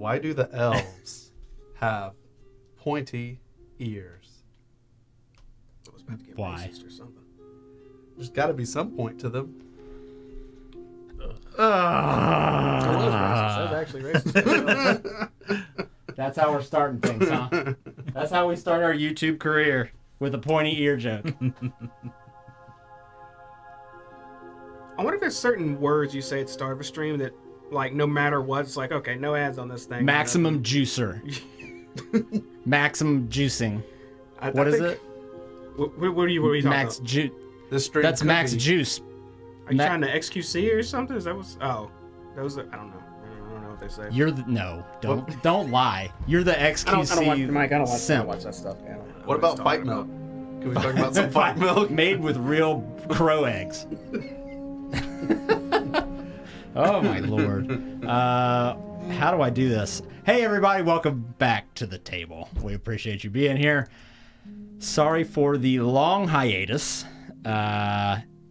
Why do the elves have pointy ears? I was about to get Why? racist or something. There's got to be some point to them. I was racist. That was actually racist. That's how we're starting things, huh? That's how we start our YouTube career, with a pointy ear joke. I wonder if there's certain words you say at the start of a stream that, like, no matter what, it's like, okay, no ads on this thing. Maximum juicer. Maximum juicing. What is it? What are you talking Max about? juice. This stream That's could max be- juice. Are you trying to XQC or something? Is that what's... Oh. Those are... I don't know. I don't know what they say. You're the... No, don't lie. You're the XQC I don't watch, Mike, I don't simp. watch that stuff. I don't know What about he's fight talking milk? Can we talk about some fight milk? Made with real crow eggs. Oh, my Lord. How do I do this? Hey, everybody. Welcome back to the table. We appreciate you being here. Sorry for the long hiatus.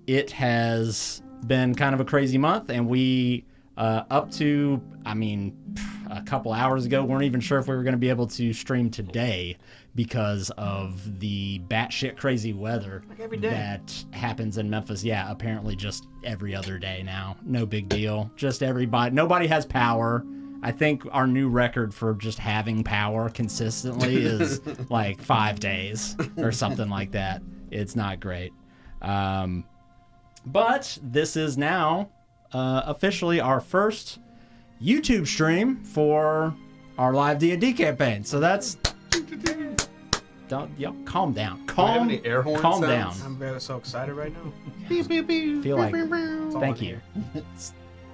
It has been kind of a crazy month, and we, up to, a couple hours ago, weren't even sure if we were going to be able to stream today because of the batshit crazy weather Like every day. that happens in Memphis. Yeah, apparently just every other day now. No big deal. Just everybody. Nobody has power. I think our new record for just having power consistently is like 5 days or something like that. It's not great. But this is now officially our first YouTube stream for our live D&D campaign. So that's... Y'all calm down. Do we have any air horn Calm sounds? down. I'm very so excited right now. Feel like... That's all Thank I you. hear.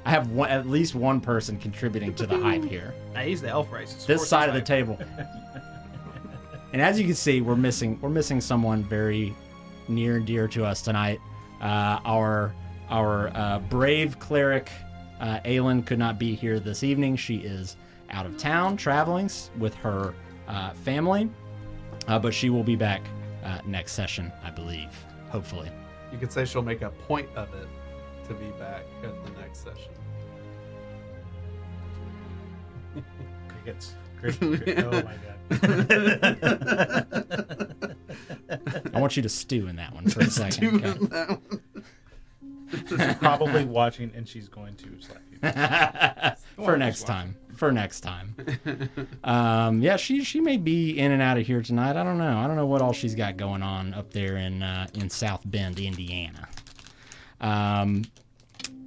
I have at least one person contributing to the hype here. Hey, he's the elf race. This side of the table. And as you can see, we're missing someone very near and dear to us tonight. Our brave cleric, Aylin, could not be here this evening. She is out of town traveling with her family, but she will be back next session, I believe. Hopefully. You could say she'll make a point of it to be back at the next session. Crickets. Oh my god. I want you to stew in that one for a second. Okay? She's probably watching and she's going to slap you. For next time. Yeah, she may be in and out of here tonight. I don't know what all she's got going on up there in South Bend, Indiana.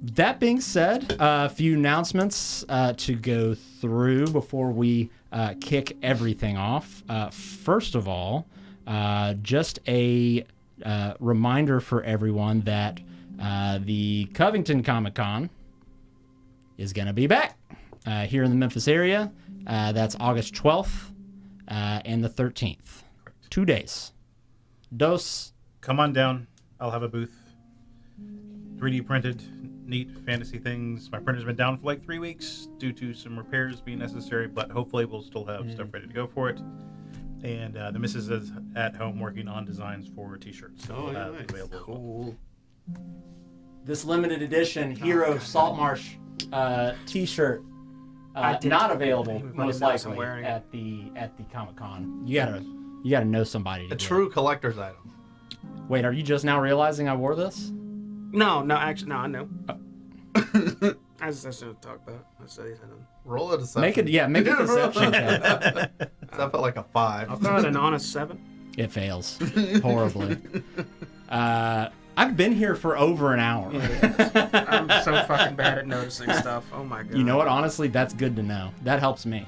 That being said, a few announcements to go through before we kick everything off. First of all, just a reminder for everyone that the Covington Comic-Con is going to be back here in the Memphis area. That's August 12th and the 13th. 2 days. Come on down. I'll have a booth. 3D printed, neat fantasy things. My printer's been down for like 3 weeks due to some repairs being necessary, but hopefully we'll still have stuff ready to go for it. And the missus is at home working on designs for t-shirts. So nice. available as well. Cool. This limited edition Hero Saltmarsh t-shirt not available most likely at the Comic-Con. You gotta know somebody to A get true it. collector's item. Wait, are you just now realizing I wore this? No, actually, no, I know. I just shouldn't talk about it. I said he's had Roll a deception. Make a deception check. That felt like a 5. I'll throw it an honest 7. It fails horribly. I've been here for over an hour. I'm so fucking bad at noticing stuff. Oh my god. You know what? Honestly, that's good to know. That helps me.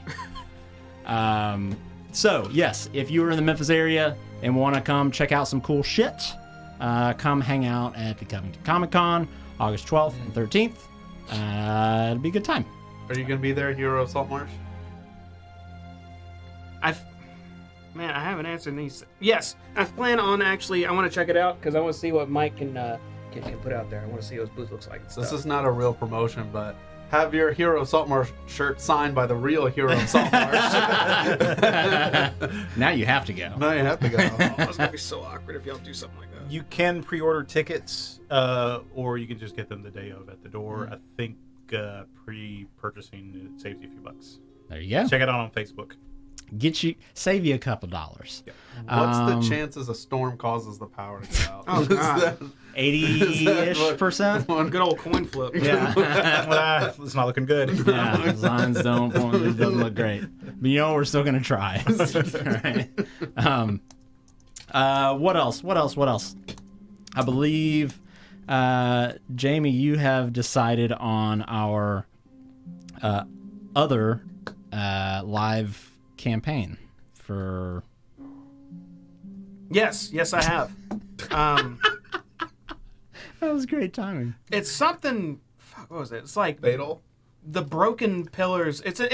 So, yes, if you are in the Memphis area and want to come check out some cool shit, come hang out at the Covington Comic-Con, August 12th and 13th. It'll be a good time. Are you going to be there, Hero Saltmarsh? Man, I haven't answered these. Yes, I plan on actually. I want to check it out because I want to see what Mike can put out there. I want to see what his booth looks like. This is not a real promotion, but have your Hero Saltmarsh shirt signed by the real Hero Saltmarsh. Now you have to go. Now you have to go. Oh, it's gonna be so awkward if y'all do something like that. You can pre-order tickets, or you can just get them the day of at the door. I think pre-purchasing it saves you a few bucks. There you go. Check it out on Facebook. Save you a couple dollars. What's the chances a storm causes the power to go out? Oh, God. 80-ish%. Good old coin flip. Yeah. It's not looking good. Yeah, signs it doesn't look great. But you know, we're still gonna try. Right. What else? I believe, Jamie, you have decided on our other live campaign for. Yes, I have. That was great timing. It's something. Fuck, what was it? It's like Fatal? the Broken Pillars. It's the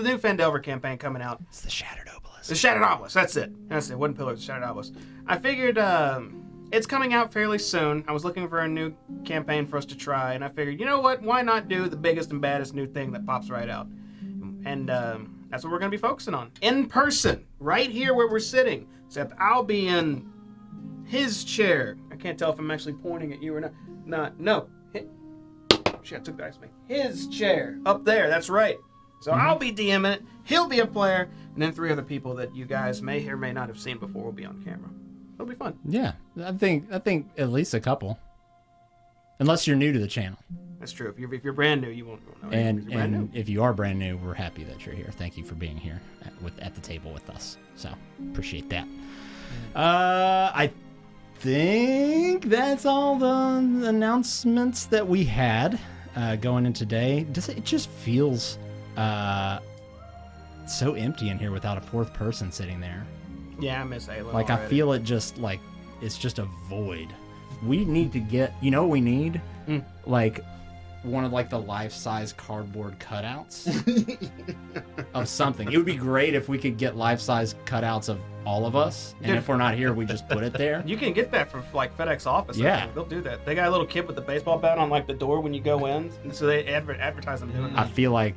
new Fandelver campaign coming out. It's the Shattered Obelisk. The Shattered Obelisk. That's it. Wooden Pillars, Shattered Obelisk. I figured it's coming out fairly soon. I was looking for a new campaign for us to try, and I figured, you know what? Why not do the biggest and baddest new thing that pops right out? And that's what we're going to be focusing on. In person, right here where we're sitting. Except I'll be in his chair. I can't tell if I'm actually pointing at you or not. No. Shit, I took that to me. His chair. Up there, that's right. So I'll be DMing it. He'll be a player. And then 3 other people that you guys may or may not have seen before will be on camera. It'll be fun. Yeah, I think at least a couple. Unless you're new to the channel. That's true. If you're brand new, you won't know. And if you are brand new, we're happy that you're here. Thank you for being here at the table with us. So appreciate that. I think that's all the announcements that we had going in today. It just feels so empty in here without a 4th person sitting there. Yeah, I miss Ayla. Like already. I feel it just like it's just a void. We need to get, you know what we need? Like one of like the life-size cardboard cutouts of something. It would be great if we could get life-size cutouts of all of us, and if we're not here, we just put it there. You can get that from like FedEx office. Yeah. They'll do that. They got a little kid with the baseball bat on like the door when you go in, and so they advertise them doing that. I feel like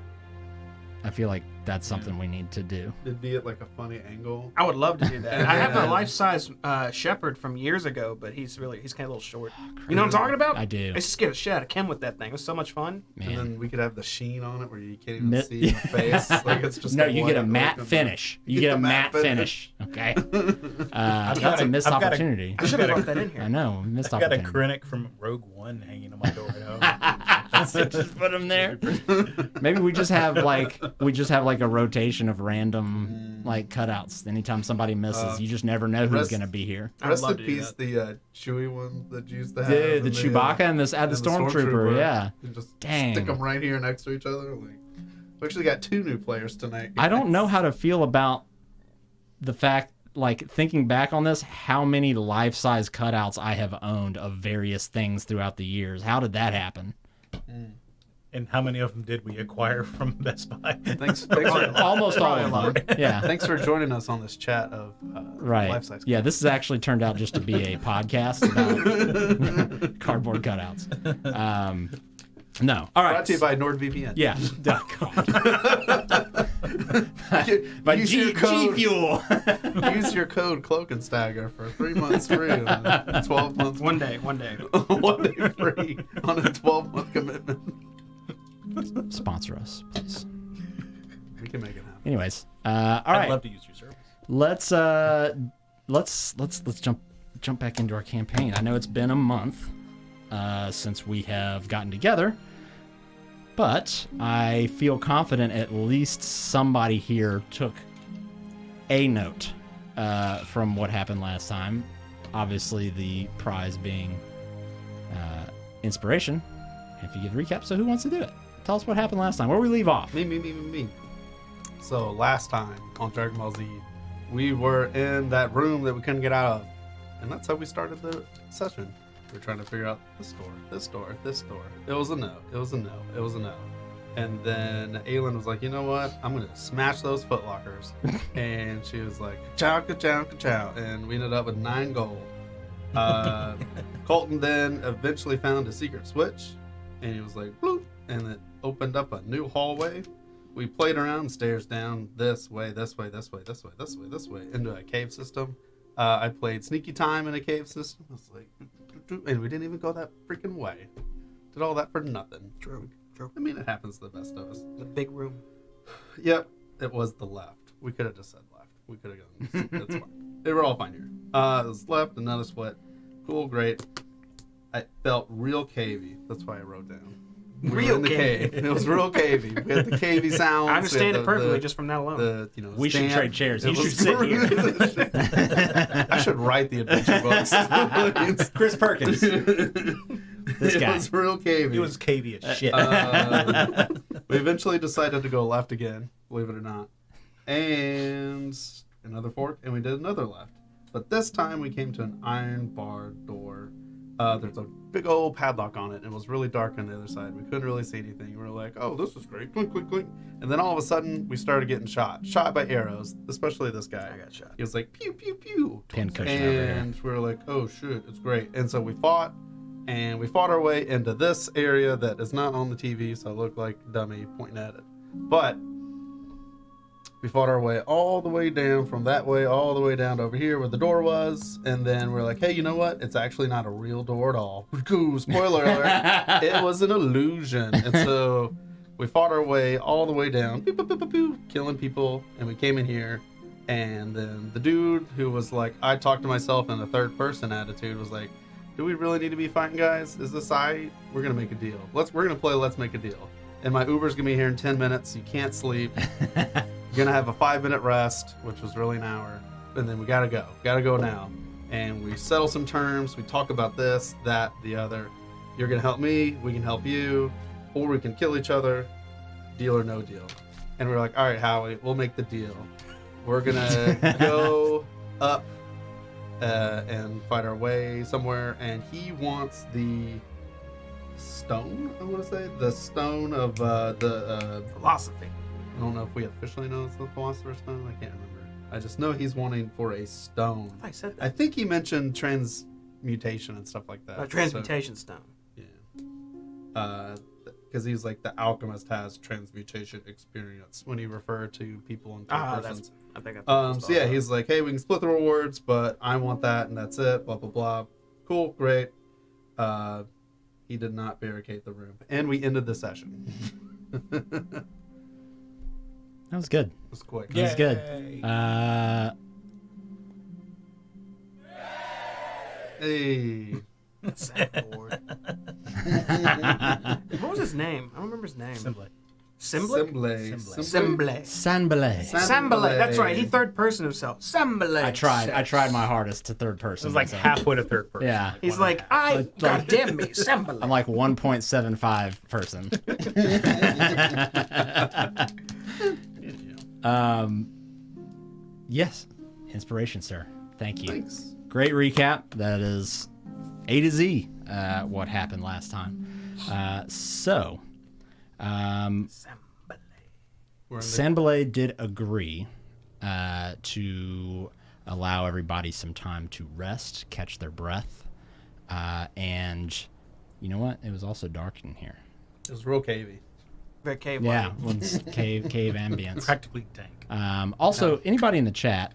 that's something we need to do. It'd be at like a funny angle. I would love to do that. I have a life-size shepherd from years ago, but he's kind of a little short. You know what I'm talking about? I do. I used to scare the shit out of Kim with that thing. It was so much fun. Man. And then we could have the sheen on it where you can't even see the face. Like it's just No, you get a matte finish. You get a matte finish. Okay. That's a missed opportunity. I should have brought that in here. I know, missed I got a opportunity. Krennic from Rogue One hanging on my door now. Just put them there. Maybe we just have like a rotation of random like cutouts. Anytime somebody misses, you just never know who's gonna be here. Rest love in to do peace, the Chewie one that you used to have. The Chewbacca and the Stormtrooper, yeah. And just Dang. stick them right here next to each other. Like, we actually got 2 new players tonight. I don't know how to feel about the fact, like thinking back on this, how many life-size cutouts I have owned of various things throughout the years. How did that happen? And how many of them did we acquire from Best Buy? Thanks for, Almost all of them. Yeah. thanks for joining us on this chat of Right. life-size. Yeah, this has actually turned out just to be a podcast about cardboard cutouts. No. All right. Brought to you by NordVPN. Yeah. By Use G your code. Fuel. Use your code Cloak and Stagger for 3 months free on a 12-month. One day. 1 day free on a 12-month commitment. Sponsor us, please. We can make it happen. Anyways, all right. I'd love to use your service. Let's jump back into our campaign. I know it's been a month since we have gotten together, but I feel confident at least somebody here took a note from what happened last time. Obviously, the prize being inspiration. If you give a recap, so who wants to do it? Tell us what happened last time. Where we leave off? Me. So last time on Dragon Ball Z, we were in that room that we couldn't get out of, and that's how we started the session. We were trying to figure out this door. It was a no. And then Aelin was like, you know what? I'm gonna smash those footlockers. And she was like, ka-chow, ka-chow, ka-chow. And we ended up with 9 gold. Colton then eventually found a secret switch, and he was like, bloop, and it opened up a new hallway. We played around, stairs down, this way, into a cave system. I played Sneaky Time in a cave system. I was like, and we didn't even go that freaking way. Did all that for nothing. True. I mean, it happens to the best of us. The big room. Yep. It was the left. We could have just said left. We could have gone. That's fine. They were all fine here. It was left, another split. Cool, great. I felt real cavey. That's why I wrote down. We were in the cave. It was real cavey. We had the cavey sounds. I understand it perfectly just from that alone. We should trade chairs. You should sit here. I should write the adventure books. Chris Perkins. This guy. It was real cavey. It was cavey as shit. We eventually decided to go left again, believe it or not. And another fork, and we did another left. But this time we came to an iron bar door. There's a big old padlock on it, and it was really dark on the other side. We couldn't really see anything. We were like, oh, this is great. Clink, clink, clink. And then all of a sudden, we started getting shot. Shot by arrows, especially this guy. I got shot. He was like, pew, pew, pew. Pincushion over here. And we were like, oh, shit, it's great. And so we fought, and we fought our way into this area that is not on the TV, so I look like a dummy pointing at it. But we fought our way all the way down from that way, all the way down to over here where the door was. And then we're like, hey, you know what? It's actually not a real door at all. Spoiler alert. It was an illusion. And so we fought our way all the way down, pew, pew, pew, pew, pew, killing people. And we came in here. And then the dude who was like, I talked to myself in a third person attitude was like, do we really need to be fighting, guys? Is this I? We're going to make a deal. We're going to play Let's Make a Deal. And my Uber's going to be here in 10 minutes. You can't sleep. You're gonna have a 5-minute rest, which was really an hour, and then we gotta go now. And we settle some terms. We talk about this, that, the other. You're gonna help me, we can help you, or we can kill each other. Deal or no deal. And we're like, all right, Howie, we'll make the deal. We're gonna go up and fight our way somewhere, and he wants the stone. I want to say the stone of the Philosophy. I don't know if we officially know it's the Philosopher's Stone. I can't remember. I just know he's wanting for a stone. I said that. I think he mentioned transmutation and stuff like that. Transmutation stone. Yeah. Because he's like, the alchemist has transmutation experience when he referred to people in third persons. I think I So yeah, he's like, hey, we can split the rewards, but I want that, and that's it. Blah blah blah. Cool, great. He did not barricade the room, and we ended the session. That was good. It was quick. That was good. Hey. Soundboard. What was his name? I don't remember his name. Simble. Simble. Sambale. That's right. He third person himself. Simble. I tried my hardest to third It person. was like myself. halfway to third person. Yeah. He's like, God damn me, Simble. I'm like 1.75 person. Yes. Inspiration, sir. Thank you. Thanks. Great recap. That is A to Z what happened last time. Sambale did agree to allow everybody some time to rest, catch their breath, and you know what? It was also dark in here. It was real cavey. Very cave. Yeah, one's cave ambience. Practically dank. Also, anybody in the chat,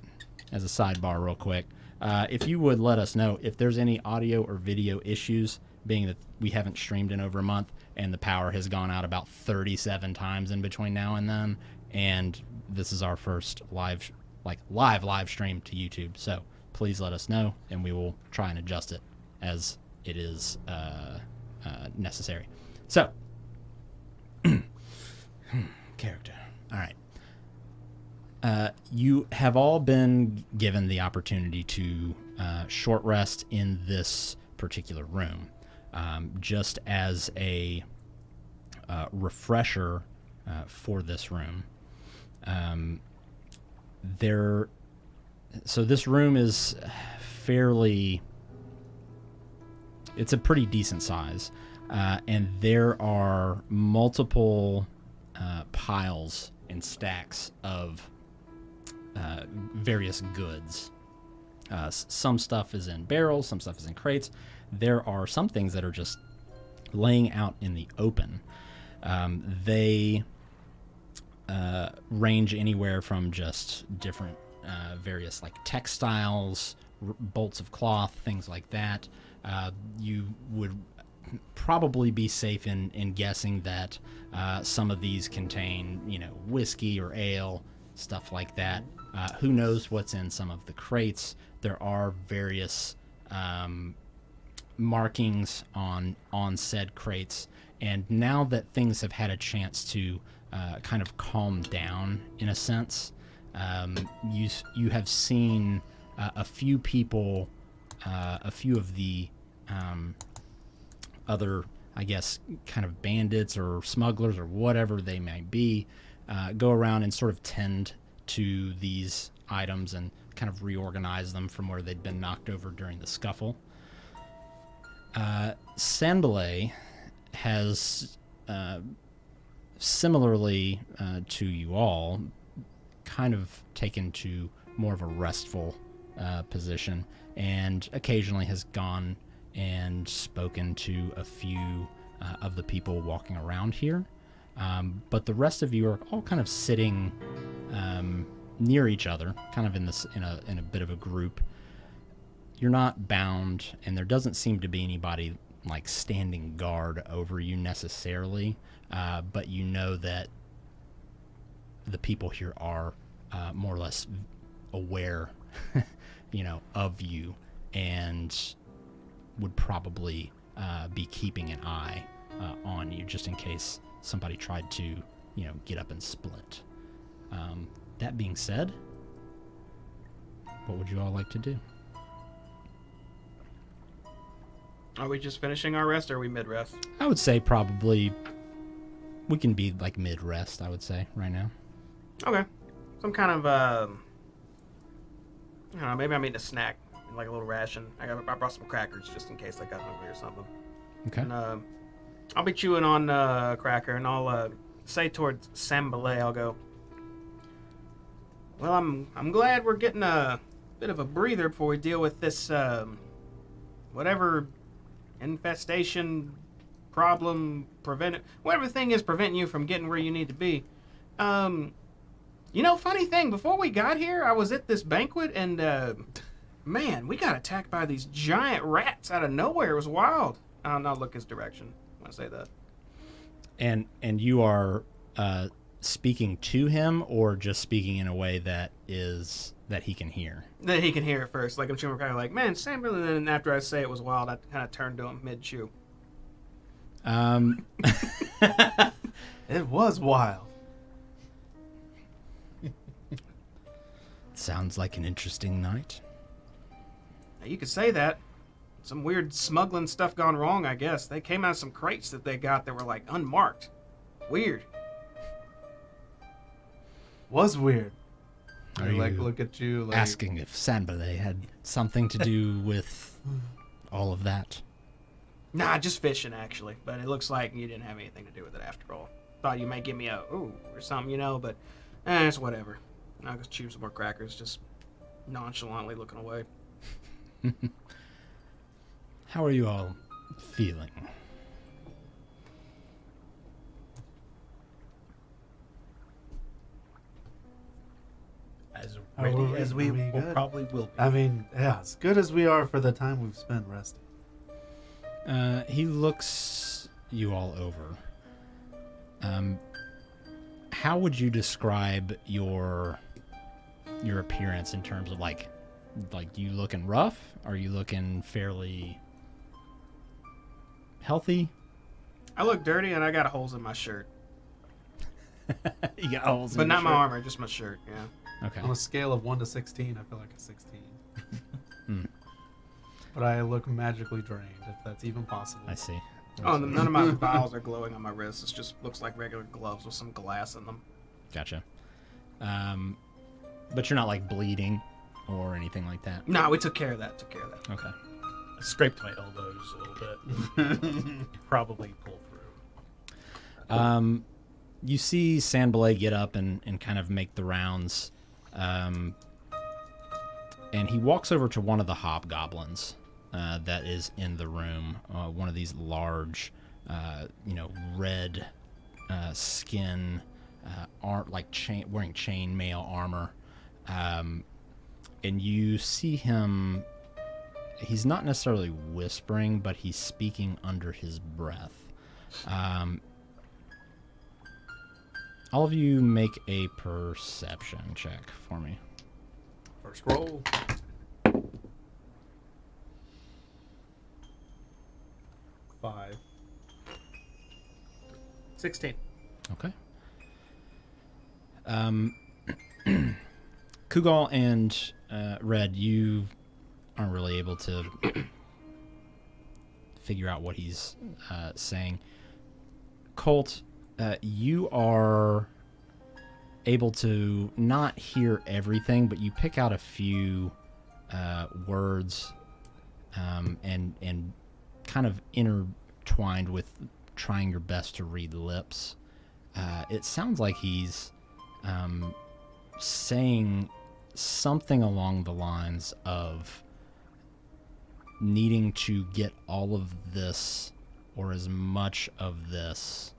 as a sidebar real quick, if you would let us know if there's any audio or video issues, being that we haven't streamed in over a month and the power has gone out about 37 times in between now and then, and this is our first live stream to YouTube. So please let us know, and we will try and adjust it as it is necessary. So, character. All right. You have all been given the opportunity to short rest in this particular room. Just as a refresher for this room, so this room is fairly, it's a pretty decent size, and there are multiple piles and stacks of various goods. Some stuff is in barrels, some stuff is in crates. There are some things that are just laying out in the open. They range anywhere from just different various like textiles, bolts of cloth, things like that. You would probably be safe in guessing that some of these contain, whiskey or ale, stuff like that. Who knows what's in some of the crates? There are various markings on said crates, and now that things have had a chance to kind of calm down in a sense, you have seen a few people, a few of the other, I guess, kind of bandits or smugglers or whatever they may be, go around and sort of tend to these items and kind of reorganize them from where they'd been knocked over during the scuffle. Sanbalay has, similarly to you all, kind of taken to more of a restful position, and occasionally has gone and spoken to a few of the people walking around here. But the rest of you are all kind of sitting near each other, kind of in a bit of a group. You're not bound, and there doesn't seem to be anybody like standing guard over you necessarily, but you know that the people here are more or less aware, of you, and would probably be keeping an eye on you just in case somebody tried to, get up and split. That being said, what would you all like to do? Are we just finishing our rest, or are we mid-rest? I would say probably we can be like mid-rest, I would say, right now. Okay. Some kind of, I don't know, maybe I'm eating a snack, like a little ration. I brought some crackers just in case I got hungry or something. Okay. And I'll be chewing on a cracker, and I'll say towards Sambalay, I'll go, well, I'm glad we're getting a bit of a breather before we deal with this, whatever infestation, problem, whatever thing is preventing you from getting where you need to be. Funny thing, before we got here, I was at this banquet, and, man, we got attacked by these giant rats out of nowhere. It was wild. I'll not look his direction when I say that. And you are speaking to him, or just speaking in a way that he can hear? That he can hear it first. Like, I'm chewing kind of like, man, Sam, and then after I say it was wild, I kind of turned to him mid-chew. It was wild. Sounds like an interesting night. Now, you could say that. Some weird smuggling stuff gone wrong, I guess. They came out of some crates that they got that were, like, unmarked. Weird. Was weird. Are They, you look at you like asking if Sanbalay had something to do with all of that? Nah, just fishing, actually. But it looks like you didn't have anything to do with it after all. Thought you might give me a ooh or something, but it's whatever. I'll just chew some more crackers, just nonchalantly looking away. How are you all feeling? As ready as we probably will be. I mean, yeah, as good as we are for the time we've spent resting. He looks you all over. How would you describe your appearance in terms of like you looking rough? Are you looking fairly healthy? I look dirty, and I got holes in my shirt. You got holes in But your not my shirt? armor, just my shirt, yeah. Okay. On a scale of 1 to 16, I feel like a 16. Hmm. But I look magically drained, if that's even possible. I see. Oh, and none of my vials are glowing on my wrists. It just looks like regular gloves with some glass in them. Gotcha. But you're not like bleeding or anything like that? No, we took care of that. Okay. I scraped my elbows a little bit. Probably pull through. You see Sanbalay get up and kind of make the rounds. And he walks over to one of the hobgoblins that is in the room. One of these large, red skin, wearing chainmail armor. And you see him. He's not necessarily whispering, but he's speaking under his breath. All of you make a perception check for me. First roll. 5. 16. Okay. Kugal and Red, you aren't really able to figure out what he's saying. Colt, you are able to not hear everything, but you pick out a few words and kind of intertwined with trying your best to read lips. It sounds like he's saying something along the lines of needing to get all of this or as much of this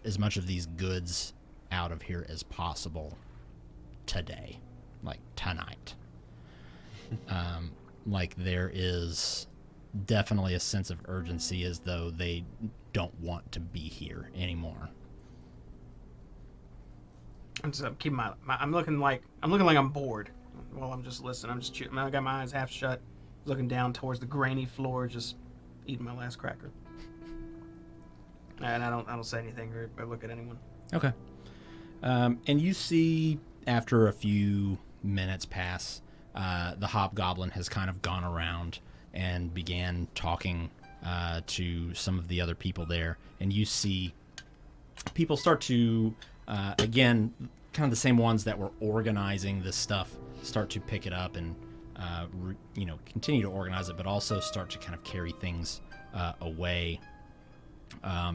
as much of these goods out of here as possible today, like tonight. Like there is definitely a sense of urgency, as though they don't want to be here anymore. I'm just keeping I'm looking like I'm bored while I'm just listening. I'm just chewing. I got my eyes half shut, looking down towards the grainy floor, just eating my last cracker. And I don't say anything or look at anyone. Okay. And you see, after a few minutes pass, the hobgoblin has kind of gone around and began talking to some of the other people there. And you see people start to, again, kind of the same ones that were organizing this stuff, start to pick it up and, continue to organize it, but also start to kind of carry things away.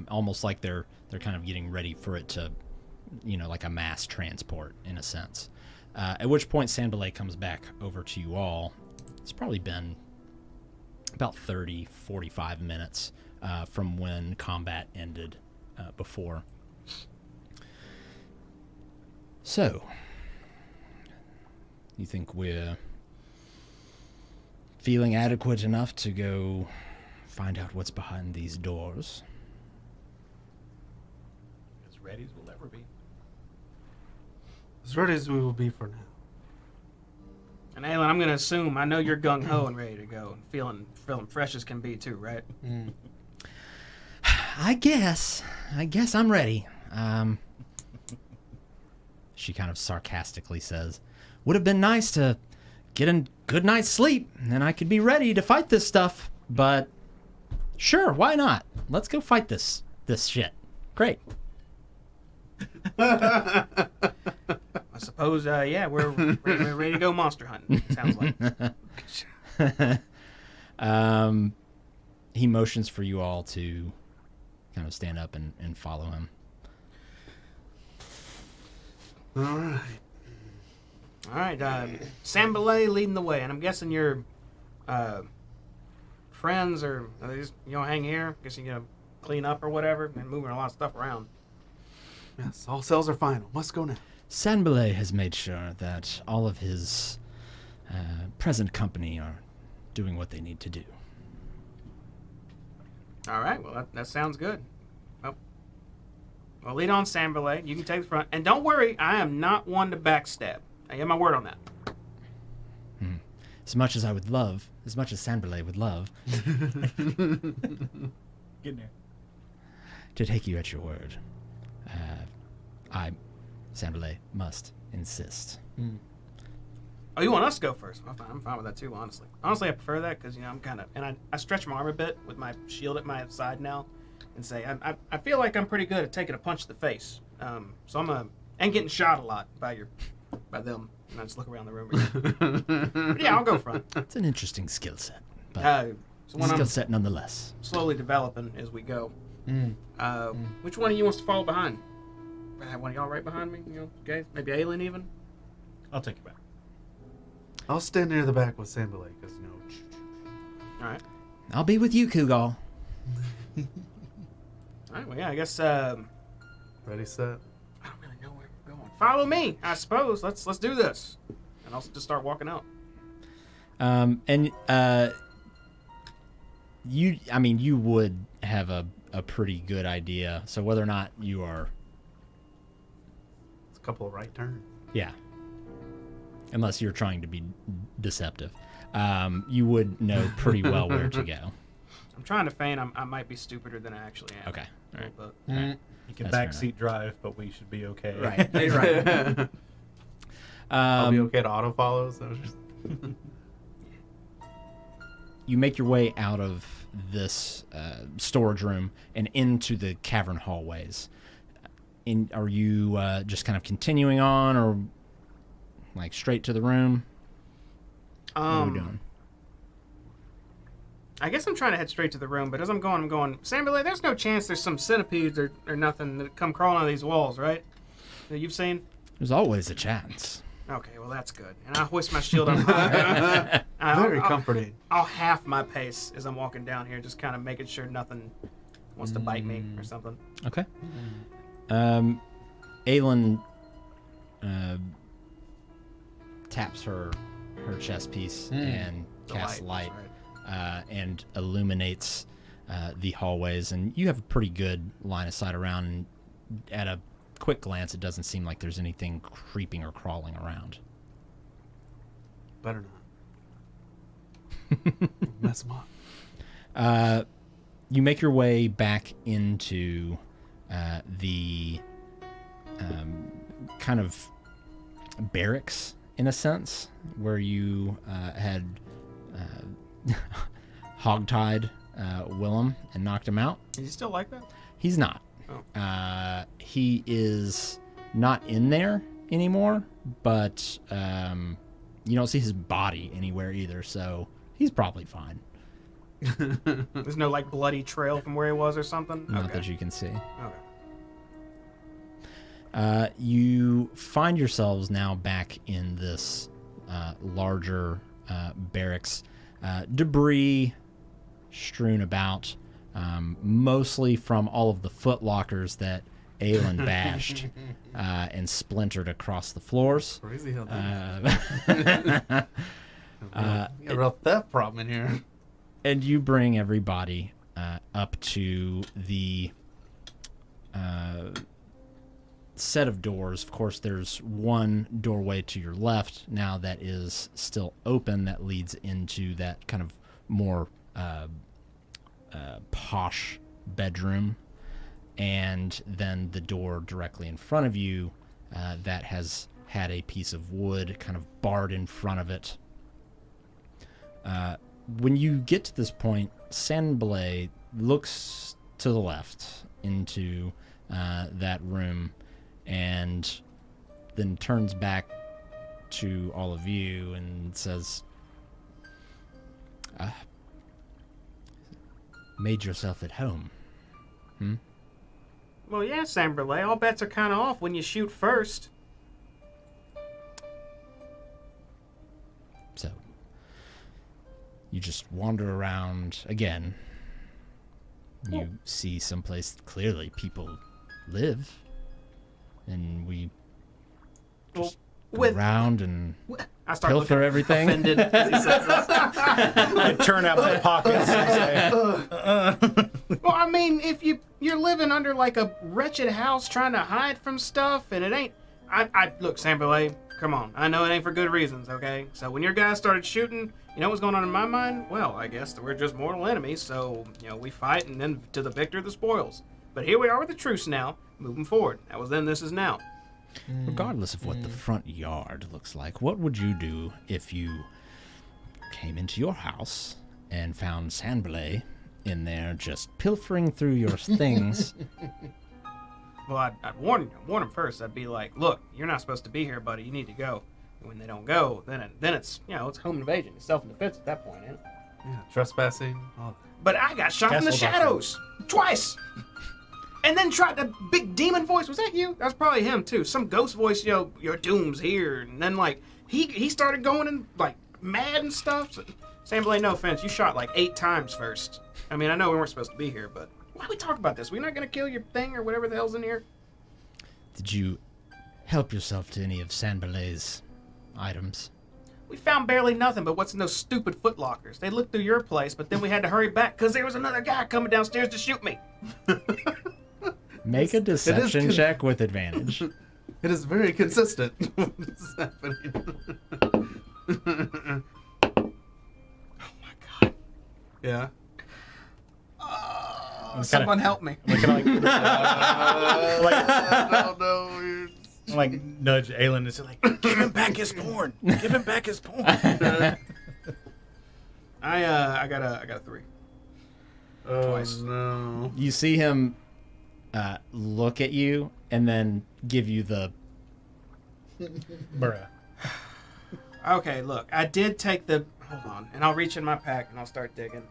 Almost like they're kind of getting ready for it to, like a mass transport in a sense. At which point Sandbalay comes back over to you all. It's probably been about 30, 45 minutes from when combat ended before. So, you think we're feeling adequate enough to go find out what's behind these doors? As ready as we'll ever be. As ready as we will be for now. And Aelin, I'm gonna assume I know you're gung ho and ready to go, feeling fresh as can be too, right? I guess I'm ready. She kind of sarcastically says, would have been nice to get a good night's sleep, and then I could be ready to fight this stuff. But sure, why not? Let's go fight this shit. Great. I suppose, we're ready to go monster hunting. Sounds like. He motions for you all to kind of stand up and follow him. All right. Sandbalay leading the way, and I'm guessing your friends are they just hang here, guessing clean up or whatever, and moving a lot of stuff around. Yes, all cells are final. Must go now. Sandbalay has made sure that all of his present company are doing what they need to do. All right, well, that sounds good. Well, lead on, Sandbalay. You can take the front. And don't worry, I am not one to backstab. I have my word on that. As much as I would love, as much as Sandbalay would love, Get in there. to take you at your word, I, Sandbalay, must insist. Oh, you want us to go first? I'm fine with that too, honestly. Honestly, I prefer that because, I'm kind of... And I stretch my arm a bit with my shield at my side now and say, I feel like I'm pretty good at taking a punch to the face. So I'm and getting shot a lot by them. And I just look around the room again. But yeah, I'll go front. It's an interesting skill set, but So when skill I'm set nonetheless. slowly developing as we go. Which one of you wants to follow behind? One of y'all right behind me, guys? Maybe Aelin even? I'll take you back. I'll stand near the back with Sandbalay because All right. I'll be with you, Kugal. All right, well, yeah, I guess... ready, set. I don't really know where we're going. Follow me, I suppose. Let's do this. And I'll just start walking out. You would have a a pretty good idea. So whether or not you are, It's a couple of right turns. yeah, unless you're trying to be deceptive, you would know pretty well where to go. I'm trying to feign I might be stupider than I actually am. Okay, all right. But, You can That's fair backseat drive, but we should be okay. Right, right. I'll be okay to auto follow. So You make your way out of this storage room and into the cavern hallways. Are you just kind of continuing on, or like straight to the room? What are we doing? I guess I'm trying to head straight to the room, but as I'm going, Samberlay, there's no chance there's some centipedes or nothing that come crawling out of these walls, right? That you've seen? There's always a chance. Okay, well, that's good. And I hoist my shield up high. very comforting. I'll half my pace as I'm walking down here, just kind of making sure nothing wants to bite me or something. Okay. Aelin taps her chest piece and The casts light, that's right. and illuminates the hallways. And you have a pretty good line of sight around. And at a quick glance, it doesn't seem like there's anything creeping or crawling around. Better not. Mess them up. You make your way back into the kind of barracks, in a sense, where you had hogtied Willem and knocked him out. Is he still like that? He's not. Oh. He is not in there anymore, but you don't see his body anywhere either, so he's probably fine. There's no, like, bloody trail from where he was or something? Not Okay. that you can see. Okay. You find yourselves now back in this larger barracks. Debris strewn about, mostly from all of the foot lockers that Aelin bashed and splintered across the floors. Crazy how that. You got a real theft problem in here. And you bring everybody up to the set of doors. Of course, there's one doorway to your left now that is still open that leads into that kind of more posh bedroom. And then the door directly in front of you that has had a piece of wood kind of barred in front of it. When you get to this point, Sanblay looks to the left into that room and then turns back to all of you and says, made yourself at home. Well, yeah, Samberlay, all bets are kind of off when you shoot first. So you just wander around again. You see someplace clearly people live, and we just go with- around and I start pilfer looking everything. offended as he says this. I turn out my pockets and say, Well, I mean, if you're living under like a wretched house trying to hide from stuff, and it ain't. I look, Samberlay, come on. I know it ain't for good reasons, okay? So when your guys started shooting, you know what's going on in my mind? Well, I guess that we're just mortal enemies, so we fight, and then to the victor the spoils. But here we are with the truce now, moving forward. That was then, this is now. Regardless of what the front yard looks like, what would you do if you came into your house and found Sanblay in there just pilfering through your things? Well, I'd warn him first. I'd be like, look, you're not supposed to be here, buddy. You need to go. And when they don't go, then it's it's home invasion. It's self-defense at that point, ain't it? Yeah, trespassing. All that. But I got shot from the Castle shadows twice, and then tried the big demon voice. Was that you? That was probably him too. Some ghost voice. Your doom's here. And then like he started going and like mad and stuff. So, Samblay, no offense, you shot like 8 times first. I mean, I know we weren't supposed to be here, but why we talk about this? We're not gonna kill your thing or whatever the hell's in here. Did you help yourself to any of Sanbalay's items? We found barely nothing but what's in those stupid footlockers. They looked through your place, but then we had to hurry back because there was another guy coming downstairs to shoot me. Make a deception check with advantage. It is very consistent. What is happening? Oh my god. Yeah. Someone help me. I'm gonna I don't know. like nudge Aelin and say like, give him back his porn. Give him back his porn. I got a 3. Oh Twice. no. You see him look at you and then give you the... Bruh. Okay, look, I did take the... Hold on, and I'll reach in my pack and I'll start digging.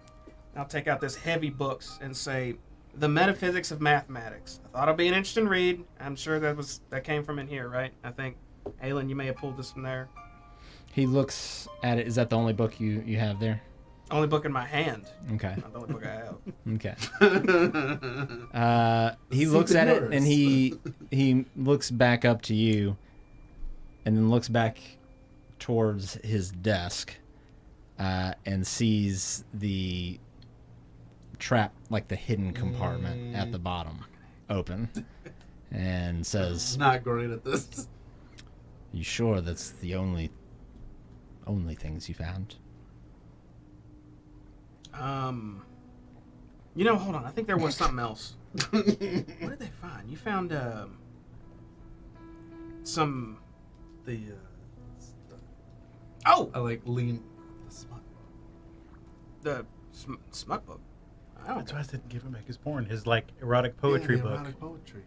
I'll take out this heavy books and say, The Metaphysics of Mathematics. I thought it'd be an interesting read. I'm sure that came from in here, right? I think, Aelin, you may have pulled this from there. He looks at it. Is that the only book you have there? Only book in my hand. Okay. Not the only book I have. Okay. He looks at it and he looks back up to you and then looks back towards his desk and sees the trap, like the hidden compartment at the bottom, open, and says, Not great at this. "You sure that's the only things you found?" Hold on. I think there was something else. What did they find? You found some. Oh, I like lean. The smut. the smut book. That's why I said give him back his porn. His like erotic poetry book. Erotic poetry.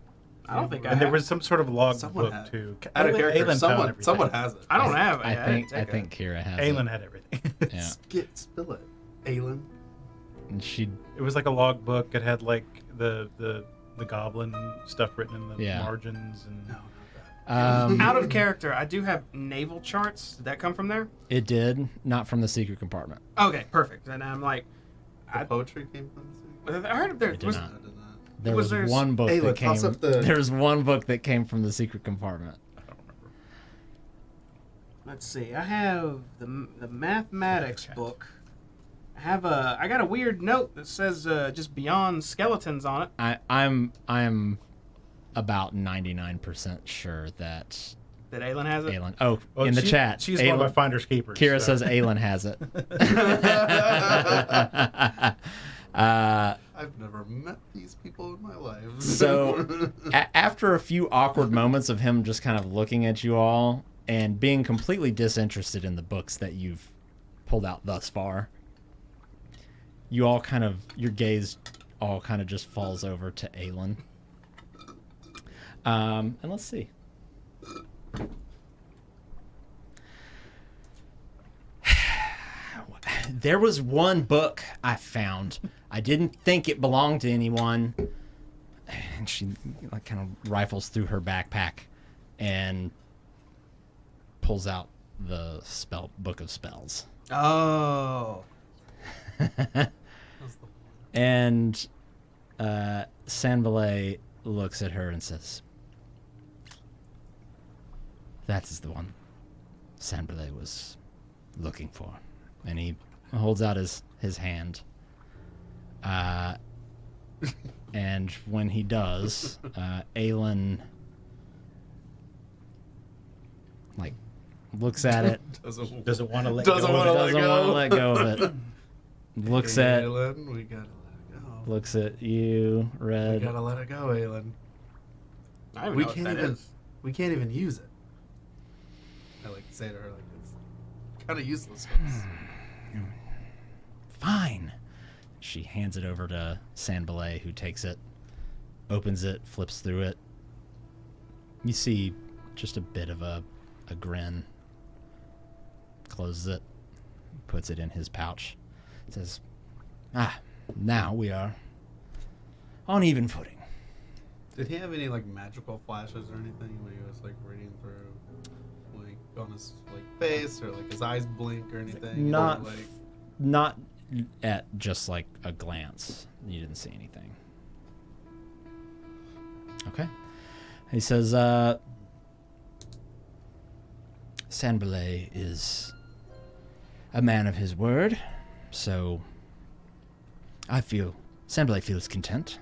I don't think I And have. there was some sort of log Someone book had- too. Out of Aelin character. found Someone everything. has it. I don't have it. I didn't think take it. Kira has Aelin it. had everything. Yeah. Spill it, Aelin. And she It was like a log book. It had like the goblin stuff written in the Yeah. margins and No, not that. Out of character, I do have naval charts. Did that come from there? It did, not from the secret compartment. Okay, perfect. And I'm like, The poetry came from the I heard there It did was. not. I did not. There Was was there- one book Hey, that look, toss came. up the- There's one book that came from the secret compartment. I don't remember. Let's see. I have the mathematics book. I got a weird note that says just beyond skeletons on it. I'm about 99% sure that That Aelin has it. Aelin. Oh, Well, in the she- chat, she's one of my finders keepers. Kira so. says Aelin has it. I've never met these people in my life. So after a few awkward moments of him just kind of looking at you all and being completely disinterested in the books that you've pulled out thus far, you all kind of, your gaze all kind of just falls over to Aelin. And let's see. There was one book I found. I didn't think it belonged to anyone. And she like kind of rifles through her backpack and pulls out the spell book of spells. Oh. And Sanbalay looks at her and says, "That is the one Sanbalay was looking for." And he holds out his hand. And when he does, Aelin like looks at it, Doesn't want to let Doesn't go wanna of it. let doesn't go. want to let go of it. Looks at Aelin, we gotta let it go. looks at you, We Red. gotta let it go, Aelin. I don't even We know what can't that even. is. We can't even use it. I like to say to her like it's kind of useless. Fine. She hands it over to Sanbalay, who takes it, opens it, flips through it. You see just a bit of a grin. Closes it, puts it in his pouch. Says, now we are on even footing. Did he have any like magical flashes or anything when he was like reading through, like on his like face or like his eyes blink or anything? Not, Or, like not at just like a glance. You didn't see anything. Okay. He says, Sanbalay is a man of his word, so I feel Samblay feels content.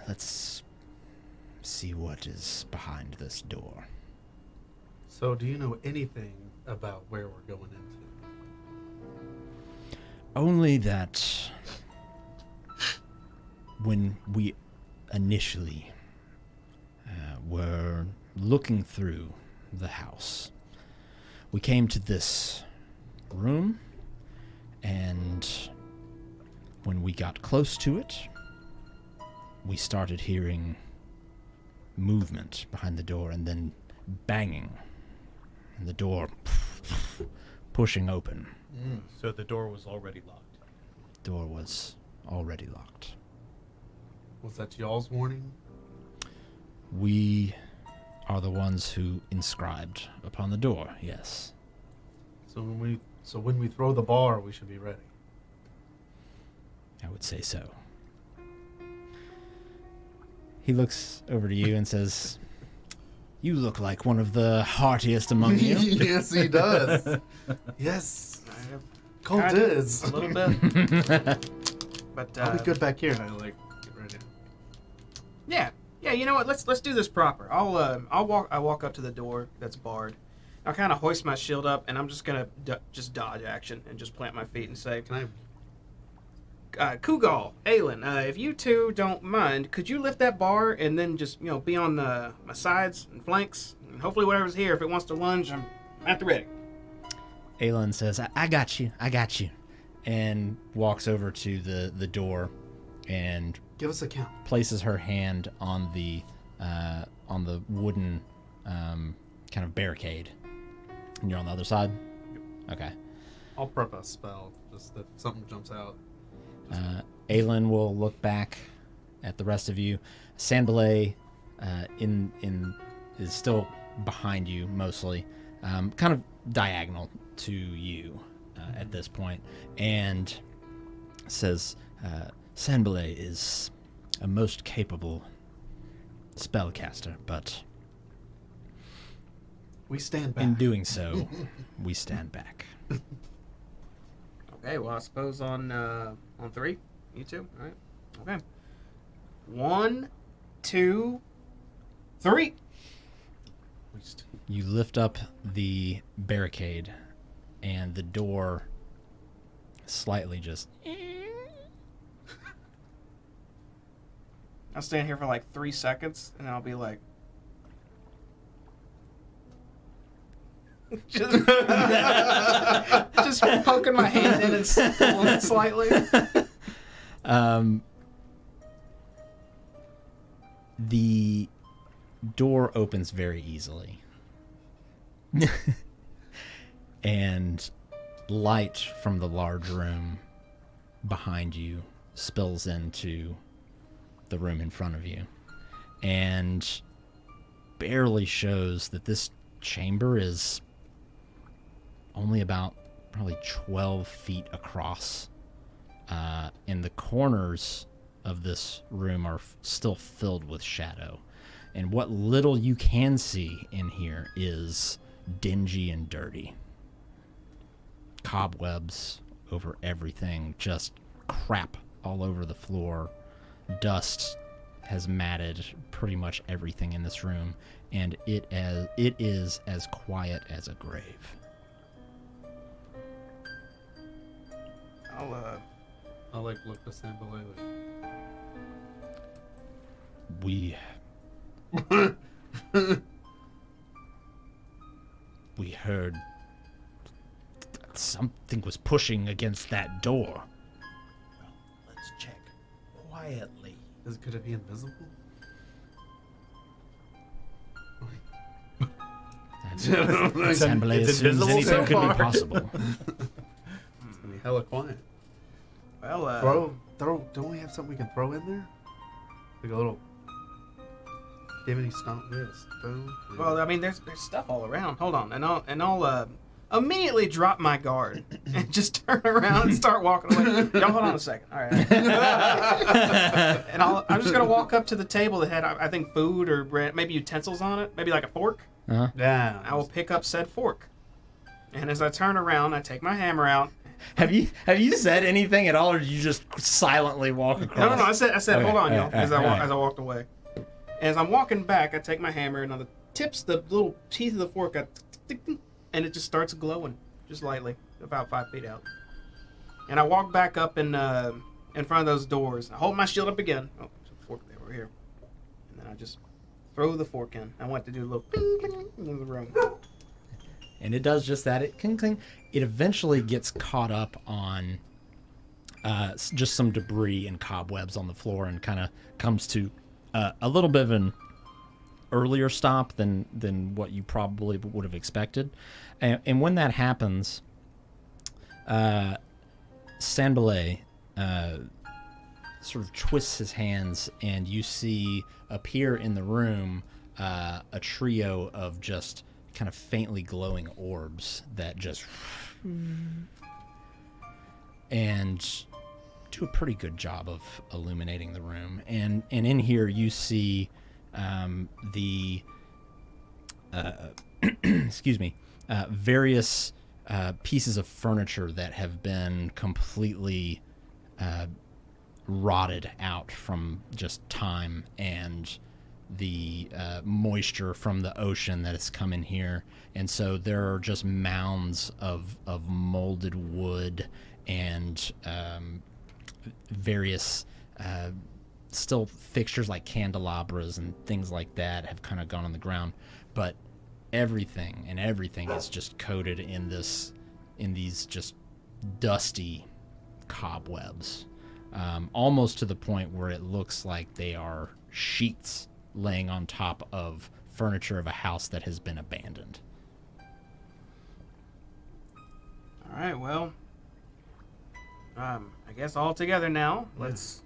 Let's see what is behind this door. So, do you know anything about where we're going into? Only that when we initially were looking through the house, we came to this room, and when we got close to it, we started hearing movement behind the door and then banging, and the door pushing open. So the door was already locked. Door was already locked. Was that y'all's warning? We are the ones who inscribed upon the door, yes. So when we throw the bar, we should be ready. I would say so. He looks over to you and says, "You look like one of the heartiest among you." Yes, he does. Yes. I have Cold kinda is. a little bit. But I'll be good back here, and I get ready. Yeah. You know what? Let's do this proper. I walk up to the door that's barred. I'll kind of hoist my shield up, and I'm just gonna just dodge action and just plant my feet and say, Can Kugal, Aelin, if you two don't mind, could you lift that bar and then just be on my sides and flanks, and hopefully whatever's here, if it wants to lunge, I'm at the ready. Aelin says, I got you, and walks over to the door and give us a count. places her hand on the wooden kind of barricade. And you're on the other side? Okay. I'll prep a spell, just if something jumps out. Aelin will look back at the rest of you. Sandbalay is still behind you mostly, kind of diagonal to you at this point, and says, Sandbalay is a most capable spellcaster, but We stand back. in doing so, we stand back. Okay, well, I suppose on 3, you two, all right? Okay. 1, 2, 3. You lift up the barricade, and the door slightly just... I'll stand here for like 3 seconds, and I'll be like... just poking my hand in and pulling it slightly. The door opens very easily. And light from the large room behind you spills into the room in front of you, and barely shows that this chamber is only about probably 12 feet across, and the corners of this room are still filled with shadow, and what little you can see in here is dingy and dirty. Cobwebs over everything, just crap all over the floor. Dust has matted pretty much everything in this room, and it is as quiet as a grave. I'll look to Sambalay. We heard something was pushing against that door. Let's check quietly. Could it be invisible? Sambalay It's assumes invisible anything so could far. be possible. It's gonna be hella quiet. Well, Throw. Don't we have something we can throw in there? Like a little. Do you have any stomp? Stone? well, I mean, there's stuff all around. Hold on, and I'll immediately drop my guard and just turn around and start walking away. Y'all hold on a second. All right. And I'm just gonna walk up to the table that had, I think, food or bread, maybe utensils on it, maybe like a fork. Uh-huh. Yeah. I will pick up said fork And as I turn around, I take my hammer out. Have you said anything at all, or did you just silently walk across? No. I said, Okay, hold on, y'all. As alright. I walked away. As I'm walking back, I take my hammer and on the tips, the little teeth of the fork, and it just starts glowing, just lightly, about 5 feet out. And I walk back up in front of those doors. I hold my shield up again. Oh, there's a fork there over here. And then I just throw the fork in. I want to do a little ping, ping, ping in the room. And it does just that. It cling. It eventually gets caught up on just some debris and cobwebs on the floor, and kind of comes to a little bit of an earlier stop than what you probably would have expected. And when that happens, Sanbalay sort of twists his hands, and you see appear in the room a trio of just kind of faintly glowing orbs that just and do a pretty good job of illuminating the room. And in here you see the excuse me, various pieces of furniture that have been completely rotted out from just time and the moisture from the ocean that has come in here. And so there are just mounds of molded wood and various still fixtures like candelabras and things like that have kind of gone on the ground. But everything is just coated in these just dusty cobwebs, almost to the point where it looks like they are sheets laying on top of furniture of a house that has been abandoned. All right, well, I guess all together now. Let's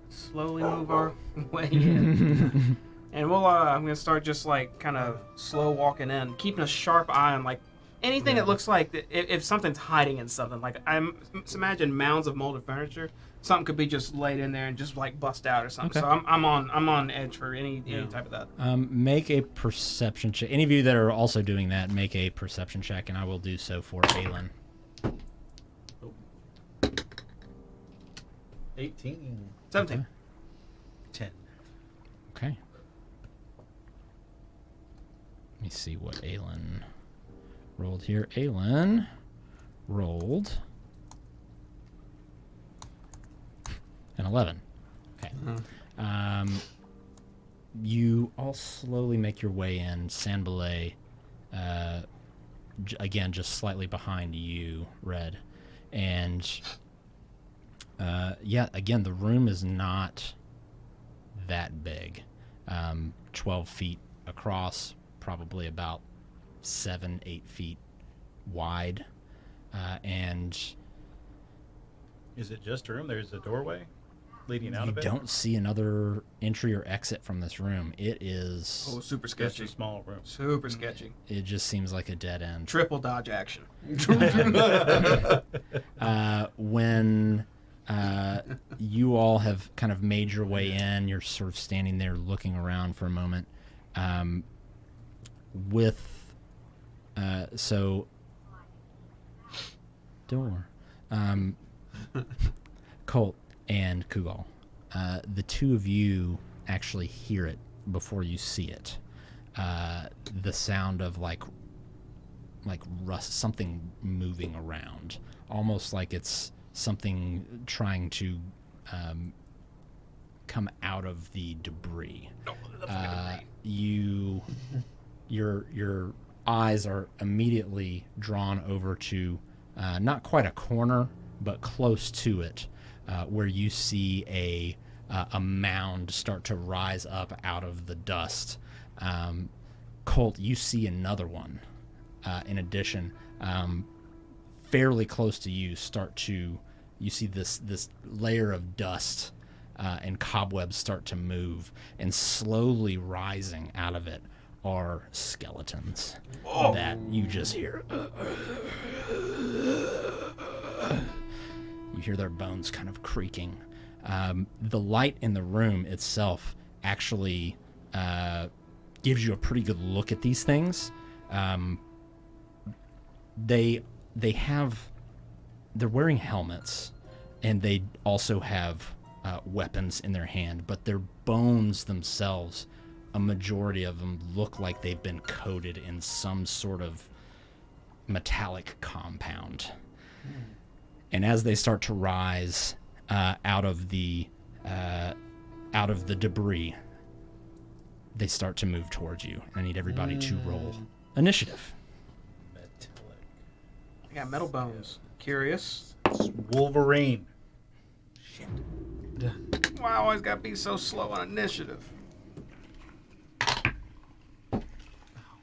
slowly move our way in. And I'm going to start just like kind of slow walking in, keeping a sharp eye on like anything that looks like if something's hiding in something. Like imagine mounds of molded furniture. Something could be just laid in there and just like bust out or something. Okay. So I'm on edge for any type of that. Make a perception check. Any of you that are also doing that, make a perception check, and I will do so for Aelin. 18. 17. Okay. 10. Okay. Let me see what Aelin rolled here. Aelin rolled an 11. Okay. You all slowly make your way in. Sanbalay, again, just slightly behind you, Red. And, again, the room is not that big. 12 feet across, probably about 7-8 feet wide. And Is it just a room? There's a doorway leading out you of it? don't see another entry or exit from this room. It is... Super Just sketchy. a small room. Super sketchy. It just seems like a dead end. Triple dodge action. When you all have kind of made your way in, you're sort of standing there looking around for a moment. So door, Colt and Kugal, the two of you actually hear it before you see it. The sound of like rust, something moving around, almost like it's something trying to come out of the debris. Your eyes are immediately drawn over to not quite a corner, but close to it, where you see a mound start to rise up out of the dust. Colt, you see another one. In addition, fairly close to you, you see this layer of dust and cobwebs start to move, and slowly rising out of it are skeletons that you just hear. You hear their bones kind of creaking. The light in the room itself actually gives you a pretty good look at these things. they're wearing helmets, and they also have weapons in their hand, but their bones themselves, a majority of them look like they've been coated in some sort of metallic compound. And as they start to rise out of the debris, they start to move towards you. I need everybody to roll initiative. I got metal bones. Curious. It's Wolverine. Why I always gotta be so slow on initiative? Oh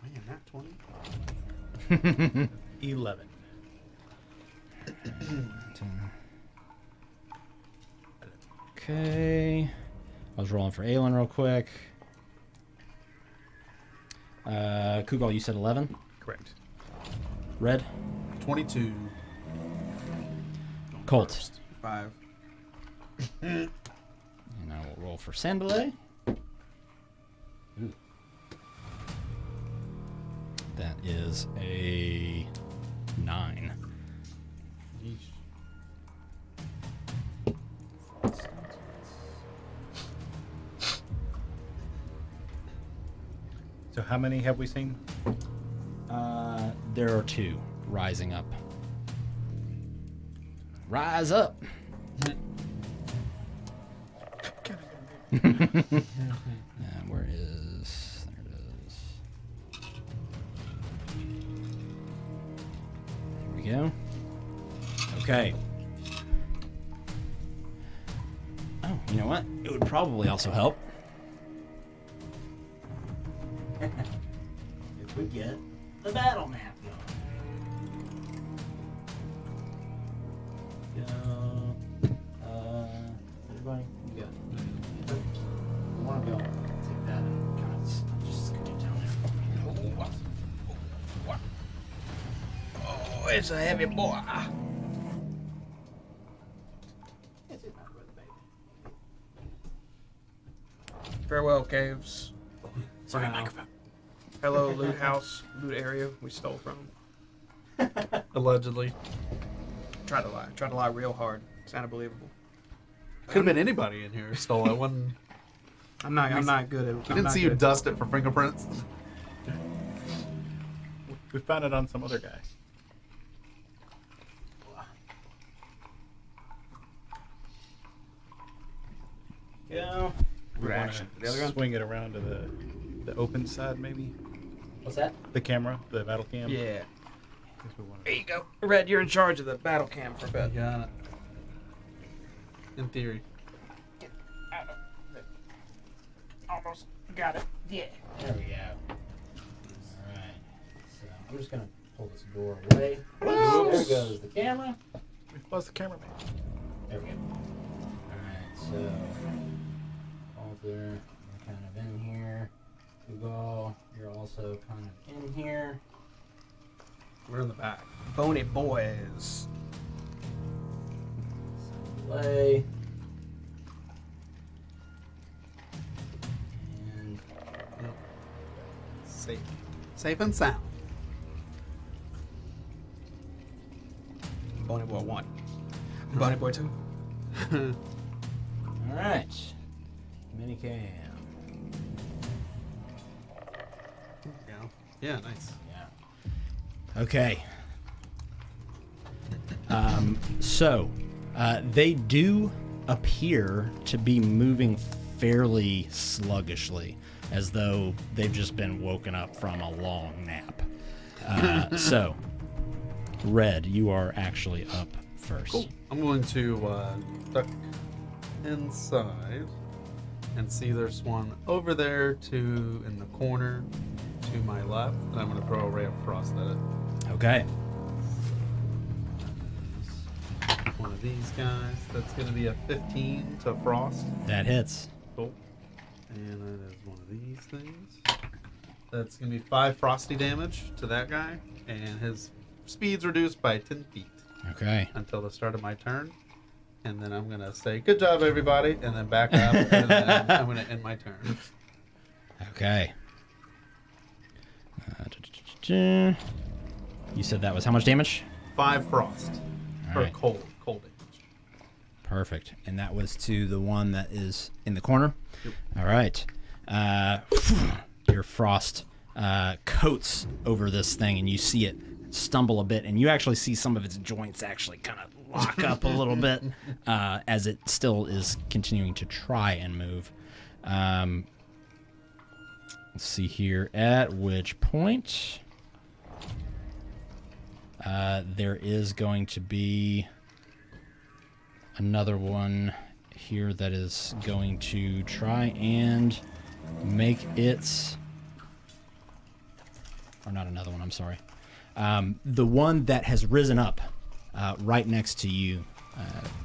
man, that 20. 11. Okay. I was rolling for Aelin real quick. Kugal, you said 11? Correct. Red? 22. Colt. 5. And I will roll for Sandalay. That is a 9. So how many have we seen? There are 2 rising up. Rise up. Where is... There it is. There we go. Okay. Oh, you know what? It would probably also help if we get the battle map going. Everybody, you got it. I want to go take that and kind of just scoot it down there. Oh, it's a heavy boy. Farewell, caves. Sorry, Wow. microphone. Hello, loot house, loot area we stole from. Allegedly. Tried to lie real hard. Sounded believable. Could have been anybody in here who stole it. Wasn't... I'm not good at. We didn't see you dust it for fingerprints. We found it on some other guy. Go. We wanna Reaction. The other gun? swing it around to the open side, maybe. What's that? The camera, the battle cam. Yeah. I guess we wanna- There you go. Red, you're in charge of the battle cam for a bit. Got it. In theory. Almost got it. Yeah. There we go. Alright. So I'm just going to pull this door away. There goes the camera. We lost the cameraman. There we go. Alright, so Alter, you're kind of in here. Google, you're also kind of in here. We're in the back. Bony boys. Play. And Safe. Safe and sound. Bony boy 1. Bony boy 2. alright. Minicam. Yeah. Yeah, nice. Yeah. Okay. They do appear to be moving fairly sluggishly, as though they've just been woken up from a long nap. So, Red, you are actually up first. Cool. I'm going to duck inside and see there's one over there in the corner to my left, and I'm going to throw a ray of frost at it. Okay. One of these guys. That's going to be a 15 to frost. That hits. Cool. And that is one of these things. That's going to be 5 frosty damage to that guy, and his speed's reduced by 10 feet Okay. until the start of my turn. And then I'm going to say, good job, everybody, and then back up, and then I'm going to end my turn. Okay. You said that was how much damage? 5 frost. All Or right. cold damage. Perfect. And that was to the one that is in the corner? Yep. All right. Your frost coats over this thing, and you see it stumble a bit, and you actually see some of its joints actually kind of lock up a little bit as it still is continuing to try and move. Let's see here, at which point there is going to be another one here that is going to try and make its... Or not another one, I'm sorry. The one that has risen up right next to you,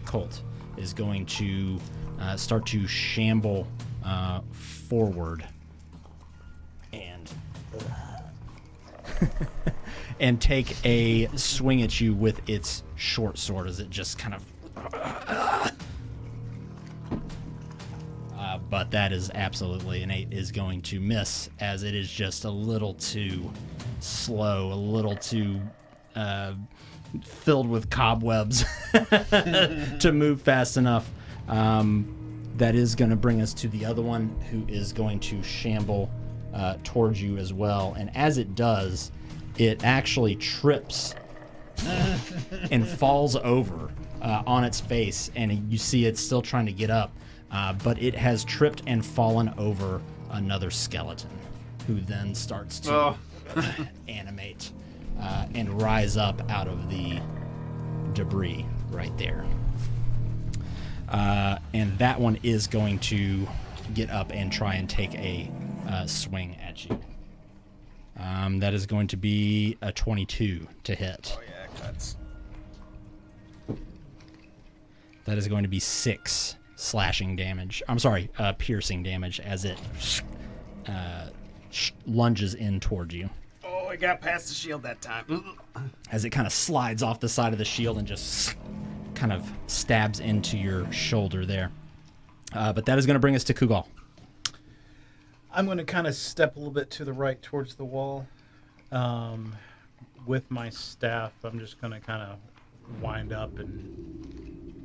Colt, is going to start to shamble forward and and take a swing at you with its short sword as it just kind of but that is absolutely an 8 is going to miss, as it is just a little too slow, a little too filled with cobwebs to move fast enough. That is going to bring us to the other one, who is going to shamble towards you as well. And as it does, it actually trips and falls over on its face, and you see it's still trying to get up. But it has tripped and fallen over another skeleton, who then starts to animate and rise up out of the debris right there. And that one is going to get up and try and take a swing at you. That is going to be a 22 to hit. Oh yeah, cuts. That is going to be 6 slashing damage. I'm sorry, piercing damage as it lunges in towards you. Oh, it got past the shield that time. As it kind of slides off the side of the shield and just kind of stabs into your shoulder there. But that is going to bring us to Kugal. I'm going to kind of step a little bit to the right towards the wall. With my staff, I'm just going to kind of wind up and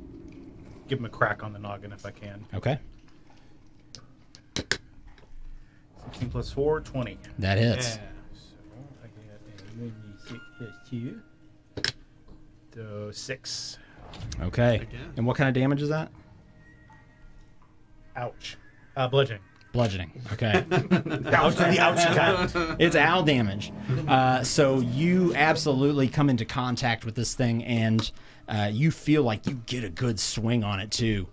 give him a crack on the noggin if I can. Okay. 16 plus 4, 20. That hits. Yeah. So I get a 6 plus 2. So 6. Okay. Again. And what kind of damage is that? Ouch. Bludgeoning. Bludgeoning. Okay. Ouch, the ouch kind. It's owl damage. So you absolutely come into contact with this thing, and you feel like you get a good swing on it too.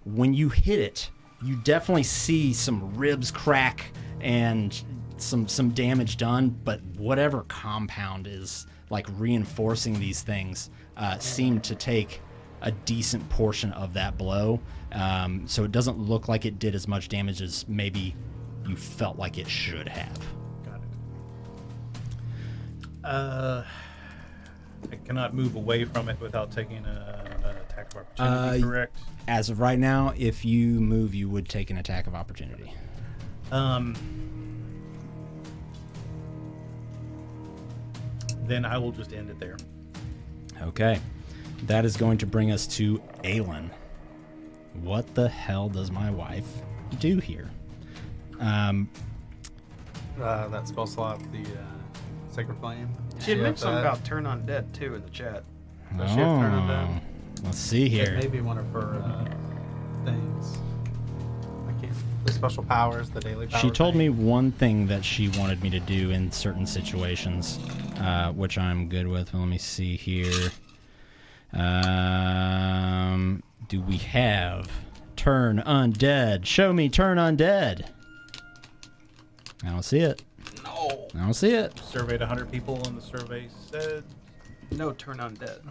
When you hit it, you definitely see some ribs crack and some damage done, but whatever compound is like reinforcing these things seemed to take a decent portion of that blow. So it doesn't look like it did as much damage as maybe you felt like it should have. Got it. I cannot move away from it without taking an attack of opportunity, correct? As of right now, if you move, you would take an attack of opportunity. Then I will just end it there. Okay. That is going to bring us to Aelin. What the hell does my wife do here? That spell slot, the Sacred Flame. She had Yeah, mentioned something that- about turn undead too in the chat. Does she have turn undead? Let's see It here. may be one of her things. I can't. The special powers, the daily powers. She told me one thing that she wanted me to do in certain situations, which I'm good with. Let me see here. Do we have turn undead? Show me turn undead. I don't see it. No. I don't see it. Surveyed 100 people, and the survey said No turn undead.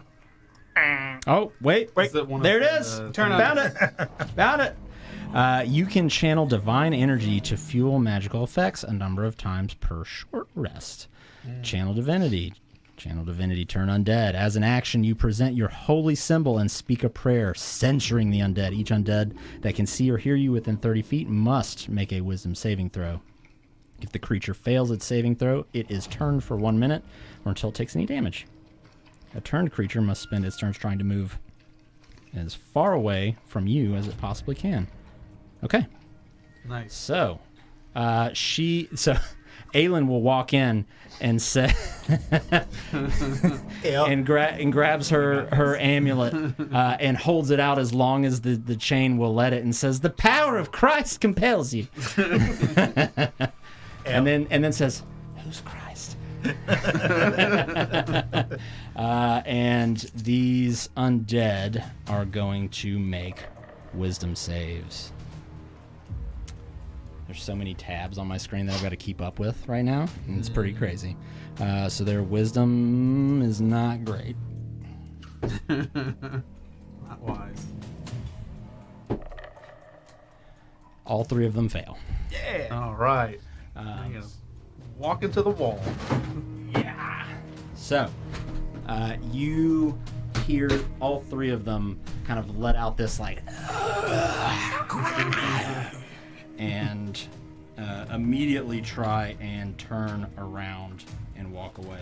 Oh, wait. Is it one of There it the- is. Turn Found it. Found it. You can channel divine energy to fuel magical effects a number of times per short rest. Channel divinity. Channel divinity, turn undead. As an action, you present your holy symbol and speak a prayer censuring the undead. Each undead that can see or hear you within 30 feet must make a wisdom saving throw. If the creature fails its saving throw, it is turned for 1 minute or until it takes any damage. A turned creature must spend its turns trying to move as far away from you as it possibly can. Okay. Nice. So, Aelin will walk in and say, and grabs her amulet and holds it out as long as the chain will let it, and says, "The power of Christ compels you." and then says, "Who's Christ?" And these undead are going to make wisdom saves. There's so many tabs on my screen that I've got to keep up with right now, and it's pretty crazy. So their wisdom is not great. Not wise. All 3 of them fail. Yeah. All right. I'm gonna walk into the wall. Yeah. So, you hear all 3 of them kind of let out this like, and immediately try and turn around and walk away.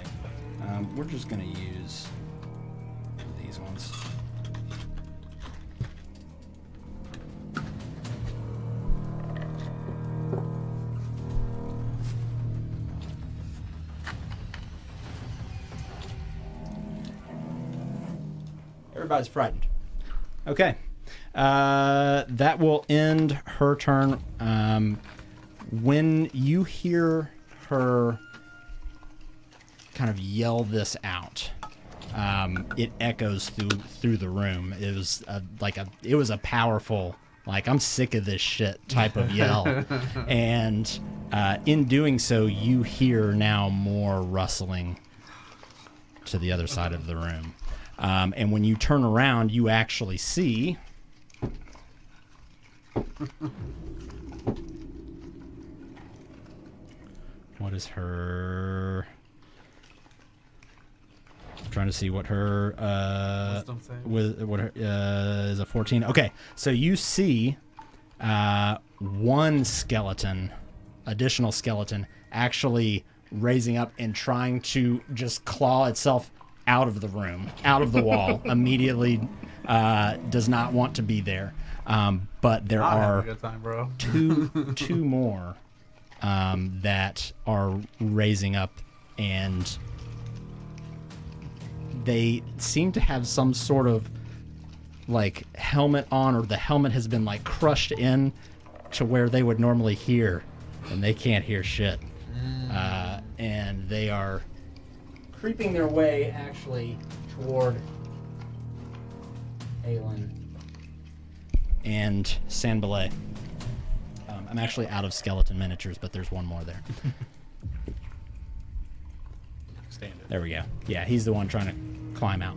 We're just gonna use these ones. Everybody's frightened. Okay. That will end her turn. When you hear her kind of yell this out, it echoes through the room. It was it was a powerful, like, I'm sick of this shit type of yell. And in doing so, you hear now more rustling to the other side of the room. And when you turn around, you actually see what is her... I'm trying to see what her Wisdom save? what her is a 14. Okay, so you see one additional skeleton actually raising up and trying to just claw itself out of the room, out of the wall. Immediately does not want to be there. But there I'll have are a good time, bro. two more that are raising up, and they seem to have some sort of like helmet on, or the helmet has been like crushed in to where they would normally hear, and they can't hear shit. And they are creeping their way actually toward Aelin and Sanbalay. I'm actually out of skeleton miniatures, but there's one more there. Standard. There we go. Yeah, he's the one trying to climb out.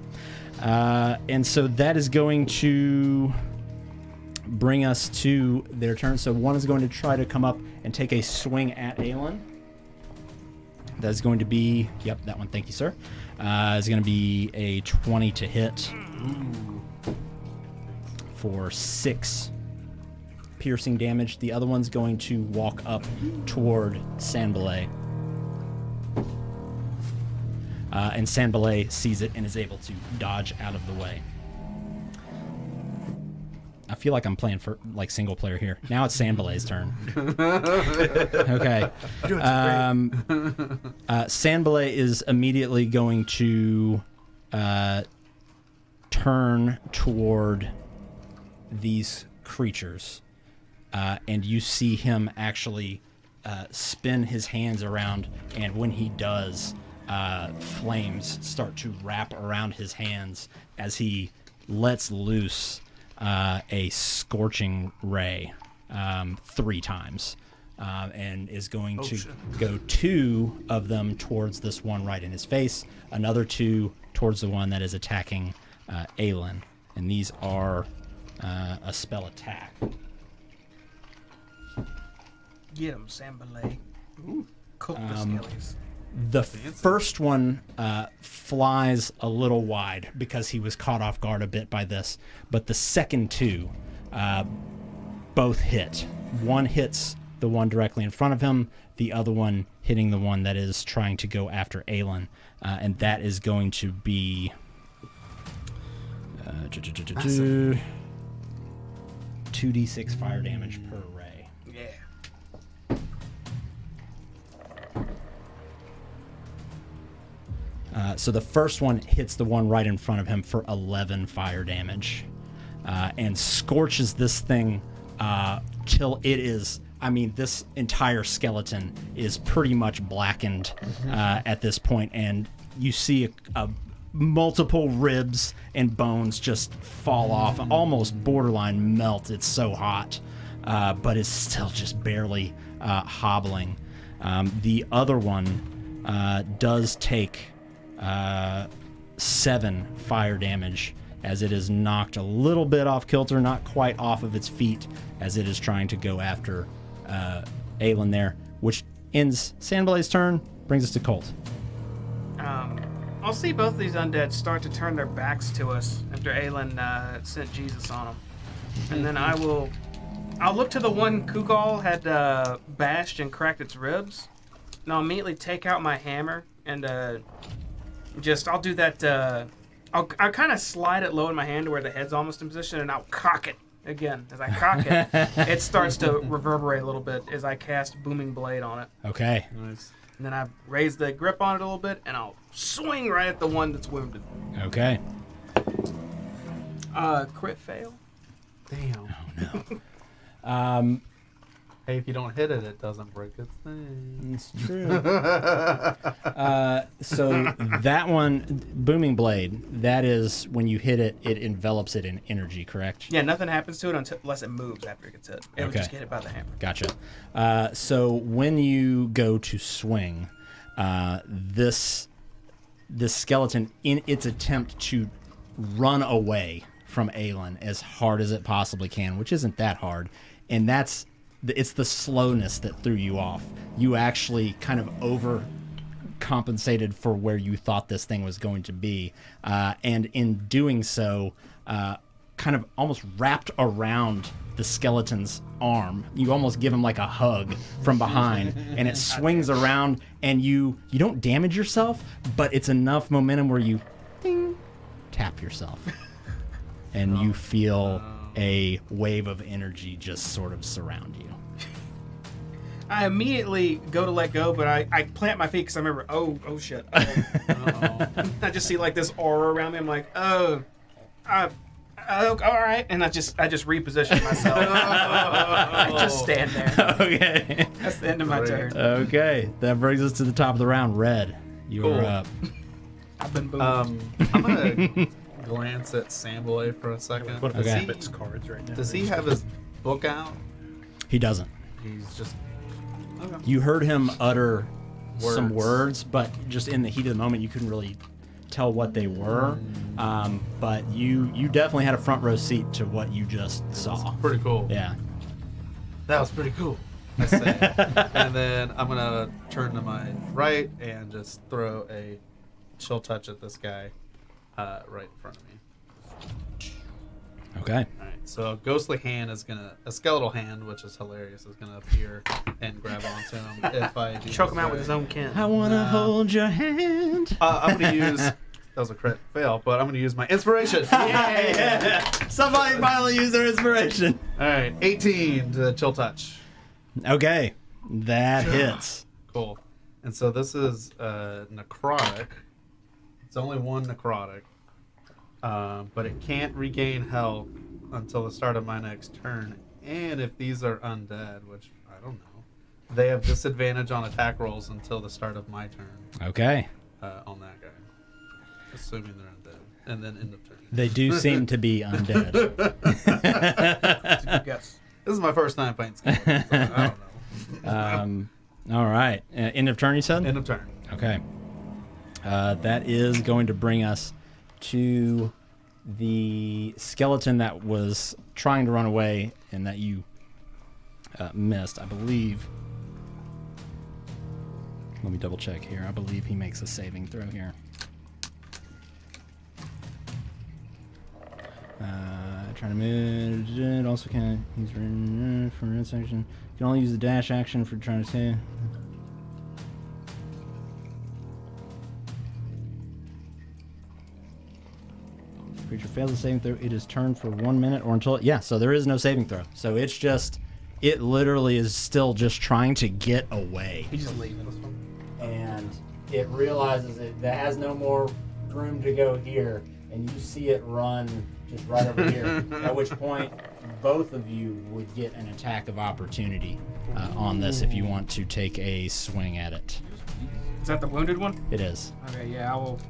And so that is going to bring us to their turn. So one is going to try to come up and take a swing at Aelin. That's going to be, yep, that one, thank you, sir. Is going to be a 20 to hit for 6 piercing damage. The other one's going to walk up toward Sanbalay. And Sanbalay sees it and is able to dodge out of the way. I feel like I'm playing for like single player here. Now it's Sanbalay's turn. Okay. Sanbalay is immediately going to turn toward these creatures. And you see him actually spin his hands around, and when he does, flames start to wrap around his hands as he lets loose a scorching ray 3 times, and is going to go 2 of them towards this one right in his face, another 2 towards the one that is attacking Aelin, and these are a spell attack. Get him, Sambalay. Cook the skellies. The first one flies a little wide because he was caught off guard a bit by this, but the second 2 both hit. One hits the one directly in front of him, the other one hitting the one that is trying to go after Aelin. And that is going to be 2d6 fire damage per ray. Yeah. So the first one hits the one right in front of him for 11 fire damage, and scorches this thing till it is. I mean, this entire skeleton is pretty much blackened at this point, and you see a multiple ribs and bones just fall off, almost borderline melt. It's so hot, but it's still just barely hobbling. The other one does take 7 fire damage as it is knocked a little bit off kilter, not quite off of its feet, as it is trying to go after Aelin there, which ends Sandblade's turn, brings us to Colt. I'll see both of these undead start to turn their backs to us after Aelin sent Jesus on them. And then I'll look to the one Kugal had bashed and cracked its ribs, and I'll immediately take out my hammer and I'll do that. I'll kind of slide it low in my hand to where the head's almost in position, and I'll cock it again. As I cock it, it starts to reverberate a little bit as I cast Booming Blade on it. Okay. Nice. And then I raise the grip on it a little bit, and I'll swing right at the one that's wounded. Okay. Crit fail. Damn. Oh no. Hey, if you don't hit it, it doesn't break its thing. It's true. So that one, Booming Blade, that is when you hit it, it envelops it in energy, correct? Yeah, nothing happens to it unless it moves after it gets hit. It would Okay. just get hit by the hammer. Gotcha. So when you go to swing, this skeleton, in its attempt to run away from Aelin as hard as it possibly can, which isn't that hard, and it's the slowness that threw you off. You actually kind of overcompensated for where you thought this thing was going to be, and in doing so, kind of almost wrapped around the skeleton's arm. You almost give him like a hug from behind, and it swings around, and you don't damage yourself, but it's enough momentum where you ding, tap yourself, and you feel a wave of energy just sort of surround you. I immediately go to let go, but I plant my feet because I remember, oh shit. I just see like this aura around me. I'm like, all right, and I just reposition myself. I just stand there. Okay. That's the end of my turn. Okay, that brings us to the top of the round. Red, you are up. I've been booed. I'm gonna glance at Samblay for a second. One of the Okay. Spitz cards right now. Does he have his book out? He doesn't. He's just okay. You heard him utter some Words. words, but just in the heat of the moment, you couldn't really tell what they were. But you definitely had a front row seat to what you just saw. Pretty cool. Yeah. That was pretty cool. I say. And then I'm gonna turn to my right and just throw a chill touch at this guy right in front of me. Okay. All right. So a ghostly hand a skeletal hand, which is hilarious, is gonna appear and grab onto him if I do Choke this him out with right. his own kin. I wanna hold your hand. I'm gonna use. That was a crit fail, but I'm gonna use my inspiration. Yeah. Somebody finally used their inspiration. All right, 18 to chill touch. Okay, that hits. Cool. And so this is necrotic. It's only one necrotic, but it can't regain health until the start of my next turn. And if these are undead, which I don't know, they have disadvantage on attack rolls until the start of my turn Okay. on that guy. Assuming they're undead. And then end of turn. They do seem to be undead. That's a good guess. This is my first time playing skeletons, so I don't know. All right. End of turn, you said? End of turn. Okay. That is going to bring us to the skeleton that was trying to run away and that you missed, I believe. Let me double check here. I believe he makes a saving throw here. Trying to move. It also can use for red section. You can only use the dash action for trying to stay. Creature fails a saving throw. It is turned for 1 minute or until. Yeah, so there is no saving throw. So it's just. It literally is still just trying to get away. You just leave it. And it realizes it has no more room to go here, and you see it run just right over here. At which point, both of you would get an attack of opportunity on this if you want to take a swing at it. Is that the wounded one? It is. Okay, yeah, I will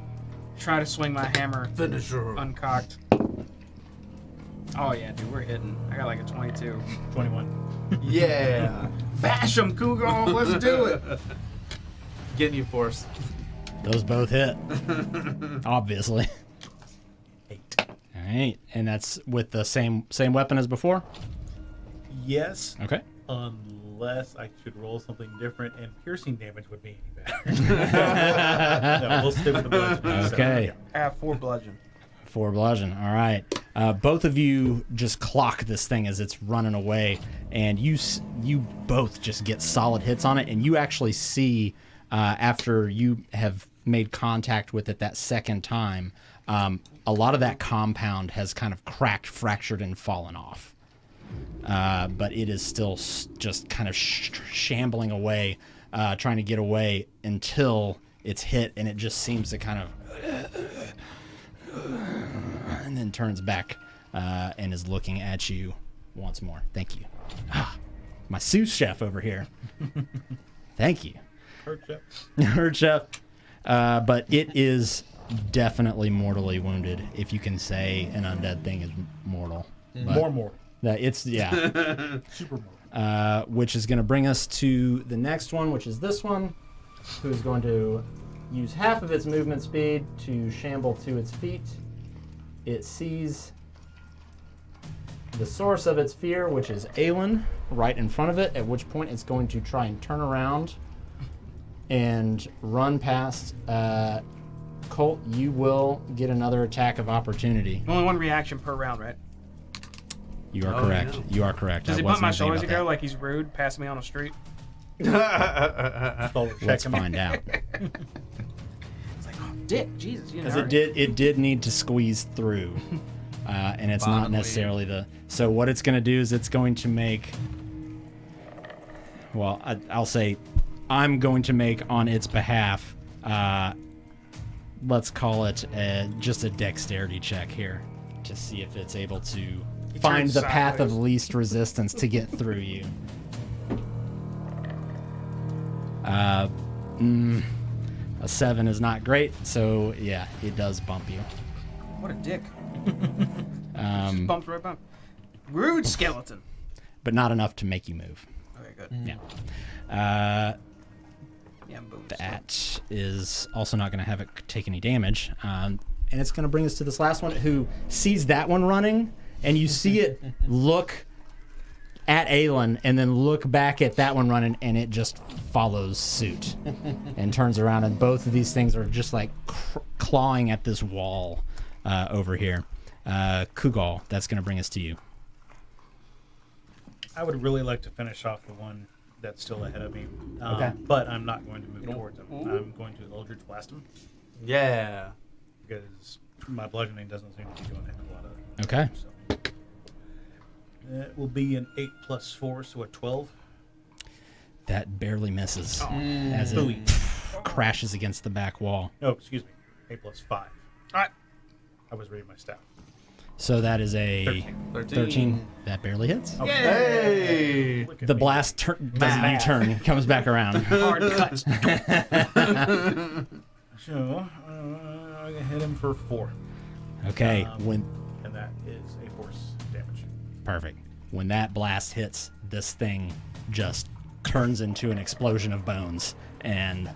try to swing my hammer. Finisher. Uncocked. Oh yeah, dude, we're hitting. I got like a 22. 21. Yeah. Bash him, Cougar! Let's do it! Getting you forced. Those both hit. Obviously. 8. All right, and that's with the same weapon as before? Yes. Okay. Unless I should roll something different, and piercing damage would be any better. No, we'll stick with the bludgeoning. Okay. I have 4 bludgeon. 4 bludgeon. All right. Both of you just clock this thing as it's running away, and you both just get solid hits on it, and you actually see after you have made contact with it that second time, a lot of that compound has kind of cracked, fractured, and fallen off. But it is still just kind of shambling away, trying to get away until it's hit, and it just seems to kind of and then turns back and is looking at you once more. Thank you. My sous chef over here. Thank you. Hurt chef. But it is definitely mortally wounded, if you can say an undead thing is mortal. But More. it's, yeah. Super more. Which is going to bring us to the next one, which is this one, who's going to use half of its movement speed to shamble to its feet. It sees the source of its fear, which is Aelin, right in front of it, at which point it's going to try and turn around and run past. Colt, you will get another attack of opportunity. Only 1 reaction per round, right? You are Oh, correct. yeah. You are correct. Does I he wasn't pump my even thinking shoulders about ago that. like he's rude, passing me on the street? Let's find out. It's like, oh, dick, Jesus. You know, Because it did need to squeeze through, and it's not Bottom necessarily the. So what it's going to do is it's going to make. Well, I'll say, I'm going to make on its behalf. Let's call it just a dexterity check here to see if it's able to find turns the path of sideways. least resistance to get through you. A 7 is not great, so yeah, it does bump you. What a dick. Just bumped right bump. Rude skeleton. But not enough to make you move. Okay, good. Yeah. Yeah, boom. That is also not going to have it take any damage. And it's going to bring us to this last one, who sees that one running, and you see it look at Aelin and then look back at that one running, and it just follows suit and turns around, and both of these things are just like clawing at this wall over here. Kugal, that's going to bring us to you. I would really like to finish off the one that's still ahead of me. Okay. But I'm not going to move towards him. I'm going to Eldritch Blast him Yeah. because my bludgeoning doesn't seem to be doing a whole lot of Okay. So. It will be an 8 + 4, so a 12. That barely misses as it Booey. crashes against the back wall. No, excuse me. 8 + 5. All right. I was reading my staff. So that is a 13. That barely hits. Hey. Look at The me. blast doesn't U-turn, comes back around. Hard cut. So, I hit him for 4. Okay, and that is a force damage. perfect. When that blast hits, this thing just turns into an explosion of bones and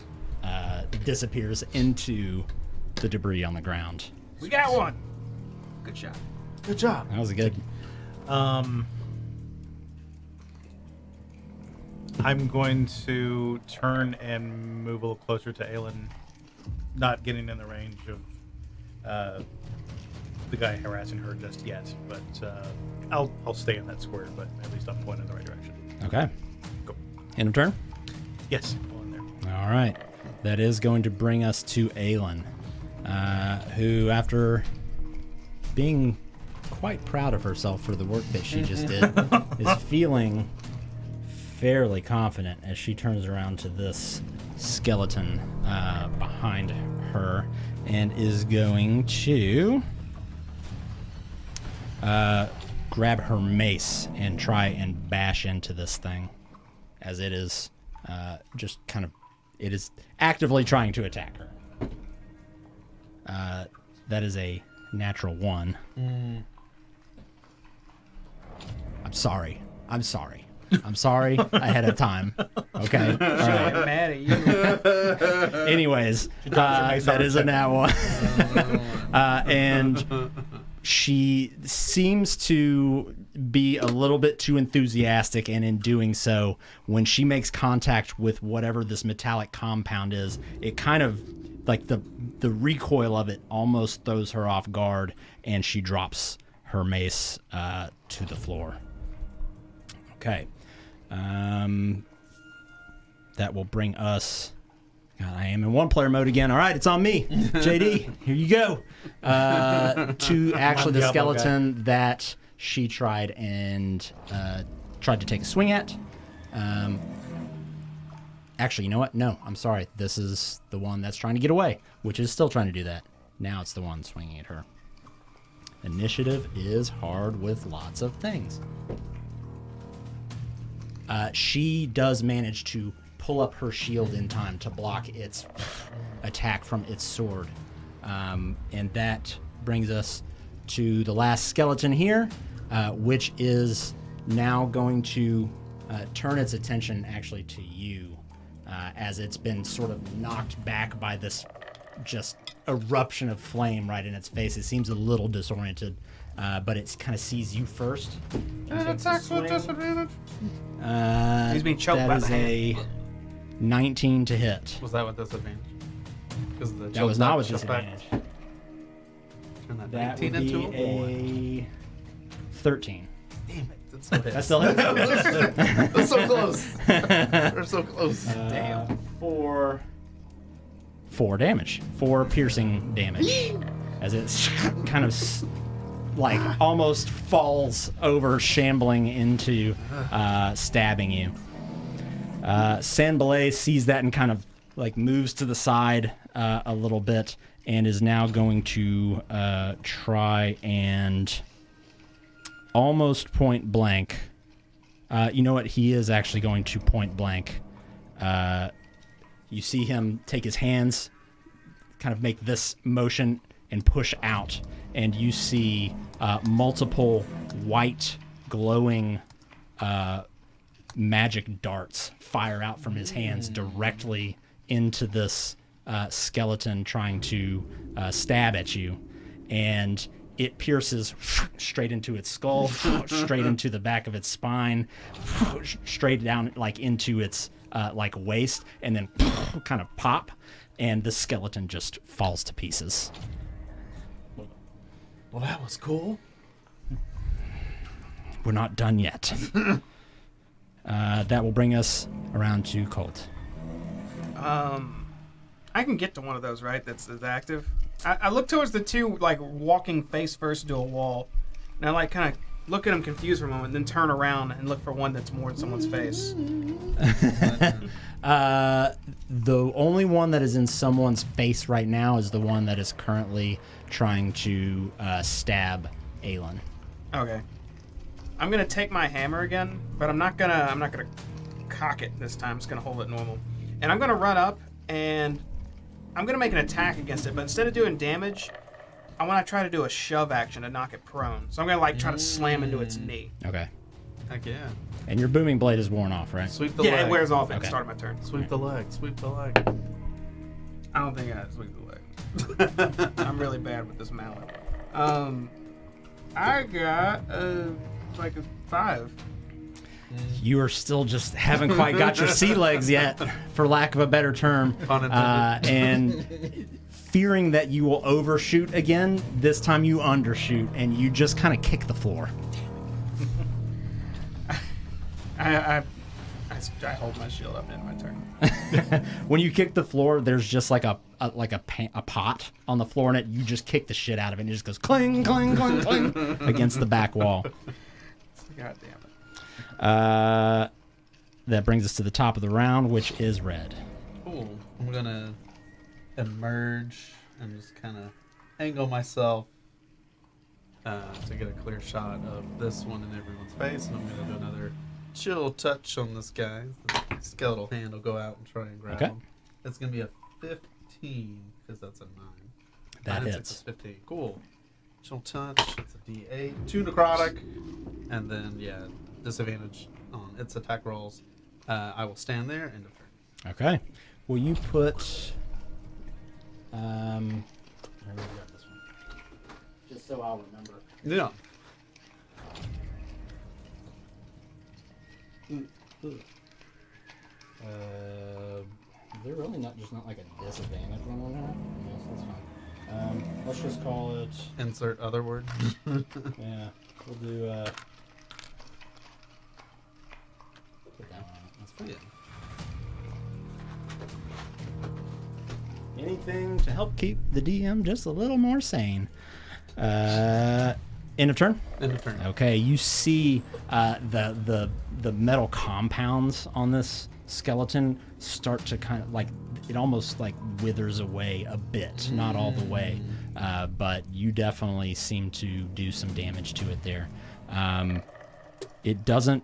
disappears into the debris on the ground. We got one. Good shot. Good job. That was good. I'm going to turn and move a little closer to Aelin, not getting in the range of the guy harassing her just yet, but I'll stay in that square, but at least I'm pointing in the right direction. Okay. Go. End of turn? Yes, go in there. All right. That is going to bring us to Aelin, who, after being quite proud of herself for the work that she just did, is feeling fairly confident as she turns around to this skeleton behind her and is going to grab her mace and try and bash into this thing as it is it is actively trying to attack her. That is a natural 1. I'm sorry ahead of time. Okay. All right. I'm mad at you. Anyways, that is a nat 1. And she seems to be a little bit too enthusiastic, and in doing so, when she makes contact with whatever this metallic compound is, it kind of, like the recoil of it almost throws her off guard, and she drops her mace to the floor. Okay. That will bring us... God, I am in one-player mode again. All right, it's on me. JD, here you go. To actually the skeleton that she tried to take a swing at. Actually, you know what? No, I'm sorry. This is the one that's trying to get away, which is still trying to do that. Now it's the one swinging at her. Initiative is hard with lots of things. She does manage to pull up her shield in time to block its attack from its sword. And that brings us to the last skeleton here, which is now going to turn its attention actually to you, as it's been sort of knocked back by this just eruption of flame right in its face. It seems a little disoriented, but it kind of sees you first. And it attacks with disadvantage. He's being choked by That is the a 19 to hit. Was that with disadvantage? Because the That was not with choke back. disadvantage. Turn that That 19 would into be a 13. Damn it. That's so hit. That still hits. That's so close. They're so close. Damn. For 4 damage. 4 piercing damage. As it kind of like almost falls over, shambling into stabbing you. Sanbalay sees that and kind of like moves to the side a little bit and is now going to try and almost point blank. You know what? He is actually going to point blank. You see him take his hands, kind of make this motion and push out, and you see multiple white glowing magic darts fire out from his hands directly into this skeleton trying to stab at you. And it pierces straight into its skull, straight into the back of its spine, straight down like into its like waist, and then kind of pop, and the skeleton just falls to pieces. Well, that was cool. We're not done yet. That will bring us around to Colt. I can get to one of those, right? That's active. I look towards the two, like walking face first into a wall, and I like kind of look at them confused for a moment, then turn around and look for one that's more in someone's face. The only one that is in someone's face right now is the one that is currently trying to stab Aelin. Okay. I'm gonna take my hammer again, but I'm not gonna cock it this time. I'm just gonna hold it normal, and I'm gonna run up and I'm gonna make an attack against it. But instead of doing damage, I want to try to do a shove action to knock it prone. So I'm gonna like try to slam into its knee. Okay. Heck yeah. And your booming blade is worn off, right? Sweep the Yeah, leg. it wears off at the Okay. start of my turn. Sweep the leg. Sweep the leg. I don't think I sweep the leg. I'm really bad with this mallet. I got like a 5. You are still just haven't quite got your sea legs yet, for lack of a better term. Pun intended. And fearing that you will overshoot again, this time you undershoot and you just kind of kick the floor. I hold my shield up in my turn. When you kick the floor, there's just like a pot on the floor, and you just kick the shit out of it, and it just goes cling, cling, cling, cling against the back wall. God damn it. That brings us to the top of the round, which is red. Cool. I'm gonna emerge and just kind of angle myself to get a clear shot of this one in everyone's face, and I'm gonna do another chill touch on this guy. The skeletal hand will go out and try and grab him. It's gonna be a 15 because that's a 9. That 9 and hits. 6 is 15. Cool. Chill touch. It's a D8, 2 necrotic, and then disadvantage on its attack rolls. I will stand there and turn. Okay. Will you put... Let me grab this one. Just so I'll remember. Yeah. They're really not like a disadvantage one on that. Yes, that's fine. Let's just call it... Insert other word. Yeah. We'll do... put that one. That's fine. Yeah. Anything to help keep the DM just a little more sane. End of turn? End of turn. Okay, you see the metal compounds on this skeleton start to kind of like, it almost like withers away a bit, not all the way, but you definitely seem to do some damage to it there. It doesn't,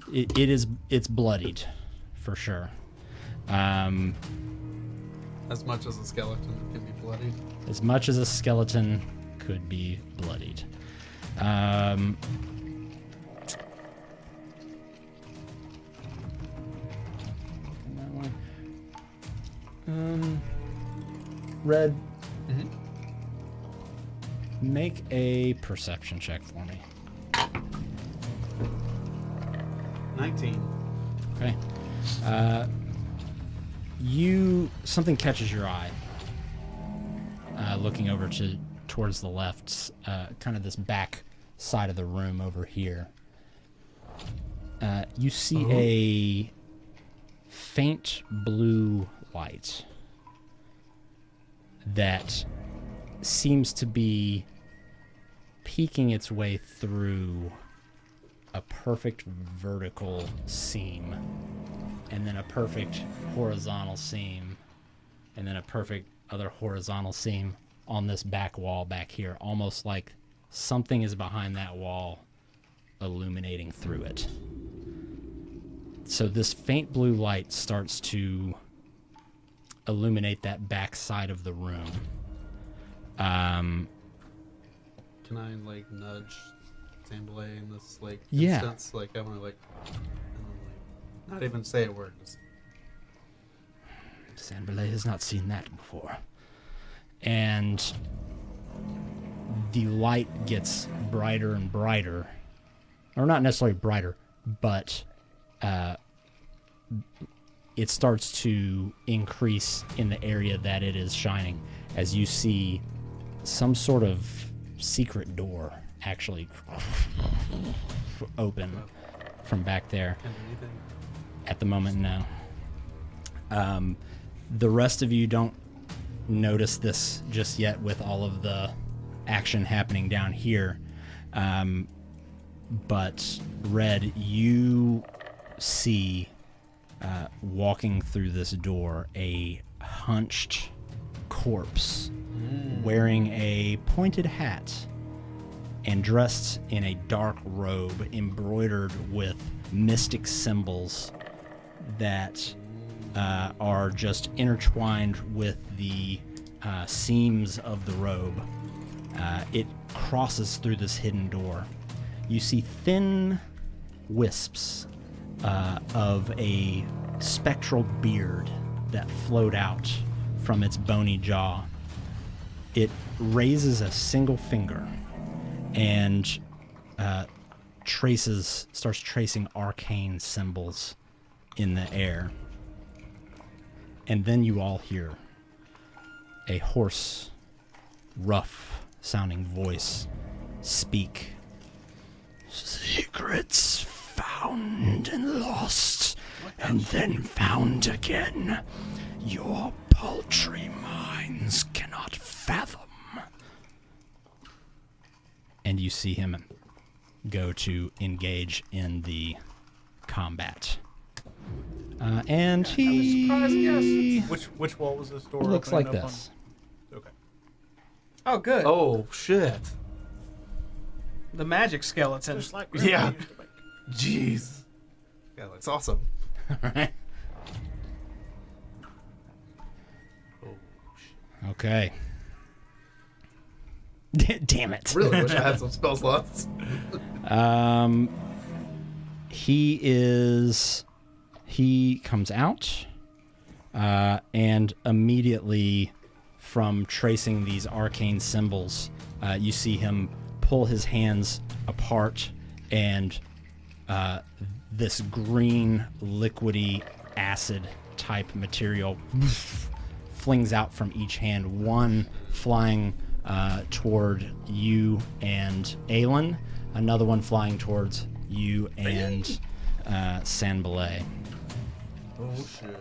it's bloodied for sure. As much as a skeleton can be bloodied. As much as a skeleton could be bloodied. Red, make a perception check for me. 19. Okay. Something catches your eye. Looking over towards the left, kind of this back side of the room over here. You see a faint blue light that seems to be peeking its way through a perfect vertical seam, and then a perfect horizontal seam, and then a perfect other horizontal seam on this back wall back here, almost like something is behind that wall illuminating through it. So this faint blue light starts to illuminate that back side of the room. Can I like nudge Samblay in this like Yeah. instance? Like I want to not even say a word. Just... Samberlay has not seen that before. And the light gets brighter and brighter. Or not necessarily brighter, but it starts to increase in the area that it is shining as you see some sort of secret door actually open from back there. Can do anything? At the moment, no. The rest of you don't notice this just yet with all of the action happening down here. But Red, you see walking through this door a hunched corpse wearing a pointed hat and dressed in a dark robe embroidered with mystic symbols that are just intertwined with the seams of the robe. It crosses through this hidden door. You see thin wisps of a spectral beard that float out from its bony jaw. It raises a single finger and starts tracing arcane symbols in the air. And then you all hear a hoarse, rough-sounding voice speak. Secrets found and lost, and then found again. Your paltry minds cannot fathom. And you see him go to engage in the combat. And he Which wall was this door? looks like opening up this. on? Okay. Oh, good. Oh shit! The magic skeleton. Just like Yeah. Grandpa used to make. Jeez, that looks awesome. All right. Oh shit! Okay. Damn it. Really wish I had some spell slots. He comes out, and immediately from tracing these arcane symbols, you see him pull his hands apart, and this green, liquidy, acid type material flings out from each hand, one flying toward you and Aelin, another one flying towards you and Sanbalay. Oh shit!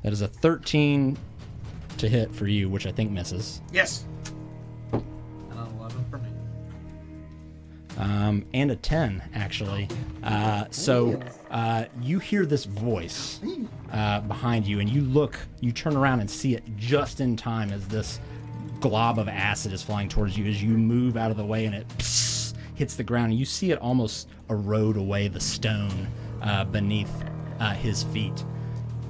That is a 13 to hit for you, which I think misses. Yes. And an 11 for me. And a 10, actually. So you hear this voice behind you, and you turn around and see it just in time as this glob of acid is flying towards you. As you move out of the way, and it hits the ground, and you see it almost erode away the stone beneath his feet.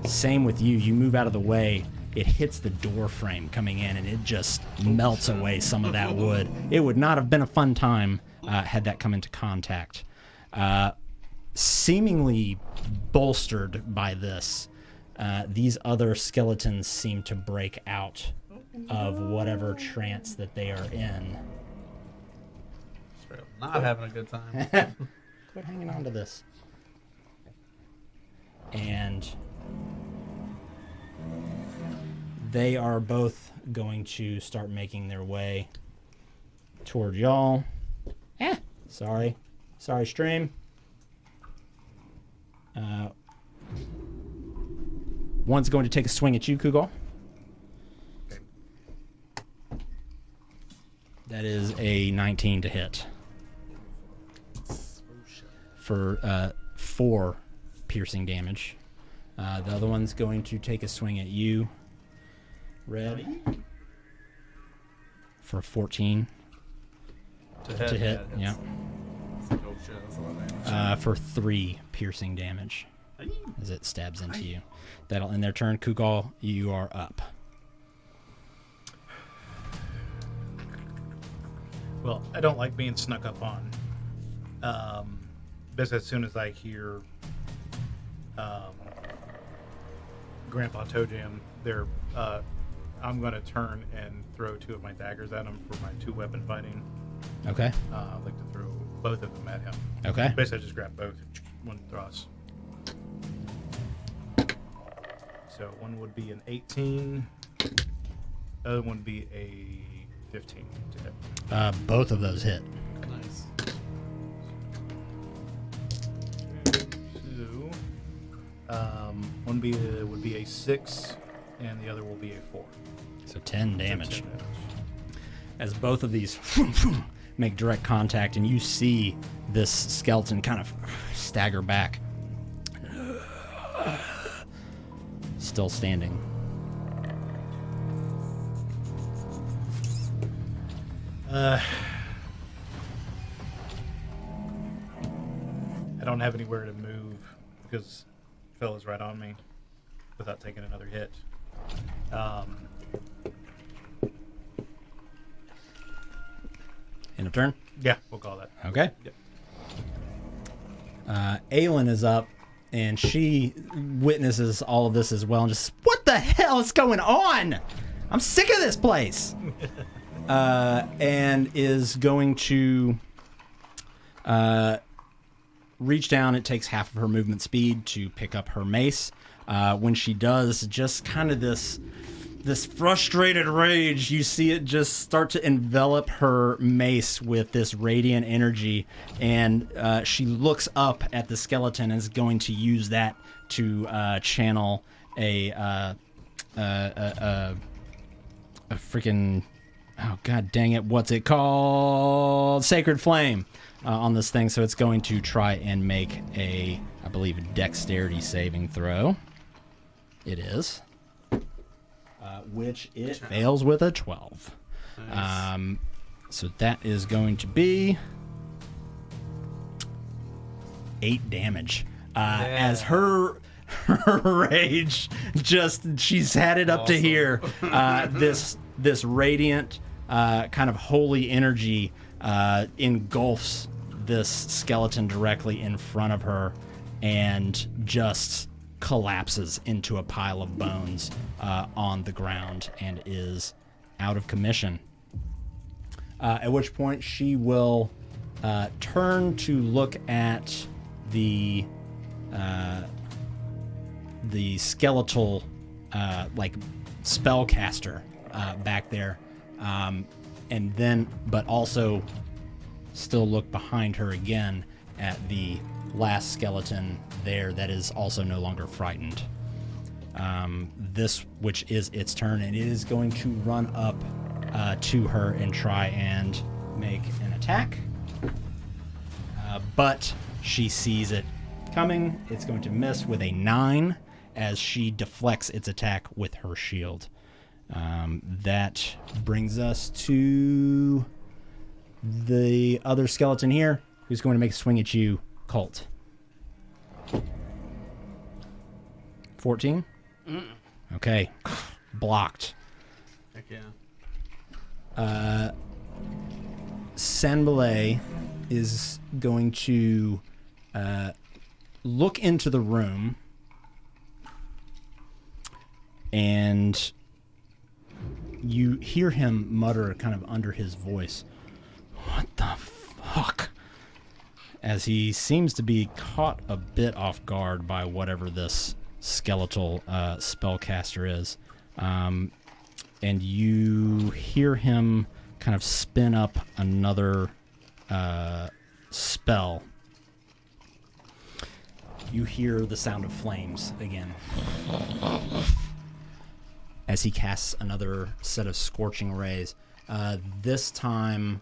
Same with you. You move out of the way. It hits the door frame coming in, and it just melts away some of that wood. It would not have been a fun time had that come into contact. Seemingly bolstered by this, these other skeletons seem to break out of whatever trance that they are in. Straight up not having a good time. Quit hanging on to this. And they are both going to start making their way toward y'all. Sorry, stream. One's going to take a swing at you, Kugal. That is a 19 to hit. For 4 piercing damage. The other one's going to take a swing at you, Red, for 14 to hit. Yeah. It's like, oh shit, that's a lot of damage. For 3 piercing damage as it stabs into you. That'll end their turn. Kugal, you are up. Well, I don't like being snuck up on. But as soon as I hear Grandpa Toe Jam, I'm going to turn and throw 2 of my daggers at him for my 2-weapon fighting. Okay. I'd like to throw both of them at him. Okay. Basically, I just grab both, one thrust. So one would be an 18, other one would be a 15 to hit. Both of those hit. Nice. Two. One would be a 6, and the other will be a 4. So 10 damage. 10 damage. As both of these make direct contact, and you see this skeleton kind of stagger back. Still standing. I don't have anywhere to move because fella's right on me without taking another hit. End of turn? Yeah, we'll call that. Okay. Yep. Aelin is up, and she witnesses all of this as well, and just, what the hell is going on? I'm sick of this place. And is going to reach down. It takes half of her movement speed to pick up her mace, When she does, just kind of this frustrated rage, you see it just start to envelop her mace with this radiant energy, and she looks up at the skeleton and is going to use that to channel a freaking, oh god dang it, what's it called? Sacred Flame on this thing. So it's going to try and make a, I believe, a dexterity saving throw. It is. Which it fails with a 12. Nice. So that is going to be 8 damage. As her rage she's had it up to here. This radiant kind of holy energy engulfs this skeleton directly in front of her and just collapses into a pile of bones on the ground and is out of commission. At which point she will turn to look at the skeletal like spellcaster back there, and then but also still look behind her again at the last skeleton there that is also no longer frightened. This, which is its turn, and it is going to run up to her and try and make an attack. But she sees it coming. It's going to miss with a 9 as she deflects its attack with her shield. That brings us to the other skeleton here, who's going to make a swing at you, Colt. 14? Okay. Blocked. Heck yeah. Sanbalay is going to look into the room and you hear him mutter kind of under his voice, "What the fuck?" as he seems to be caught a bit off guard by whatever this skeletal spellcaster is. And you hear him kind of spin up another spell. You hear the sound of flames again as he casts another set of scorching rays. This time,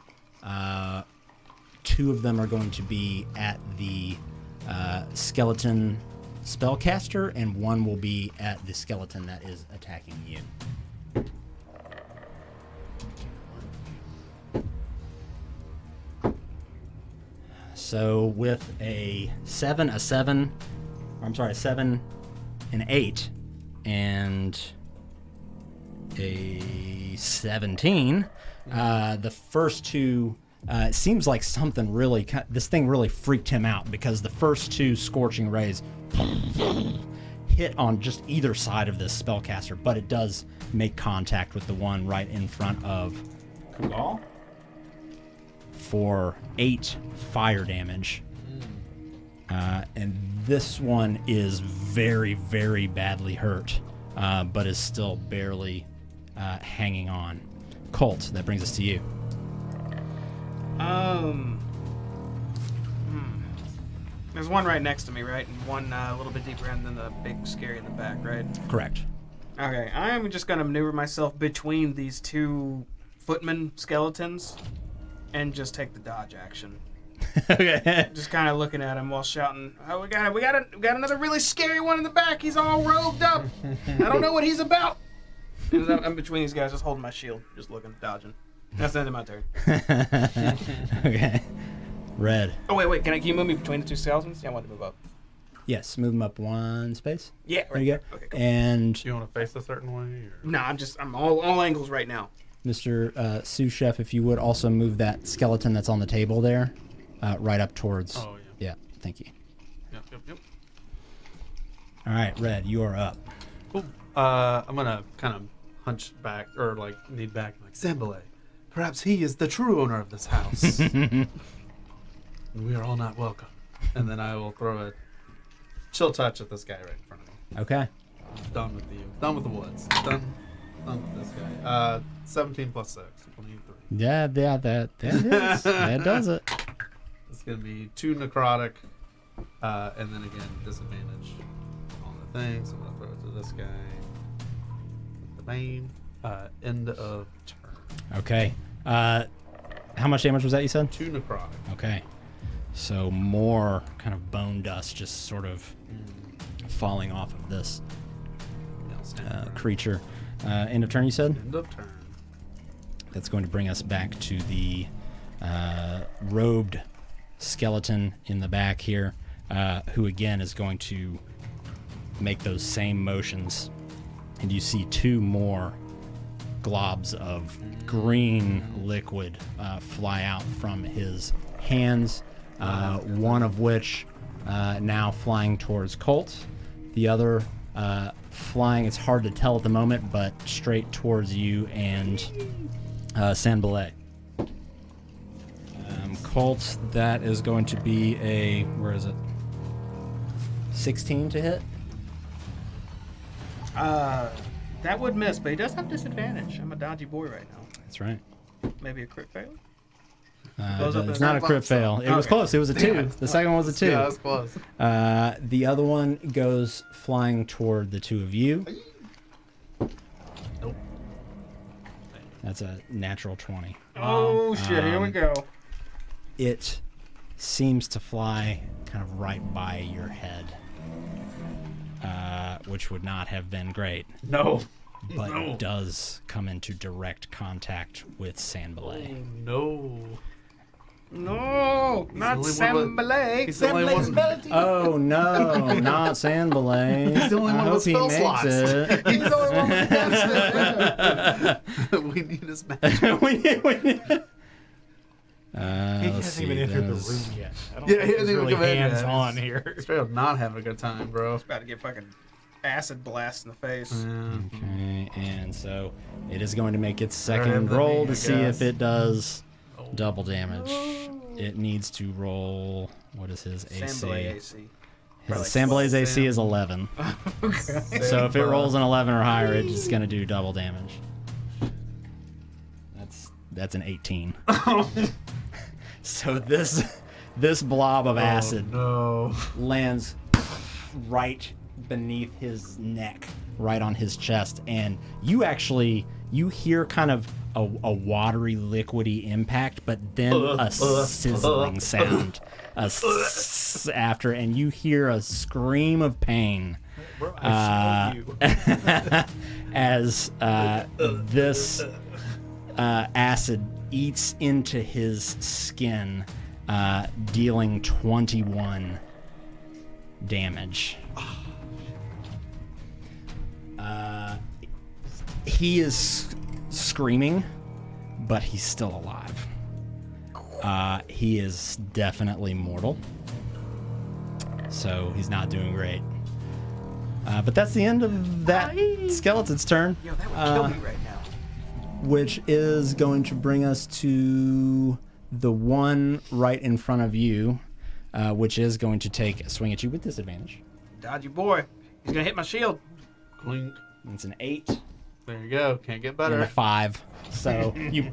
2 of them are going to be at the skeleton spellcaster, and 1 will be at the skeleton that is attacking you. So with a 7, an 8, and a 17, the first 2, it seems like something really, this thing really freaked him out, because the first 2 scorching rays hit on just either side of this spellcaster, but it does make contact with the one right in front of Kugal for 8 fire damage. And this one is very, very badly hurt, but is still barely hanging on. Colt, that brings us to you. There's one right next to me, right? And one a little bit deeper in than the big scary in the back, right? Correct. Okay, I'm just gonna maneuver myself between these 2 footman skeletons and just take the dodge action. Okay. Just kind of looking at him while shouting, "Oh, we got another really scary one in the back. He's all robed up. I don't know what he's about." And I'm between these guys, just holding my shield, just looking, dodging. That's the end of my turn. Okay. Red. Oh wait, can you move me between the 2 skeletons? Yeah, I want to move up. Yes, move them up 1 space. Yeah, right There you go. Okay, cool. And Do you want to face a certain way? Or? No, I'm all angles right now. Mr. Sous Chef, if you would also move that skeleton that's on the table there right up towards. Oh, yeah. Yeah, thank you. Yep. All right, Red, you are up. Cool. I'm going to kind of hunch back, or like knee back, like, Zambalay, perhaps he is the true owner of this house. And we are all not welcome. And then I will throw a chill touch at this guy right in front of me. Okay. Done with you. Done with the woods. Done with this guy. 17 plus 6. 23. Yeah, that is. That does it. It's going to be 2 necrotic. And then again, disadvantage on the thing. So I'm going to throw it to this guy. The main. End of turn. Okay. How much damage was that you said? 2 necrotic. Okay. So more kind of bone dust just sort of falling off of this creature. End of turn, you said? End of turn. That's going to bring us back to the robed skeleton in the back here, who again is going to make those same motions. And you see 2 more globs of green liquid fly out from his hands, one of which now flying towards Colt, the other flying, it's hard to tell at the moment, but straight towards you and Sanballet. Colt, that is going to be a, where is it? 16 to hit? That would miss, but he does have disadvantage. I'm a dodgy boy right now. That's right. Maybe a crit fail? It's not a crit fail. It was Okay. close. It was a 2. The second one was a 2. Yeah, that's close. The other one goes flying toward the 2 of you. Nope. That's a natural 20. Oh, shit. Here we go. It seems to fly kind of right by your head, which would not have been great, No. but No. does come into direct contact with Sanballet. No. No, not the only one Sambalay. He's the only one. Oh no, not Sanballet. He's the only one with spell slots. It. He's the only one with cast. We need his magic. we need. He Let's hasn't see, even entered the those- room yet. I don't Yeah, think he he's hasn't even really come in yet. hands-on here. Straight up not having a good time, bro. About to get fucking acid blast in the face. Okay, and so it is going to make its Better have second than roll me, to I see guess. if it does double damage. It needs to roll. What is his AC? Sambalay AC. His Sambalay's AC is 11. So if it rolls an 11 or higher, it's just going to do double damage. That's an 18. So this blob of acid No. lands right beneath his neck, right on his chest, and you hear kind of a watery, liquidy impact, but then a sizzling sound after, and you hear a scream of pain Bro, I smell you. as this acid eats into his skin, dealing 21 damage. He is screaming, but he's still alive. He is definitely mortal, so he's not doing great. But that's the end of that skeleton's turn. Yo, that would kill me right now. Which is going to bring us to the one right in front of you, which is going to take a swing at you with disadvantage. Dodgy boy. He's gonna hit my shield. Clink. It's an 8 There you go. Can't get and better. a 5. So you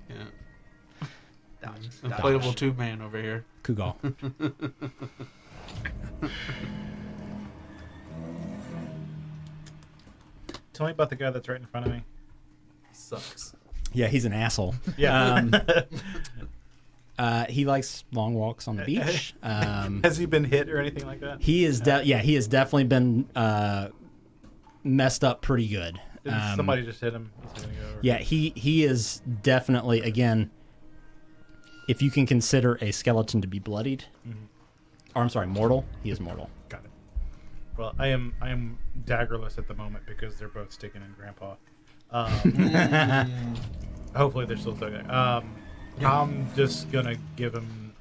Yeah. Dodge. Inflatable tube man over here. Kugal. Tell me about the guy that's right in front of me. Sucks. Yeah, he's an asshole. Yeah. He likes long walks on the beach. Has he been hit or anything like that? He is he has definitely been messed up pretty good. Did somebody just hit him? Is he gonna go over? Yeah, he is definitely, again, if you can consider a skeleton to be bloodied, or I'm sorry, mortal, he is mortal. Got it. Well, I am daggerless at the moment because they're both sticking in Grandpa. Hopefully they're still stuck. I'm just gonna give him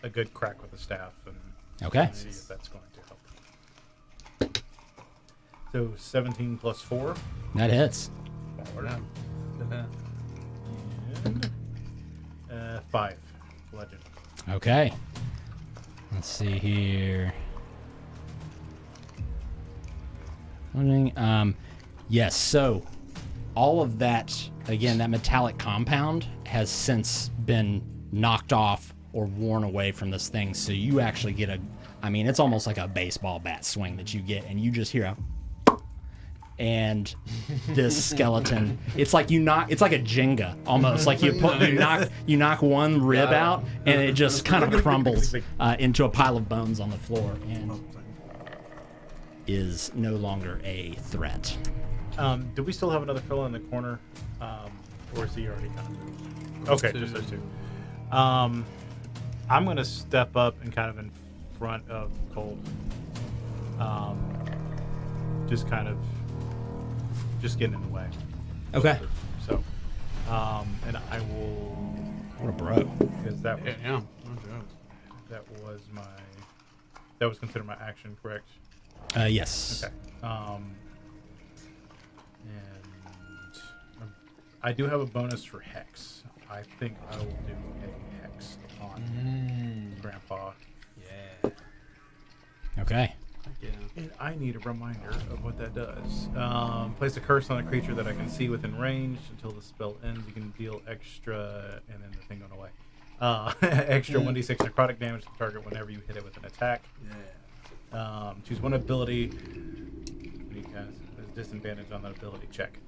a good crack with the staff and Okay. see if that's going to help. So 17 plus 4. That hits. And, 5. Legend. Okay. Let's see here. Yes, so all of that, again, that metallic compound has since been knocked off or worn away from this thing. So you actually get it's almost like a baseball bat swing that you get, and you just hear and this skeleton, it's like a Jenga almost. Like you knock one rib out, and it just kind of crumbles into a pile of bones on the floor, and is no longer a threat. Do we still have another fellow in the corner, or is he already gone? Okay, just those two. I'm gonna step up and kind of in front of Cold. Just getting in the way. Okay. So, and I will. What a bro. Because that was Yeah. No joke. that was considered my action, correct? Yes. Okay. And I do have a bonus for Hex. I think I will do a Hex on Grandpa. Yeah. Okay. Yeah. And I need a reminder of what that does. Place a curse on a creature that I can see within range until the spell ends. You can deal extra, and then the thing went away. Extra 1d6 necrotic damage to the target whenever you hit it with an attack. Yeah. Choose one ability. There's a disadvantage on that ability check.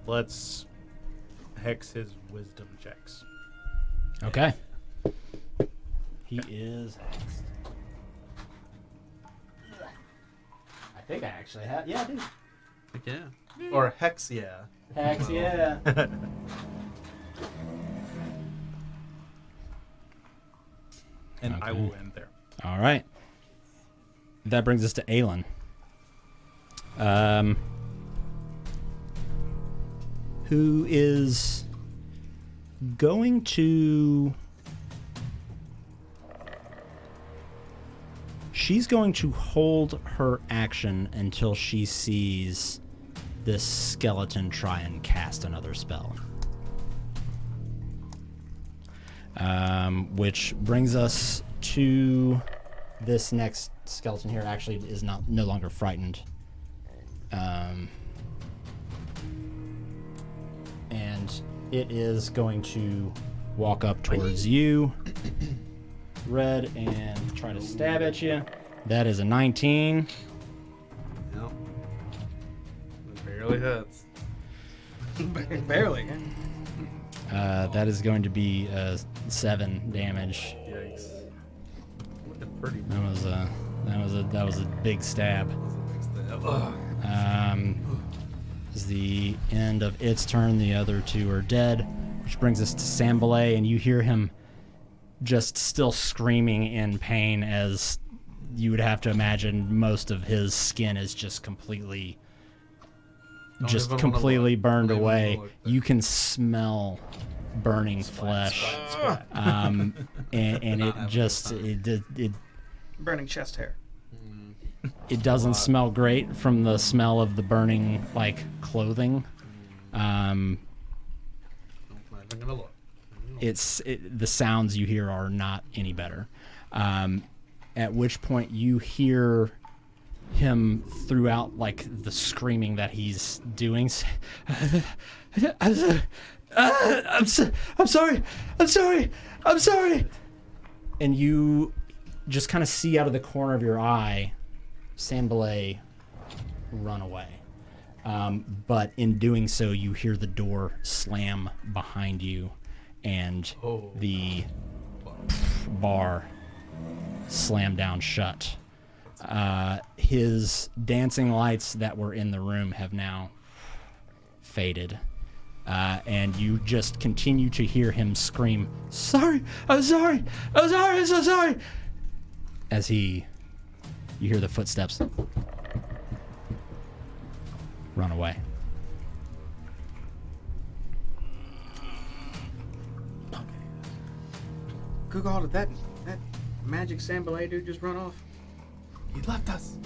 Let's hex his wisdom checks. Okay. He is hexed. I think I actually have. Yeah, I do. Heck yeah. Or Hex, yeah. Hex, yeah. And I Okay. will end there. All right. That brings us to Aelin. Who is going to... She's going to hold her action until she sees this skeleton try and cast another spell. Which brings us to this next skeleton here. Actually is no longer frightened. And it is going to walk up towards you, Red, and try to stab at you. That is a 19. Yep. It barely hits. Barely. That is going to be 7 damage. Yikes. Looking pretty. That was a big stab. That was a big stab. Is the end of its turn. The other two are dead, which brings us to Sambalay, and you hear him just still screaming in pain, as you would have to imagine most of his skin is just completely burned away. You can smell burning flesh. And it Burning chest hair. it doesn't smell great from the smell of the burning clothing. I'm gonna look. The sounds you hear are not any better. At which point you hear him throughout the screaming that he's doing. I'm sorry. And you just kind of see out of the corner of your eye Sambalay run away. But in doing so, you hear the door slam behind you, and the bar slam down shut. His dancing lights that were in the room have now faded. And you just continue to hear him scream, I'm so sorry. As you hear the footsteps run away. Good God, did that magic Sambalay dude just run off? He left us.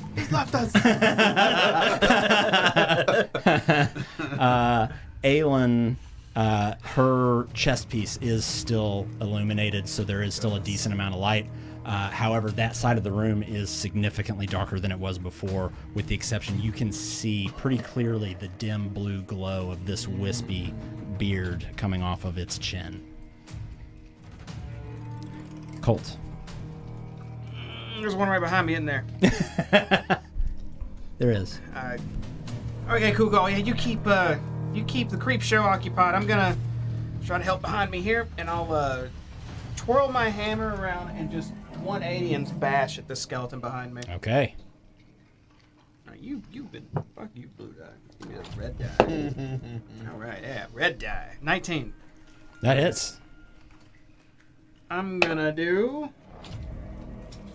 Aelin, her chest piece is still illuminated, so there is still a decent amount of light. However, that side of the room is significantly darker than it was before, with the exception you can see pretty clearly the dim blue glow of this wispy beard coming off of its chin. Colt. There's one right behind me in there. There is. Okay, cool, go. Yeah, you keep the creep show occupied. I'm gonna try to help behind me here, and I'll twirl my hammer around and just 180 and bash at the skeleton behind me. Okay. All right, you've been fuck you, blue die. Give me a red die. All right, yeah, red die. 19. That hits. I'm gonna do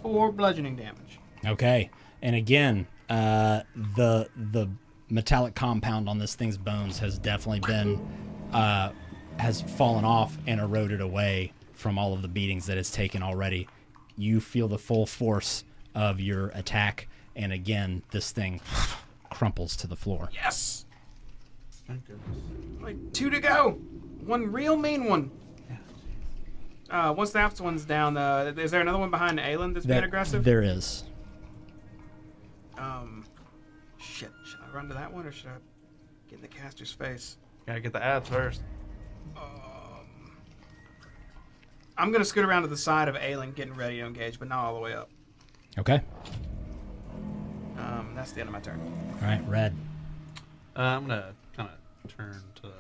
4 bludgeoning damage. Okay. And again, the metallic compound on this thing's bones has definitely been has fallen off and eroded away from all of the beatings that it's taken already. You feel the full force of your attack, and again, this thing crumples to the floor. Yes. Thank goodness. Like 2 to go. One real mean one. Once that one's down, is there another one behind Aelin that's being aggressive? There is. Shit. Should I run to that one or should I get in the caster's face? Gotta get the ads first. I'm gonna scoot around to the side of Aelin, getting ready to engage, but not all the way up. Okay. That's the end of my turn. All right, Red. I'm gonna kind of turn to the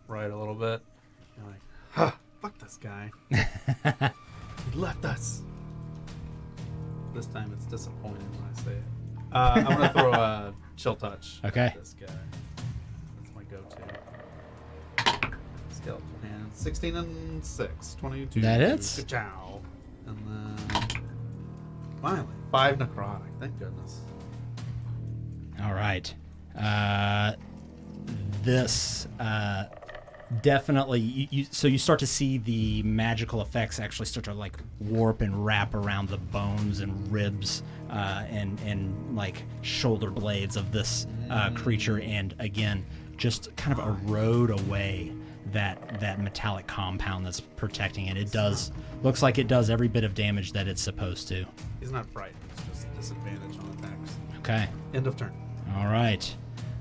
right a little bit. And like, huh, fuck this guy. He left us. This time it's disappointing when I say it. I'm gonna throw a chill touch. Okay. At this guy. That's my go-to. Skeleton hand. 16 and 6. 22. That hits. Ka-chow. And then finally 5 necrotic. Thank goodness. All right. This definitely. So you start to see the magical effects actually start to like warp and wrap around the bones and ribs and like shoulder blades of this creature, and again, just kind of erode away that metallic compound that's protecting it. It looks like it does every bit of damage that it's supposed to. He's not frightened. It's just disadvantage on attacks. Okay. End of turn. All right.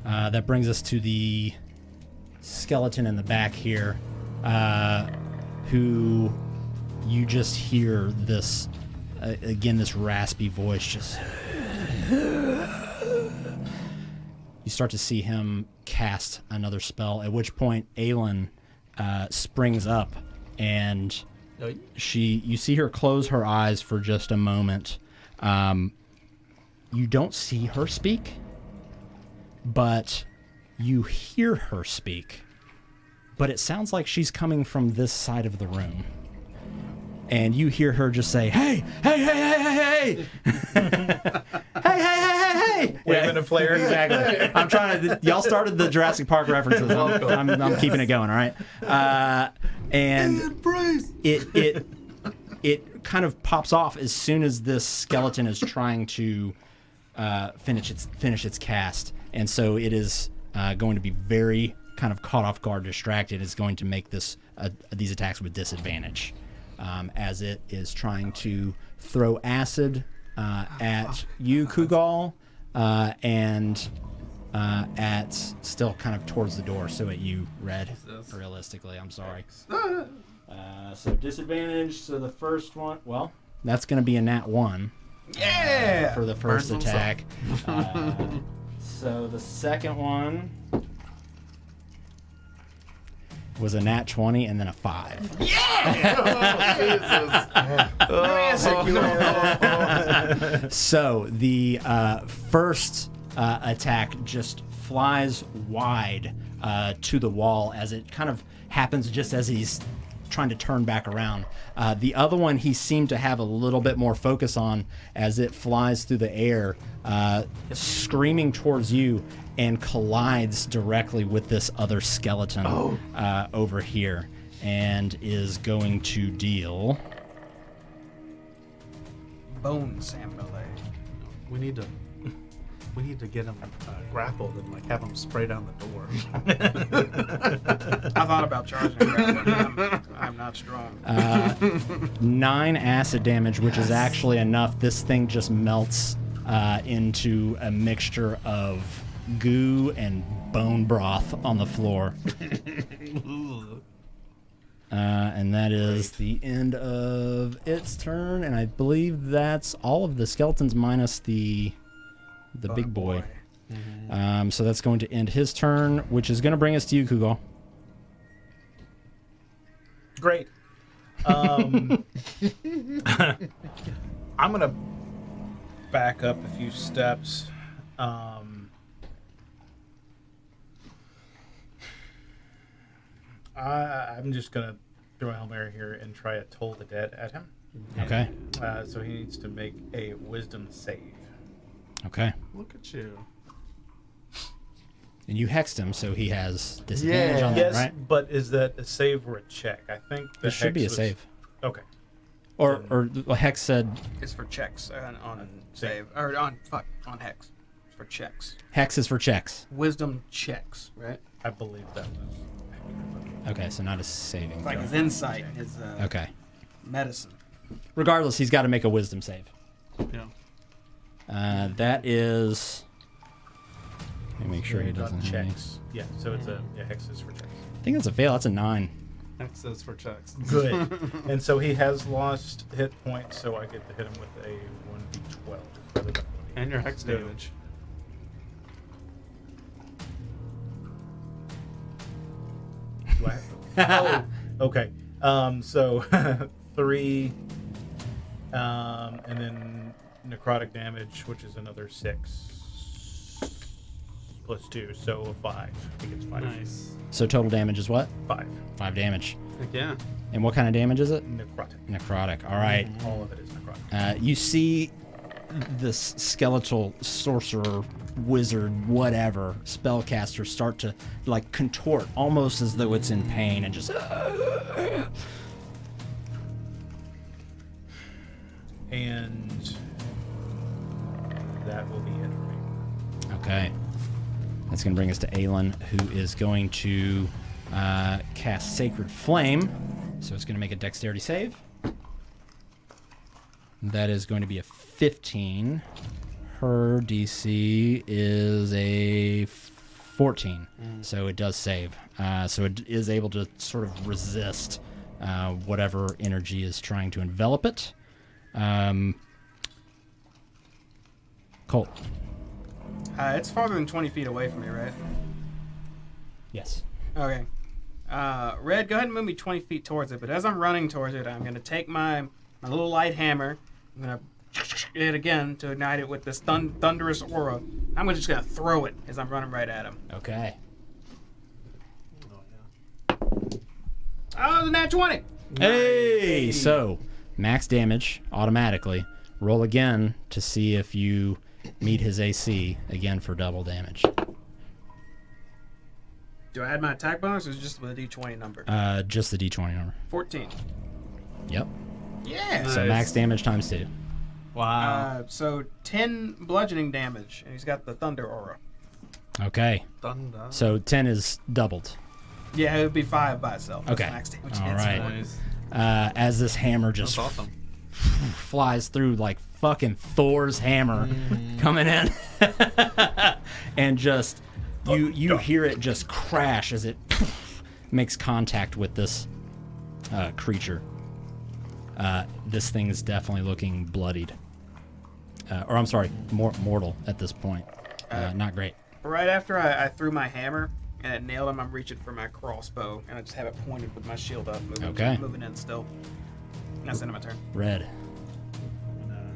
That brings us to the skeleton in the back here, who you just hear this, again, this raspy voice just... You start to see him cast another spell, at which point Aelin springs up, and you see her close her eyes for just a moment. You don't see her speak, but you hear her speak. But it sounds like she's coming from this side of the room. And you hear her just say, hey, hey, hey, hey, hey, hey. Hey, hey, hey, hey, hey. Waving a flare. Exactly. I'm trying to, y'all started the Jurassic Park references. I'm keeping it going, all right? And it kind of pops off as soon as this skeleton is trying to finish its cast. And so it is going to be very kind of caught off guard, distracted. It's going to make these attacks with disadvantage. As it is trying to throw acid at you, Kugal, and at still kind of towards the door, so at you, Red, realistically. I'm sorry. So disadvantage, so the first one, well, that's going to be a nat 1. Yeah! For the first attack. So the second one was a nat 20 and then a 5. So the first attack just flies wide to the wall as it kind of happens just as he's trying to turn back around. The other one he seemed to have a little bit more focus on as it flies through the air, screaming towards you, and collides directly with this other skeleton over here, and is going to deal Bone Sambalay. We need to We need to get him grappled and like have him spray down the door. I thought about charging him, but I'm not strong. 9 acid damage, which is actually enough. This thing just melts into a mixture of goo and bone broth on the floor. And that is the end of its turn, and I believe that's all of the skeletons minus the big boy. So that's going to end his turn, which is going to bring us to you, Kugal. Great. I'm gonna back up a few steps. I'm just gonna throw a Hail Mary here and try a Toll the Dead at him. Okay. So he needs to make a Wisdom save. Okay. Look at you. And you hexed him, so he has disadvantage on that, Yes, right? but is that a save or a check? I think the It should be a hex was- save. Okay. Or Hex said It's for checks on save or on hex. It's for checks. Hex is for checks. Wisdom checks, right? I believe that was. Okay, so not a saving It's like throw. his insight, his Okay. medicine. Regardless, he's got to make a wisdom save. Yeah. That is. Let me make sure he Done doesn't have any. checks. Yeah, so it's a hex is for checks. I think that's a fail. That's a 9. X's for checks. Good. And so he has lost hit points, so I get to hit him with a 1d12 rather than 1d8. And your hex So- damage. Do I have- oh, okay. So 3, and then necrotic damage, which is another 6 plus 2, so a 5. I think it's 5. Nice. So total damage is what? 5. 5 damage. Heck yeah. And what kind of damage is it? Necrotic. Necrotic. All right. All of it is necrotic. You see this skeletal sorcerer, wizard, whatever, spellcaster start to like contort almost as though it's in pain and just. And that will be it for me. Okay. That's going to bring us to Aelin, who is going to cast Sacred Flame. So it's going to make a dexterity save. That is going to be a 15. Her DC is a 14. So it does save. So it is able to sort of resist whatever energy is trying to envelop it. Colt. It's farther than 20 feet away from me, right? Yes. Okay. Red, go ahead and move me 20 feet towards it. But as I'm running towards it, I'm going to take my little light hammer. I'm going to hit it again to ignite it with this thunderous aura. I'm just going to throw it as I'm running right at him. Okay. Oh, the nat 20! Hey! So, max damage automatically. Roll again to see if you meet his AC again for double damage. Do I add my attack bonus or is it just with a d20 number? Just the d20 number. 14. Yep. Yeah! So Nice. max damage times 2. Wow. So 10 bludgeoning damage, and he's got the thunder aura. Okay. Thunder. So 10 is doubled. Yeah, it would be 5 by itself. That's Okay. Max damage. All It's right. four. Nice. As this hammer just That's awesome. flies through like fucking Thor's hammer coming in. And just you hear it just crash as it makes contact with this creature. This thing is definitely looking bloodied. Or I'm sorry, mortal at this point. Not great. Right after I threw my hammer and it nailed him, I'm reaching for my crossbow and I just have it pointed with my shield up, moving in still. And that's the end of my turn. Red. I'm gonna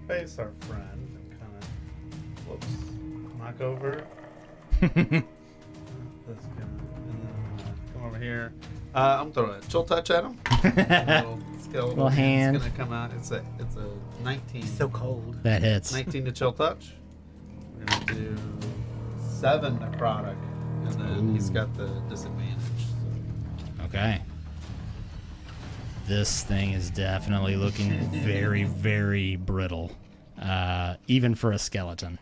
face our friend and kind of, whoops, knock over. This guy, and then come over here. I'm throwing a chill touch at him. Little skeletal Little hand. It's gonna come out. It's a 19. So cold. That hits. 19 to chill touch. We're gonna do 7 necrotic, and then he's got the disadvantage. So. Okay. This thing is definitely looking very, very brittle, even for a skeleton.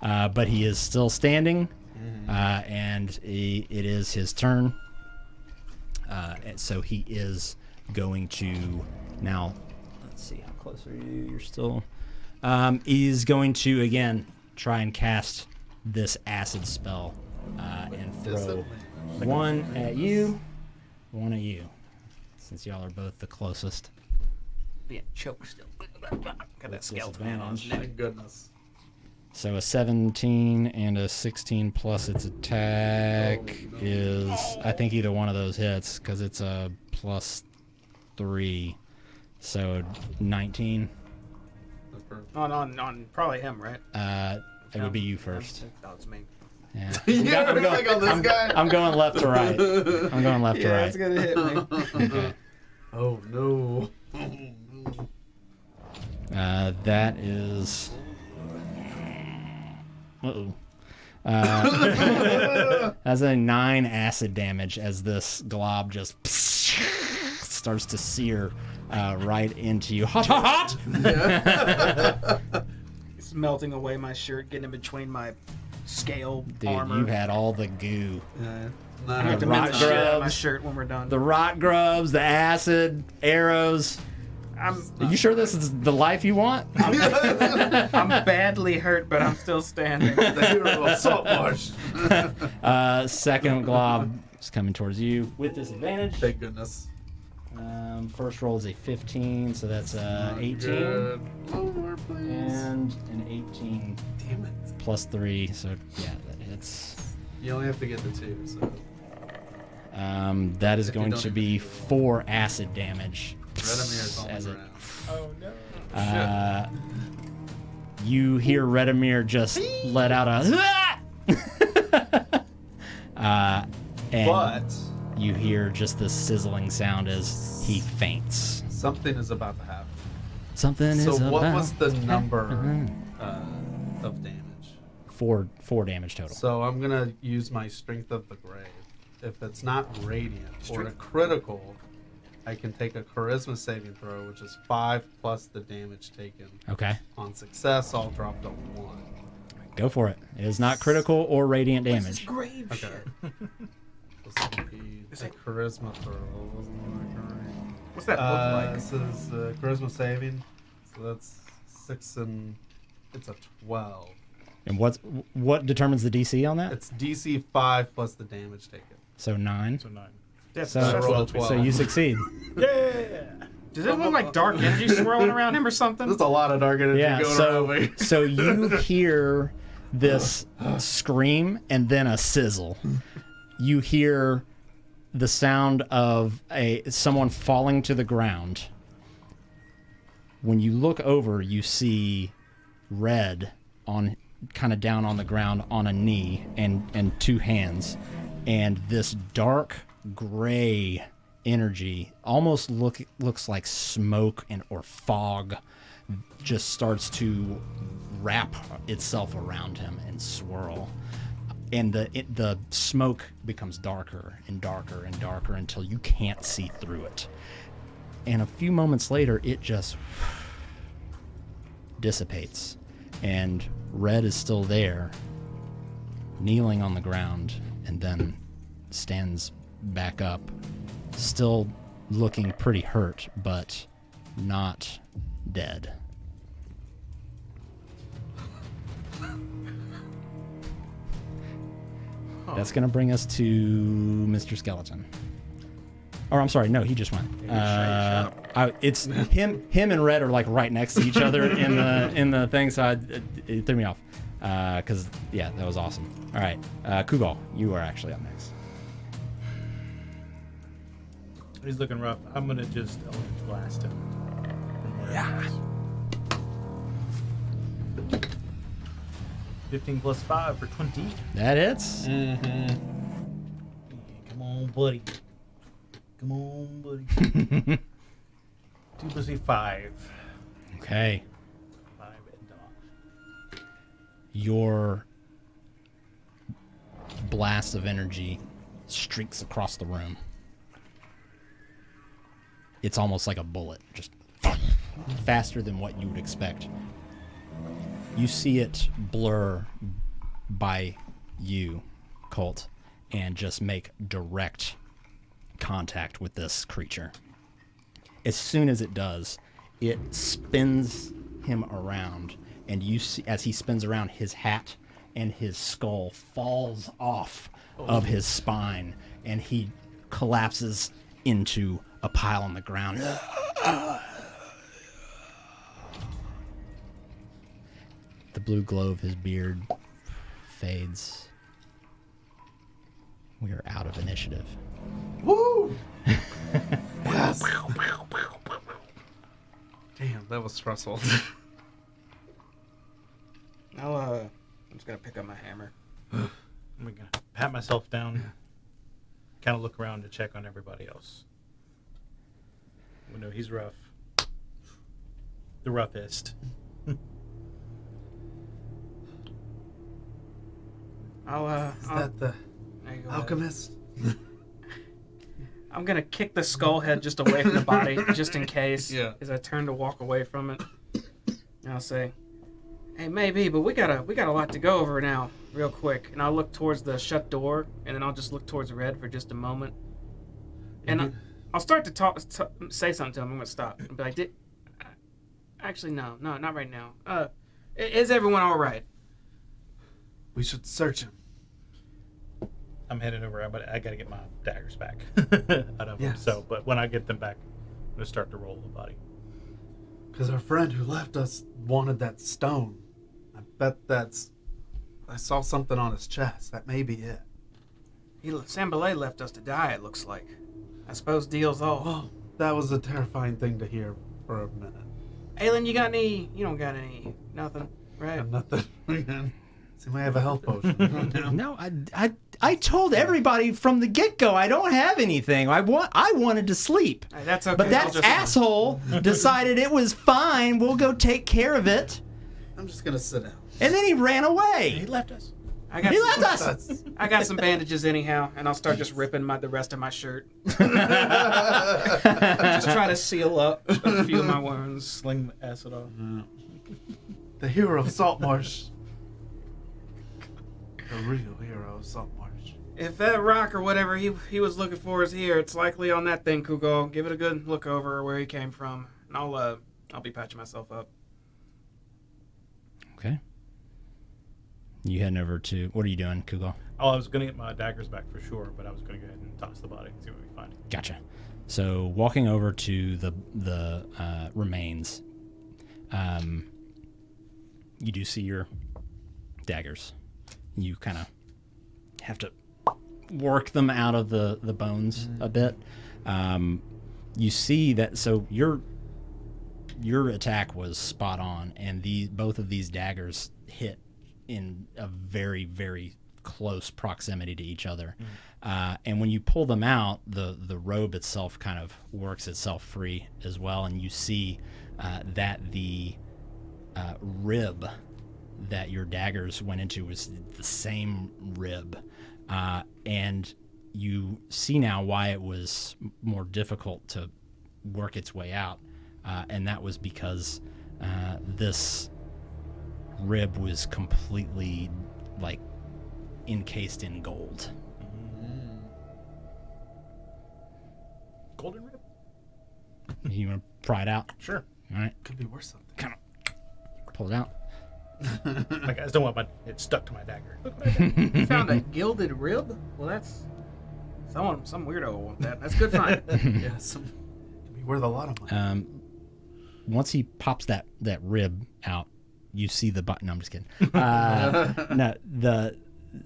But he is still standing, and it is his turn. And so he is going to now. Let's see, how close are you? You're still. He's going to again try and cast this acid spell and throw one at you, one at you, since y'all are both the closest. Being choked still. Got that skeleton man on his Thank neck. goodness. So a 17 and a 16 plus its attack is, I think either one of those hits because it's a +3. So 19. On probably him, right? It would be you first. Oh, it's me. Yeah. Yeah, on this guy. I'm going left to right. I'm going left to right. it's gonna hit me. Okay. Oh no. That is. Uh-oh. That's a 9 acid damage as this glob just starts to sear right into you. Hot, hot, hot! It's melting away my shirt, getting in between my scale Dude, armor. you've had all the goo. Yeah. I have to rot melt the shit out of my grubs. shirt when we're done. The rot grubs, the acid, arrows. Are you sure this is the life you want? I'm badly hurt, but I'm still standing. The hero of Saltmarsh. Second glob is coming towards you with disadvantage. Thank goodness. First roll is a 15, so that's 18. Good. Oh, more, please. And an 18 Damn it. +3, so yeah, that hits. You only have to get the 2, so. That is If you going don't to even be need it. 4 acid damage. Redemir's on As the it- ground. Oh no. You hear Redemir just let out a and But you hear just this sizzling sound as he faints. something is about to happen. Something So is what about was the number Uh-huh. of damage? 4 damage total. So I'm gonna use my Strength of the Grave. If it's not radiant or a critical, I can take a Charisma saving throw, which is 5 plus the damage taken. Okay, On success, I'll drop to 1. go for it. It is not critical or radiant damage. Grave Okay. This would be a Charisma throw. What's that look like? This is Charisma saving, so that's 6 and it's a 12. And what determines the DC on that? It's DC 5 plus the damage taken. So 9. So 9. That's So, I rolled a 12. so you succeed. Does it look like dark energy swirling around him or something? There's a lot of dark energy Yeah, going so around me. so you hear this scream and then a sizzle. You hear the sound of someone falling to the ground. When you look over, you see Red on kind of down on the ground on a knee and 2 hands, and this dark gray energy almost looks like smoke or fog just starts to wrap itself around him and swirl, and the smoke becomes darker and darker and darker until you can't see through it, and a few moments later it just dissipates, and Red is still there kneeling on the ground, and then stands back up, still looking pretty hurt, but not dead. That's going to bring us to Mr. Skeleton. Or I'm sorry, no, he just went. It's him and Red are like right next to each other in the thing, so it threw me off. Because yeah, that was awesome. All right, Kugal, you are actually up next. He's looking rough. I'm gonna just Eldritch Blast him. From where he is. 15 plus 5 for 20. That hits. Yeah, come on, buddy. Come on, buddy. 2 plus 8, 5. Okay. 5 and dodge. Your blast of energy streaks across the room. It's almost like a bullet, just faster than what you would expect. You see it blur by you, Colt, and just make direct contact with this creature. As soon as it does, it spins him around, and you see, as he spins around, his hat and his skull falls off of his spine, and he collapses into a pile on the ground. The blue glow of his beard fades. We are out of initiative. Woo! Yes. Damn, that was stressful. I'm just gonna pick up my hammer. I'm gonna pat myself down, kind of look around to check on everybody else. We know he's rough. The roughest. Is that the there you go, alchemist? I'm gonna kick the skull head just away from the body, just in case. Yeah. As I turn to walk away from it, and I'll say, "Hey, maybe, but we got a lot to go over now, real quick." And I'll look towards the shut door, and then I'll just look towards Red for just a moment, and I'll start to say something to him. I'm gonna stop and be like, "Actually, no, not right now. Is everyone all right?" We should search him. I'm headed over, but I gotta get my daggers back out of them. Yes. So, but when I get them back, I'm gonna start to roll the body. Because our friend who left us wanted that stone. I bet I saw something on his chest. That may be it. Sambalay left us to die, it looks like. I suppose deal's off. Well, that was a terrifying thing to hear for a minute. Aylin, you don't got any, nothing, right? And nothing. So you might have a health potion. No, I told everybody from the get-go I don't have anything. I wanted to sleep. Hey, that's okay. But that I'll just- asshole decided it was fine. We'll go take care of it. I'm just gonna sit down. And then he ran away. He left us. I got He some, left us. I got some bandages anyhow, and I'll start just ripping the rest of my shirt. Just try to seal up a few of my wounds. Sling the acid off. The hero of Saltmarsh. The real hero of Saltmarsh. If that rock or whatever he was looking for is here, it's likely on that thing, Kugo. Give it a good look over where he came from, and I'll be patching myself up. Okay. You heading over to... What are you doing, Kugo? Oh, I was gonna get my daggers back for sure, but I was gonna go ahead and toss the body and see what we find. Gotcha. So walking over to the remains, you do see your daggers. You kind of have to work them out of the bones a bit. You see that, so your attack was spot on, and both of these daggers hit in a very, very close proximity to each other. And when you pull them out, the robe itself kind of works itself free as well, and you see that the rib that your daggers went into was the same rib. And you see now why it was more difficult to work its way out. And that was because this rib was completely, like, encased in gold. Golden rib? You want to pry it out? Sure. All right. Could be worth something. Kind of pull it out. Like, I just don't want it stuck to my dagger. Look what I did. You found a gilded rib? Well, that's some weirdo will want that. That's good find. Yeah, could be worth a lot of money. Once he pops that rib out, you see the button. No, I'm just kidding.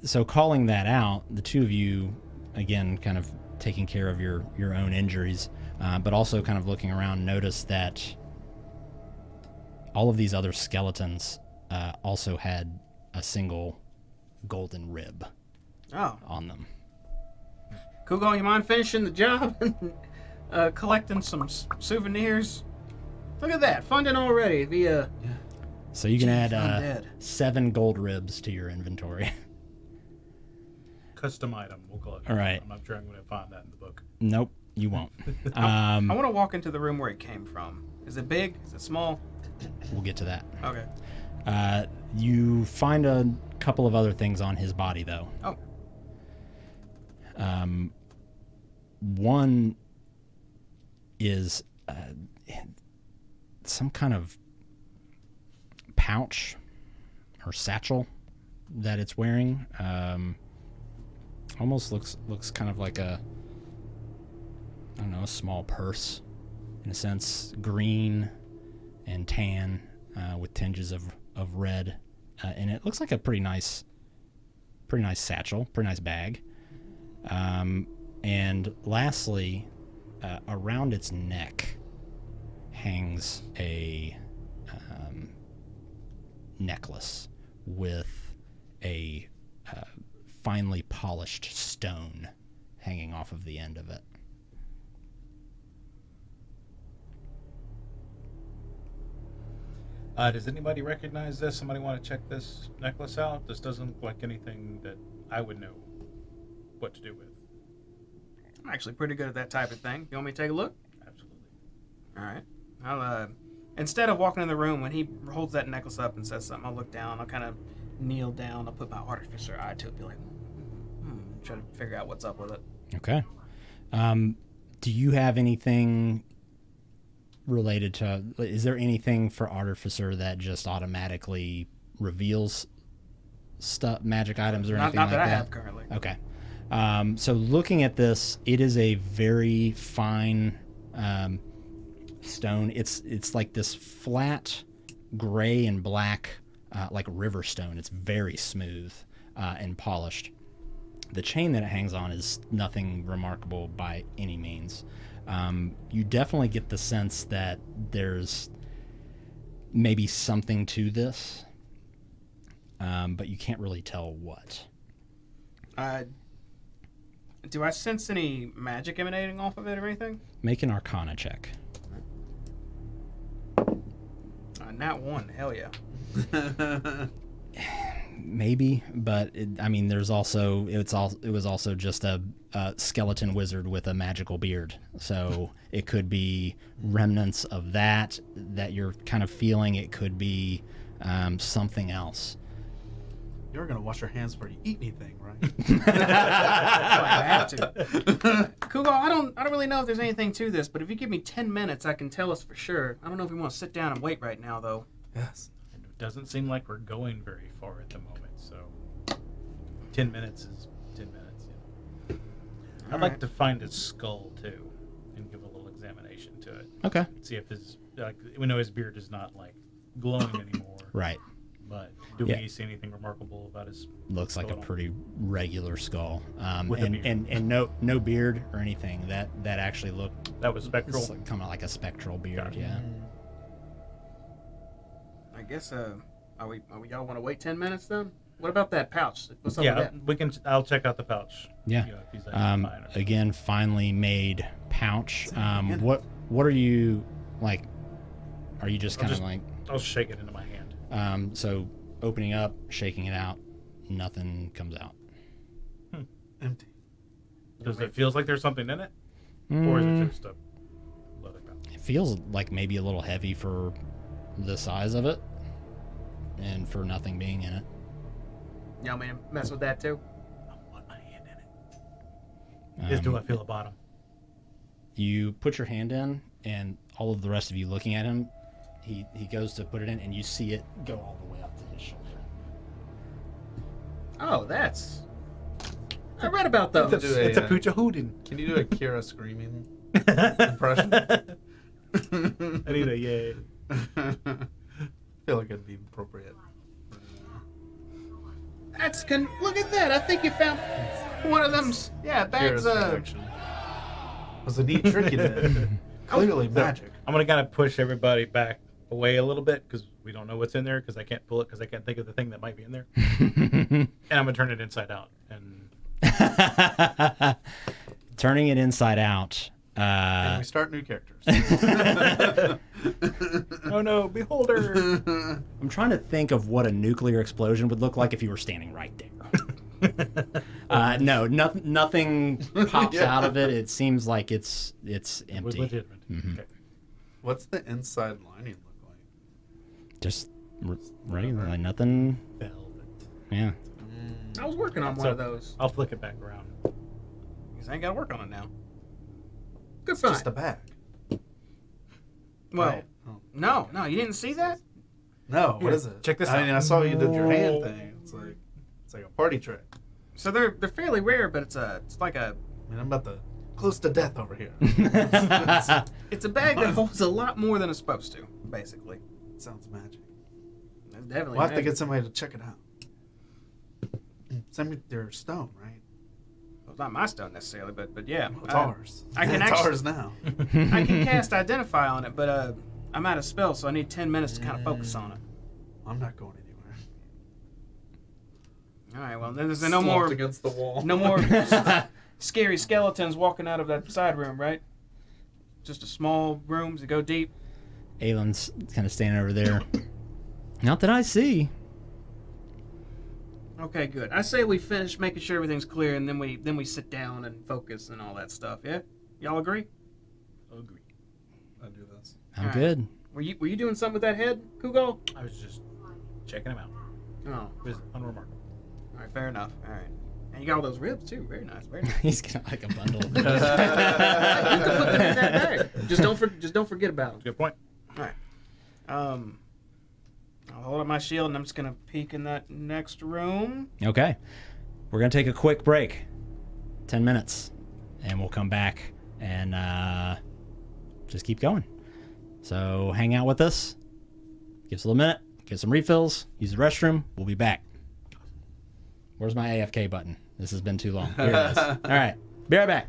So calling that out, the two of you, again, kind of taking care of your own injuries, but also kind of looking around, notice that all of these other skeletons also had a single golden rib on them. Kugo, you mind finishing the job and collecting some souvenirs? Look at that, funding already via. So you can add undead. 7 gold ribs to your inventory. Custom item, we'll call it. All right. I'm not sure I'm going to find that in the book. Nope, you won't. I want to walk into the room where it came from. Is it big? Is it small? We'll get to that. Okay. You find a couple of other things on his body, though. Oh. One is some kind of pouch or satchel that it's wearing. Almost looks kind of like a, I don't know, a small purse in a sense, green and tan with tinges of red, and it looks like a pretty nice satchel, pretty nice bag. And lastly, around its neck hangs a necklace with a finely polished stone hanging off of the end of it. Does anybody recognize this? Somebody want to check this necklace out? This doesn't look like anything that I would know what to do with. I'm actually pretty good at that type of thing. You want me to take a look? Absolutely. All right. I'll instead of walking in the room, when he holds that necklace up and says something, I'll look down. I'll kind of kneel down. I'll put my artificer eye to it. Be like, try to figure out what's up with it. Okay. Do you have anything related to? Is there anything for artificer that just automatically reveals stuff, magic items, or anything Not like that I that? have currently. Okay. So looking at this, it is a very fine stone. It's like this flat gray and black, like river stone. It's very smooth and polished. The chain that it hangs on is nothing remarkable by any means. You definitely get the sense that there's maybe something to this, but you can't really tell what. Do I sense any magic emanating off of it or anything? Make an Arcana check. Nat 1. Hell yeah. Maybe, but there's also it was also just a skeleton wizard with a magical beard, so it could be remnants of that you're kind of feeling. It could be something else. You're gonna wash your hands before you eat anything, right? I have to. Kugo, I don't really know if there's anything to this, but if you give me 10 minutes, I can tell us for sure. I don't know if we want to sit down and wait right now, though. Yes. It doesn't seem like we're going very far at the moment, so 10 minutes is 10 minutes. Yeah. I'd like to find his skull too, and give a little examination to it. Okay. See if his we know his beard is not like glowing anymore. Right. But do we see anything remarkable about his? Looks like a pretty regular skull, With a beard. and no beard or anything. That actually looked. That was spectral. It's kind of like a spectral beard. Gotcha. Yeah. I guess, are we y'all want to wait 10 minutes then? What about that pouch? What's up Yeah, with that? we can. I'll check out the pouch. Yeah. You know, if he's fine or Again, finely made pouch. What are you like? Are you just kind of like? I'll shake it into my hand. So opening up, shaking it out, nothing comes out. Empty. Does it feels like there's something in it, or is it just a leather pouch? It feels like maybe a little heavy for the size of it, and for nothing being in it. You want me to mess with that too? I want my hand in it. Do I feel a bottom? You put your hand in, and all of the rest of you looking at him, he goes to put it in, and you see it go all the way up to his shoulder. Oh, that's... I read about those. It's a pooch a hootin'. Can you do a Kira screaming impression? I need a yay. I feel like it'd be appropriate. Look at that. I think you found one of them. Yeah, bags Kira's of... reaction. Was a neat trick you did. Clearly magic. I'm gonna kind of push everybody back away a little bit because we don't know what's in there because I can't pull it because I can't think of the thing that might be in there. And I'm gonna turn it inside out and Turning it inside out. And we start new characters. oh no, beholder! I'm trying to think of what a nuclear explosion would look like if you were standing right there. No, nothing pops out of it. It seems like it's It was empty. legitimate. Mhm. Okay. What's the inside lining look like? Just Right? Like nothing. Velvet. Yeah. I was working on one of those. I'll flick it back around. Because I ain't got to work on it now. Good It's find. just a bag. Well, Right. Oh. no, you didn't see that? No, what Here, is it? check this I out. mean, I saw you did your hand thing. It's like a party trick. So they're fairly rare, but it's like a I mean, I'm about to close to death over here. it's a bag that holds a lot more than it's supposed to, basically. It sounds magic. It's definitely We'll have to magic. get somebody to check it out. Send me their stone, right? Well, it's not my stone necessarily, but yeah. Well, it's ours. I can it's actually- ours now. I can cast Identify on it, but I'm out of spell, so I need 10 minutes to kind of focus on it. I'm not going anywhere. All right, well, then there's no more against the wall. no more scary skeletons walking out of that side room, right? Just a small room to go deep. Aylin's kind of standing over there. Not that I see. Okay, good. I say we finish making sure everything's clear, and then we sit down and focus and all that stuff. Yeah, y'all agree? Agree. I do this. I'm Alright. good. Were you doing something with that head, Kugo? I was just checking him out. Oh, It was unremarkable. all right, fair enough. All right, and you got all those ribs too. Very nice, very nice. He's got like a bundle. You can put them in that bag. Just don't forget about them. Good point. All right. I'll hold up my shield, and I'm just gonna peek in that next room. Okay. We're going to take a quick break. 10 minutes. And we'll come back and just keep going. So hang out with us. Give us a little minute. Get some refills. Use the restroom. We'll be back. Where's my AFK button? This has been too long. Here it is. All right. Be right back.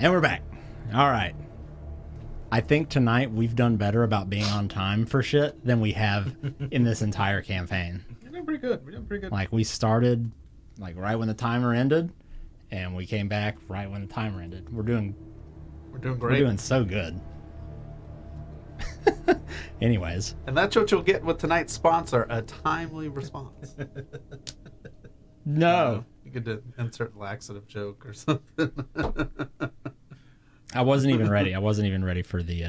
And we're back. All right. I think tonight we've done better about being on time for shit than we have in this entire campaign. We're doing pretty good. We're doing pretty good. Like, we started like right when the timer ended, and we came back right when the timer ended. We're doing great. We're doing so good. Anyways. And that's what you'll get with tonight's sponsor, a timely response. No. You could insert laxative joke or something. I wasn't even ready. I wasn't even ready for the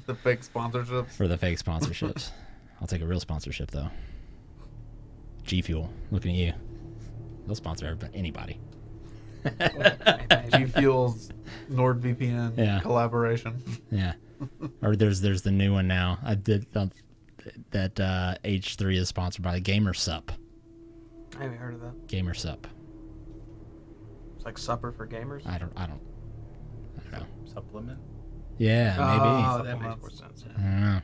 the fake sponsorships. for the fake sponsorships. I'll take a real sponsorship though. G Fuel, looking at you. They'll sponsor anybody. G Fuel's NordVPN collaboration. Yeah. Or there's the new one now. I did that H3 is sponsored by Gamer Sup. I haven't heard of that. Gamer Sup. It's like supper for gamers. I don't know. Supplement. Yeah, maybe. Oh, that makes more sense. I don't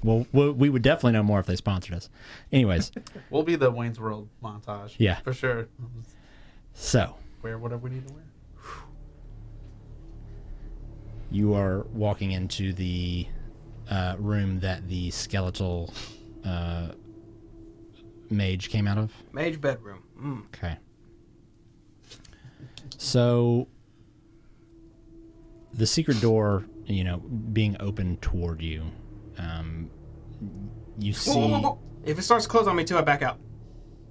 know. Well, we would definitely know more if they sponsored us. Anyways, We'll be the Wayne's World montage. Yeah. For sure. so Wear whatever we need to wear. you are walking into the room that the skeletal mage came out of. Mage bedroom. Okay. So the secret door, being open toward you, you see. Whoa. If it starts to close on me too, I back out.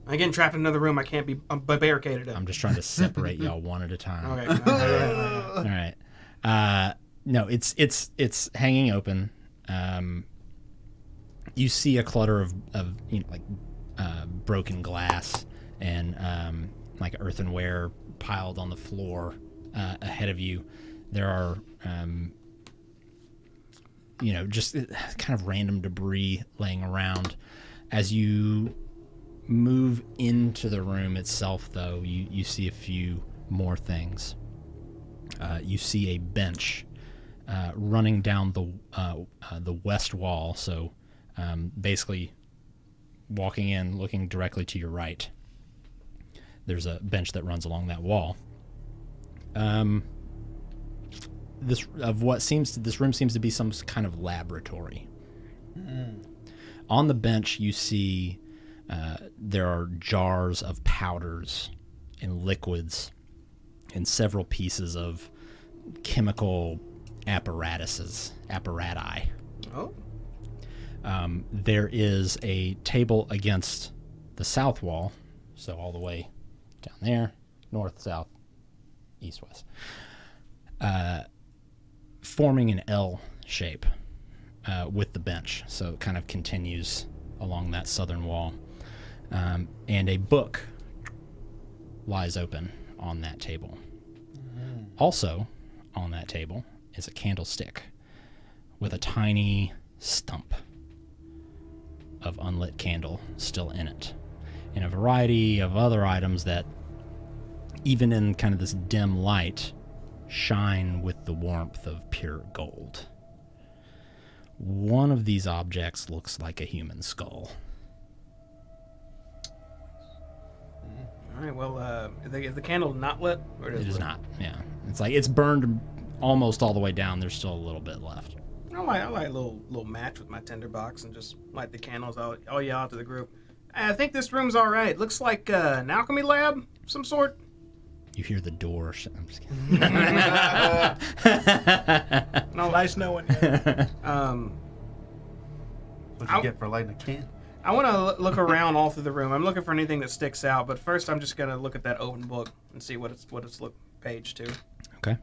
I'm getting trapped in another room. I can't be barricaded in. I'm just trying to separate y'all one at a time. Okay. All right. No, it's hanging open. You see a clutter of broken glass and like earthenware piled on the floor ahead of you. There are just kind of random debris laying around. As you move into the room itself, though, you see a few more things. You see a bench running down the west wall. So basically walking in, looking directly to your right. There's a bench that runs along that wall. This room seems to be some kind of laboratory. On the bench, you see there are jars of powders and liquids and several pieces of chemical apparati. Oh. There is a table against the south wall, so all the way down there, north, south, east, west, forming an L shape with the bench, so it kind of continues along that southern wall. And a book lies open on that table. Also on that table is a candlestick with a tiny stump of unlit candle still in it, and a variety of other items that, even in kind of this dim light, shine with the warmth of pure gold. One of these objects looks like a human skull. All right. Well, is the candle not lit? Or It is not. Yeah, it's like it's burned almost all the way down. There's still a little bit left. I like a little match with my tinderbox and just light the candles. I'll yell out to the group. I think this room's all right. Looks like an alchemy lab of some sort. You hear the door. I'm just kidding. No, nice knowing you. What'd you get for lighting a can? I want to look around all through the room. I'm looking for anything that sticks out, but first I'm just gonna look at that open book and see what it's page to. Okay.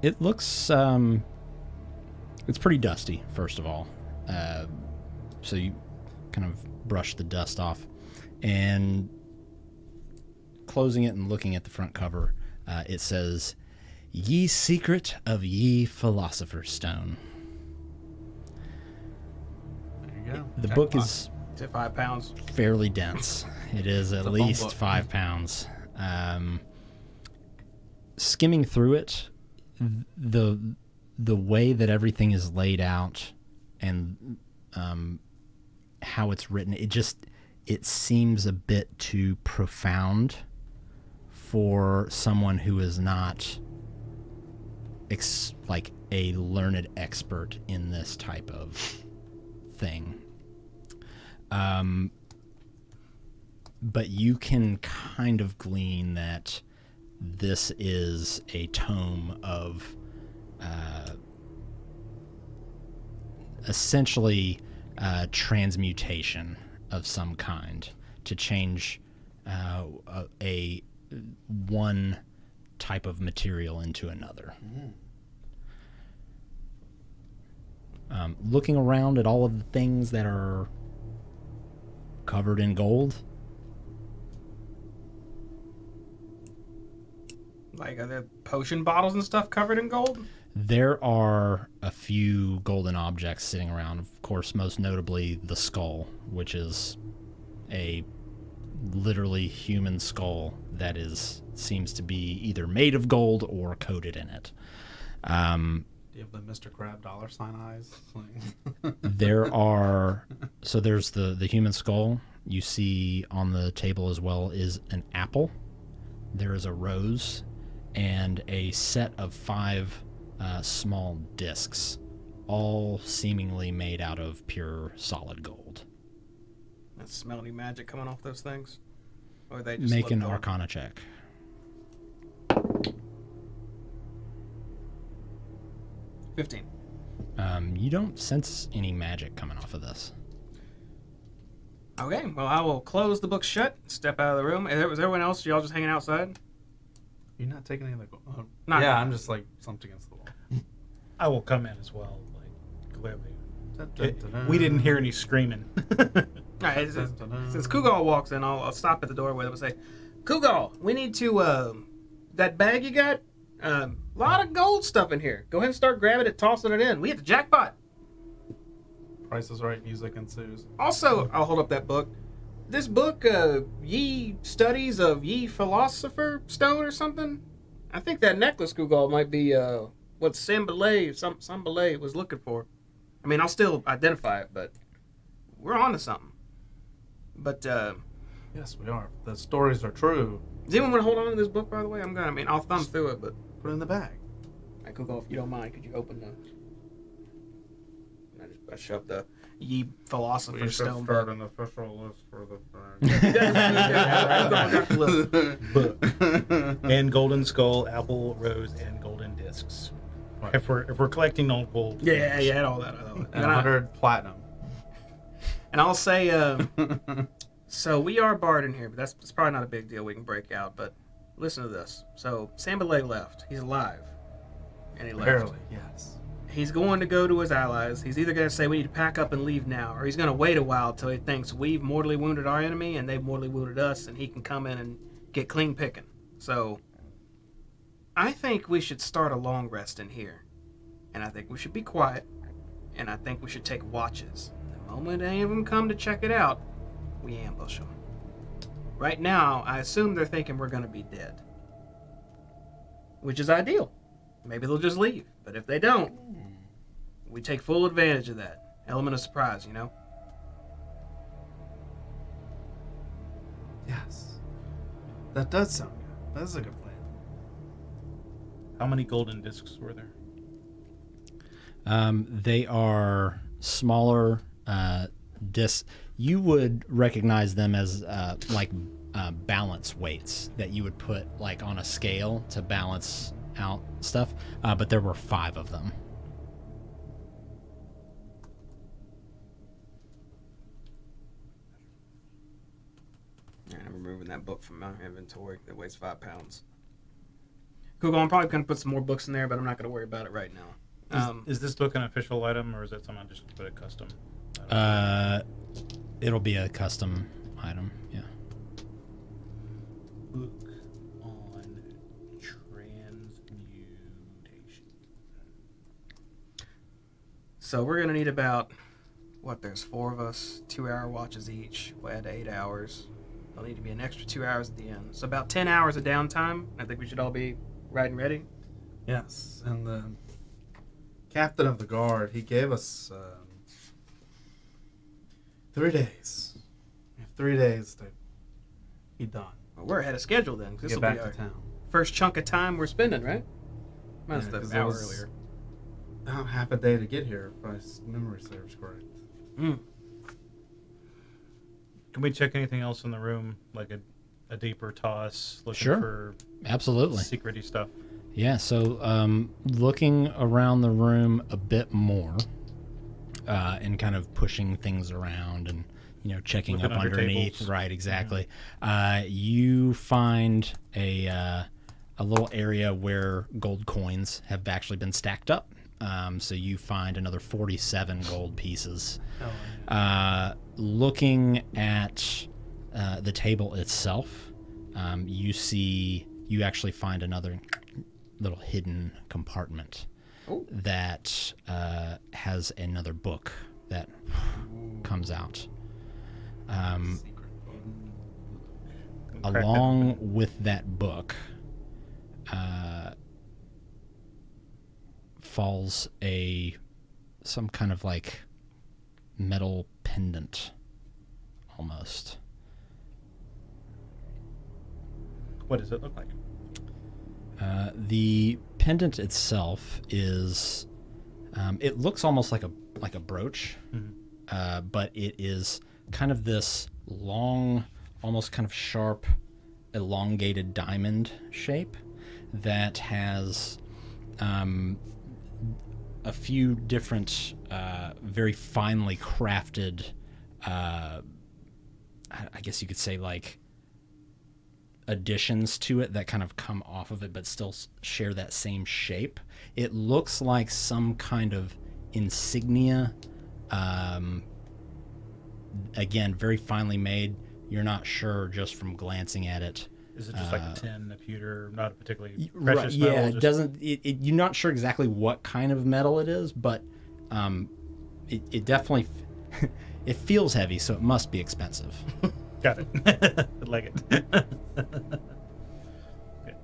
It looks it's pretty dusty, first of all. So you kind of brush the dust off, and closing it and looking at the front cover, it says, "Ye secret of ye philosopher's stone." There you go. The book is Is it 5 pounds? fairly dense. It is at a bone least book. 5 pounds. Skimming through it, the way that everything is laid out and how it's written, it seems a bit too profound for someone who is not like a learned expert in this type of thing. But you can kind of glean that this is a tome of essentially transmutation of some kind to change a one type of material into another. Looking around at all of the things that are covered in gold. Like, are there potion bottles and stuff covered in gold? There are a few golden objects sitting around. Of course, most notably the skull, which is a literally human skull that seems to be either made of gold or coated in it. Do you have the Mr. Crab $ eyes? There's the human skull. You see on the table as well is an apple. There is a rose and a set of 5 small discs, all seemingly made out of pure solid gold. That smell any magic coming off those things? Or they just Make an look Arcana check. 15. You don't sense any magic coming off of this. Okay, well, I will close the book shut, step out of the room. Was everyone else, y'all just hanging outside? You're not taking any of the gold? Not yeah, really. I'm just like slumped against the wall. I will come in as well, like, clearly. Dun, dun, dun, dun. We didn't hear any screaming. All right, since Kugal walks in, I'll stop at the door with him and say, Kugal, we need to, that bag you got, a lot of gold stuff in here. Go ahead and start grabbing it, tossing it in. We hit the jackpot. Price is Right, music ensues. Also, I'll hold up that book. This book, Ye Studies of Ye Philosopher Stone or something? I think that necklace, Kugal, might be what Sambalay was looking for. I mean, I'll still identify it, but we're on to something. But, Yes, we are. The stories are true. does anyone want to hold on to this book, by the way? I'll thumb through it, but... Put it in the bag. All right, Kugal, if you don't mind, could you open the... I shoved the Ye Philosopher Stone book. an official list for the Book. And golden skull, apple, rose, and golden discs. If we're collecting all gold. Yeah, all that. And 100 platinum. And I'll say, so we are barred in here, but that's probably not a big deal we can break out, but listen to this. So Sambalay left. He's alive. And he left. Barely, yes. He's going to go to his allies. He's either going to say we need to pack up and leave now, or he's going to wait a while till he thinks we've mortally wounded our enemy and they've mortally wounded us, and he can come in and get clean picking. So I think we should start a long rest in here. And I think we should be quiet. And I think we should take watches. The moment any of them come to check it out, we ambush them. Right now, I assume they're thinking we're going to be dead. Which is ideal. Maybe they'll just leave. But if they don't, we take full advantage of that. Element of surprise, you know? Yes. That does sound good. That's a good plan. How many golden discs were there? They are smaller discs. You would recognize them as balance weights that you would put like on a scale to balance out stuff. But there were 5 of them. All right, I'm removing that book from my inventory that weighs 5 pounds. Google, I'm probably going to put some more books in there, but I'm not going to worry about it right now. Is this book an official item, or is it something I just put a custom? It'll be a custom item. Yeah. Book on transmutation. So we're going to need about, there's 4 of us, 2-hour watches each. We'll add 8 hours. There'll need to be an extra 2 hours at the end. So about 10 hours of downtime. I think we should all be right and ready. Yes, and the captain of the guard, he gave us 3 days. We have 3 days to be done. Well, we're ahead of schedule then. This Get will back be our to town. first chunk of time we're spending, right? Minus Yeah, the 'cause hour it was earlier. About half a day to get here, if my memory serves correct. Mm. Can we check anything else in the room, like a deeper toss, looking Sure. for Absolutely. secrety stuff? Yeah, so looking around the room a bit more and kind of pushing things around and, checking Looking up under underneath. tables. Right, exactly. You find a little area where gold coins have actually been stacked up. So you find another 47 gold pieces. Looking at the table itself, you actually find another little hidden compartment that has another book that comes out. Along with that book falls some kind of like metal pendant almost. What does it look like? The pendant itself is it looks almost like a brooch, but it is kind of this long, almost kind of sharp, elongated diamond shape that has a few different very finely crafted I guess you could say like additions to it that kind of come off of it but still share that same shape. It looks like some kind of insignia, again, very finely made. You're not sure just from glancing at it. Is it just like a tin, a pewter, not a particularly Right, precious metal? yeah, it doesn't. You're not sure exactly what kind of metal it is, but it definitely it feels heavy, so it must be expensive. Got it. I like it.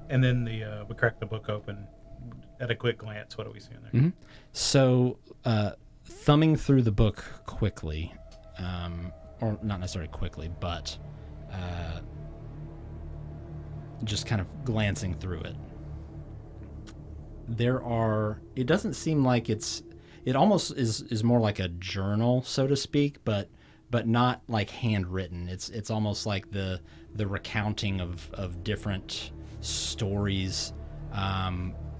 And then we crack the book open. At a quick glance, what do we see in there? Mm-hmm. So, thumbing through the book quickly, or not necessarily quickly, but just kind of glancing through it. It doesn't seem like it almost is more like a journal, so to speak, but not like handwritten. It's almost like the recounting of different stories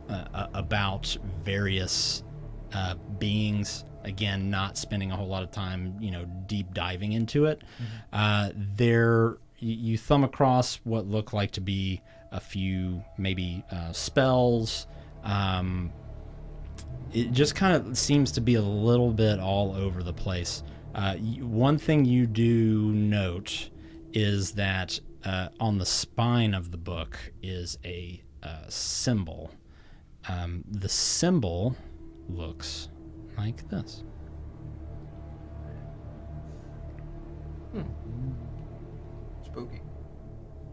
about various beings. Again, not spending a whole lot of time, deep diving into it. Mm-hmm. You thumb across what look like to be a few maybe spells. It just kind of seems to be a little bit all over the place. One thing you do note is that on the spine of the book is a symbol. The symbol looks like this. Spooky.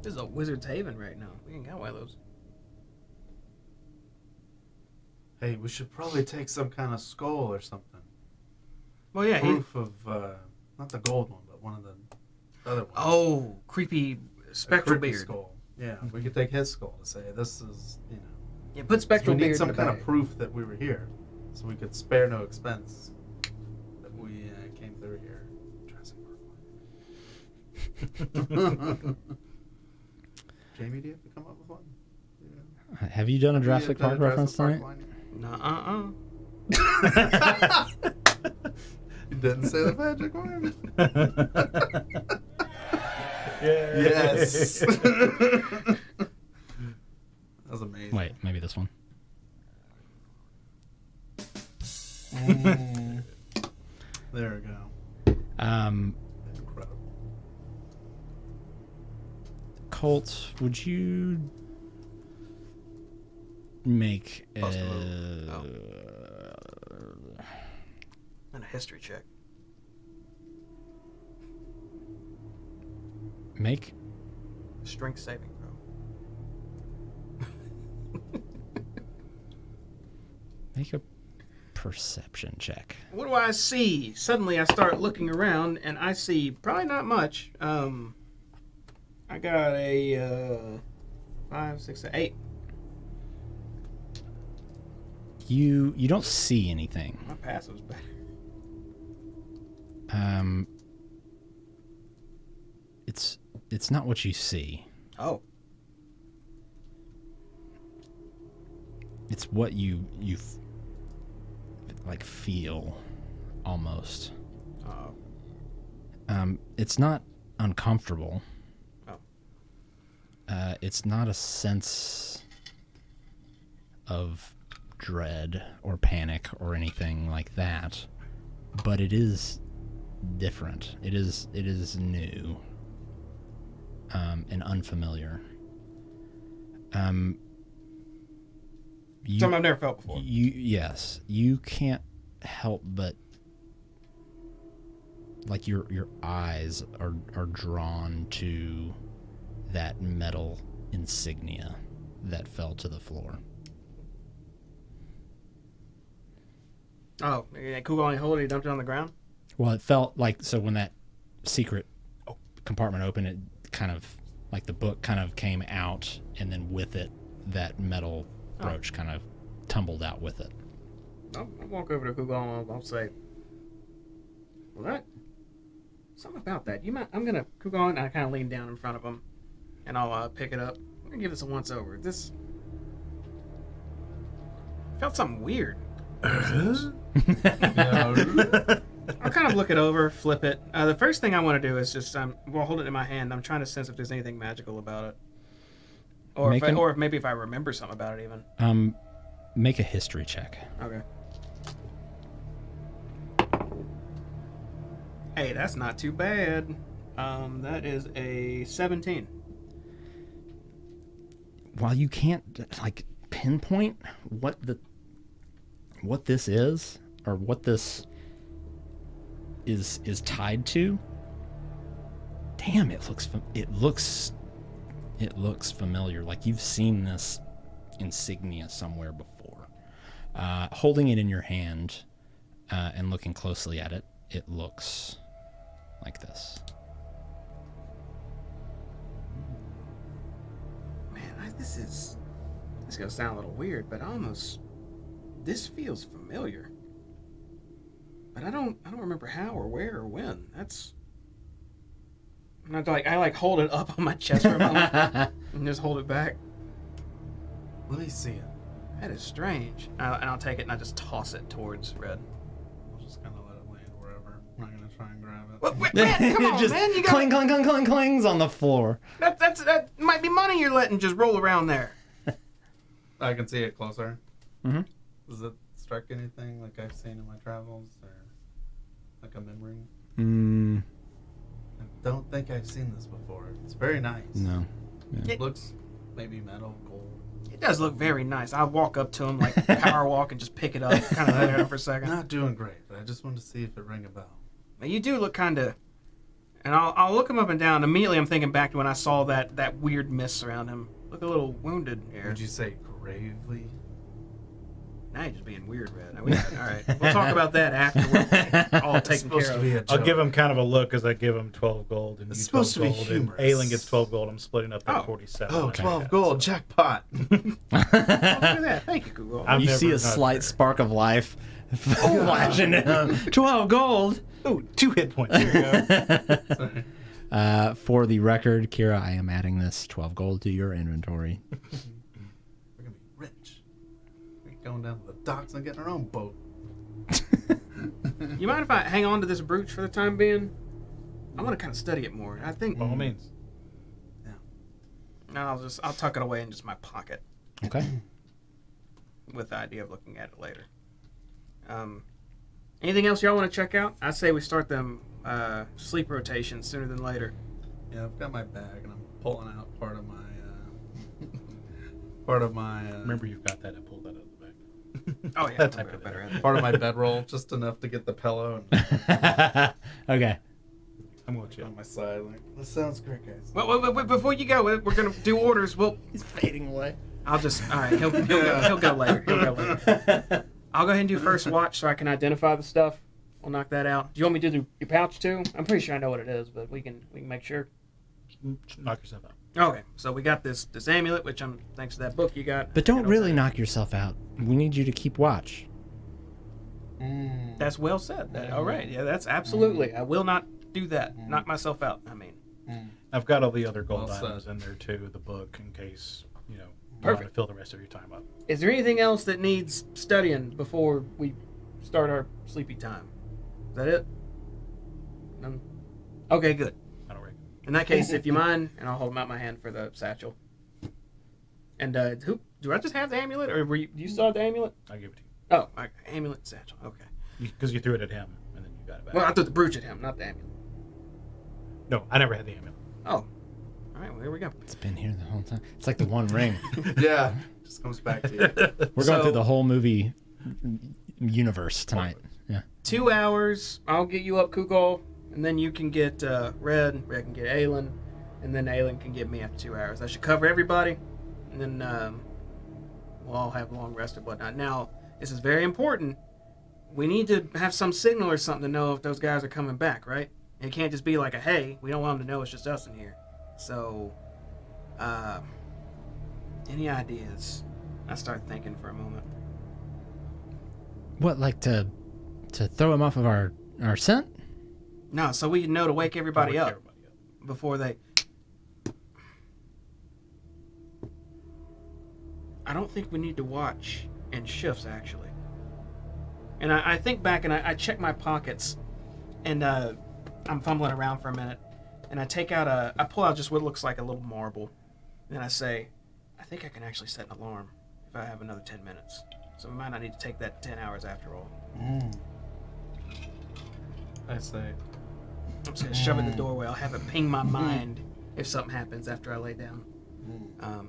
This is a wizard's haven right now. We ain't got one of those. Hey, we should probably take some kind of skull or something. Well, yeah. Proof of, not the gold one, but one of the other ones. Oh, creepy spectral creepy beard. skull. Yeah, we could take his skull to say this is, Yeah, put spectral we beard need some in the kind of bag. proof that we were here, so we could spare no expense that we came through here. Jurassic Park. Jamie, do you have to come up with one? Yeah. Have you done a Jurassic You have Park done a reference Jurassic tonight? Park line? You didn't say the magic word. Yes. That was amazing. Wait, maybe this one. There we go. Incredible. Colt, would you make And a history check. make Strength saving throw. make a perception check? What do I see? Suddenly I start looking around and I see probably not much. I got a 5, 6, 8. You don't see anything. My passive's better. It's not what you see. Oh. It's what you like feel almost. Oh. It's not uncomfortable. Oh. It's not a sense of dread or panic or anything like that, but it is different. It is new, and unfamiliar. Something I've never felt before. Yes, you can't help but like your eyes are drawn to that metal insignia that fell to the floor. Oh, Kugel only hold it, he dumped it on the ground? Well, it felt like, so when that secret compartment opened, it kind of, like the book kind of came out, and then with it, that metal brooch kind of tumbled out with it. I'll walk over to Kugel and I'll say, well, that, something about that. I'm going to, Kugel, and I kind of lean down in front of him, and I'll pick it up. I'm going to give this a once over. This felt something weird. I'll kind of look it over, flip it. The first thing I want to do is just while holding it in my hand, I'm trying to sense if there's anything magical about it, or if maybe if I remember something about it even. Make a history check. Okay. Hey, that's not too bad. That is a 17. While you can't like pinpoint what this is or what this is tied to, damn, it looks familiar. Like you've seen this insignia somewhere before. Holding it in your hand and looking closely at it, it looks like this. Man, this is gonna sound a little weird, but this feels familiar. But I don't remember how or where or when. I hold it up on my chest for a moment and just hold it back. Let me see it. That is strange. And I'll take it and I just toss it towards Red. I'll just kind of let it land wherever. I'm not gonna try and grab it. Wait, man, come on, just man! You cling, cling, cling, cling, clings on the floor. That might be money you're letting just roll around there. I can see it closer. Mm-hmm. Does it strike anything like I've seen in my travels, or like a memory? I don't think I've seen this before. It's very nice. No. Yeah. It looks maybe metal, gold. It does look very nice. I'll walk up to him, like power walk, and just pick it up, kind of let it up for a second. Not doing great, but I just wanted to see if it rang a bell. Now, you do look kind of... And I'll look him up and down. Immediately I'm thinking back to when I saw that weird mist around him. Look a little wounded here. Would you say gravely? Now you're just being weird, Red. All right. We'll talk about that after we're all taken care of. I'll give him kind of a look as I give him 12 gold. And It's you supposed 12 to be gold, and humorous. Aelin gets 12 gold. I'm splitting up that Oh. 47. Oh, like 12 that, gold, so. jackpot. Look at that. Thank you, Google. I'm You see never a not slight there. spark of life flashing in him. 12 gold. Ooh, 2 hit points. There you go. Sorry. For the record, Kira, I am adding this 12 gold to your inventory. We're going to be rich. We're going down to the docks and getting our own boat. You mind if I hang on to this brooch for the time being? I want to kind of study it more. I think... By all means. No, I'll tuck it away in just my pocket Okay. with the idea of looking at it later. Anything else y'all want to check out? I say we start them sleep rotations sooner than later. Yeah, I've got my bag and I'm pulling out part of my Remember, you've got that. I pulled that out of the bag. Oh yeah, That's I'll better. go better at it. part of my bedroll, just enough to get the pillow and Okay. I'm going to chill. on my side. Like, this sounds great, guys. Wait, before you go, we're gonna do orders. He's fading away. All right. He'll go later. I'll go ahead and do first watch so I can identify the stuff. We'll knock that out. Do you want me to do your pouch too? I'm pretty sure I know what it is, but we can make sure. knock yourself out. Okay, so we got this amulet, which I'm thanks to that book you got. But don't really knock yourself out. We need you to keep watch. That's well said. All right, yeah, that's absolutely. I will not do that. Knock myself out. I mean, I've got all the other gold Well items said. in there too, the book, in case, you want Perfect. to fill the rest of your time up. is there anything else that needs studying before we start our sleepy time? Is that it? None? Okay, good. I don't reckon. In that case, if you mind, and I'll hold out my hand for the satchel. And who do I just have the amulet, or do you still have the amulet? I'll give it to you. Oh, amulet satchel. Okay. Because you threw it at him, and then you got it back. Well, I threw the brooch at him, not the amulet. No, I never had the amulet. Oh, all right. Well, here we go. It's been here the whole time. It's like the One Ring. Yeah, just comes back to you. We're going through the whole movie universe tonight. Yeah. 2 hours. I'll get you up, Kugol, and then you can get Red. Red can get Aelin, and then Aelin can get me after 2 hours. That should cover everybody, and then we'll all have a long rest and whatnot. Now, this is very important. We need to have some signal or something to know if those guys are coming back, right? It can't just be like a, hey, we don't want them to know it's just us in here. So, any ideas? I start thinking for a moment. What, like to throw him off of our scent? No, so we know to wake everybody Wake up everybody up. before they... I don't think we need to watch in shifts, actually. And I think back and I check my pockets, and I'm fumbling around for a minute, and I pull out just what looks like a little marble, and then I say, I think I can actually set an alarm if I have another 10 minutes. So we might not need to take that 10 hours after all. I say, I'm just going to shove it in the doorway. I'll have it ping my mind if something happens after I lay down.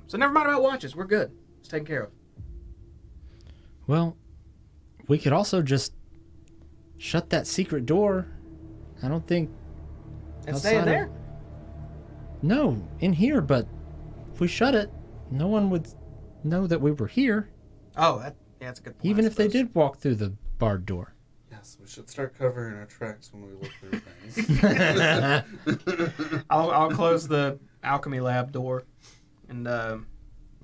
So never mind about watches. We're good. It's taken care of. Well, we could also just shut that secret door. I don't think... And stay in outside of- there? No, in here, but if we shut it, no one would know that we were here, Oh, that's a good point. even I if they suppose. did walk through the barred door. yes, we should start covering our tracks when we look through things. I'll close the alchemy lab door and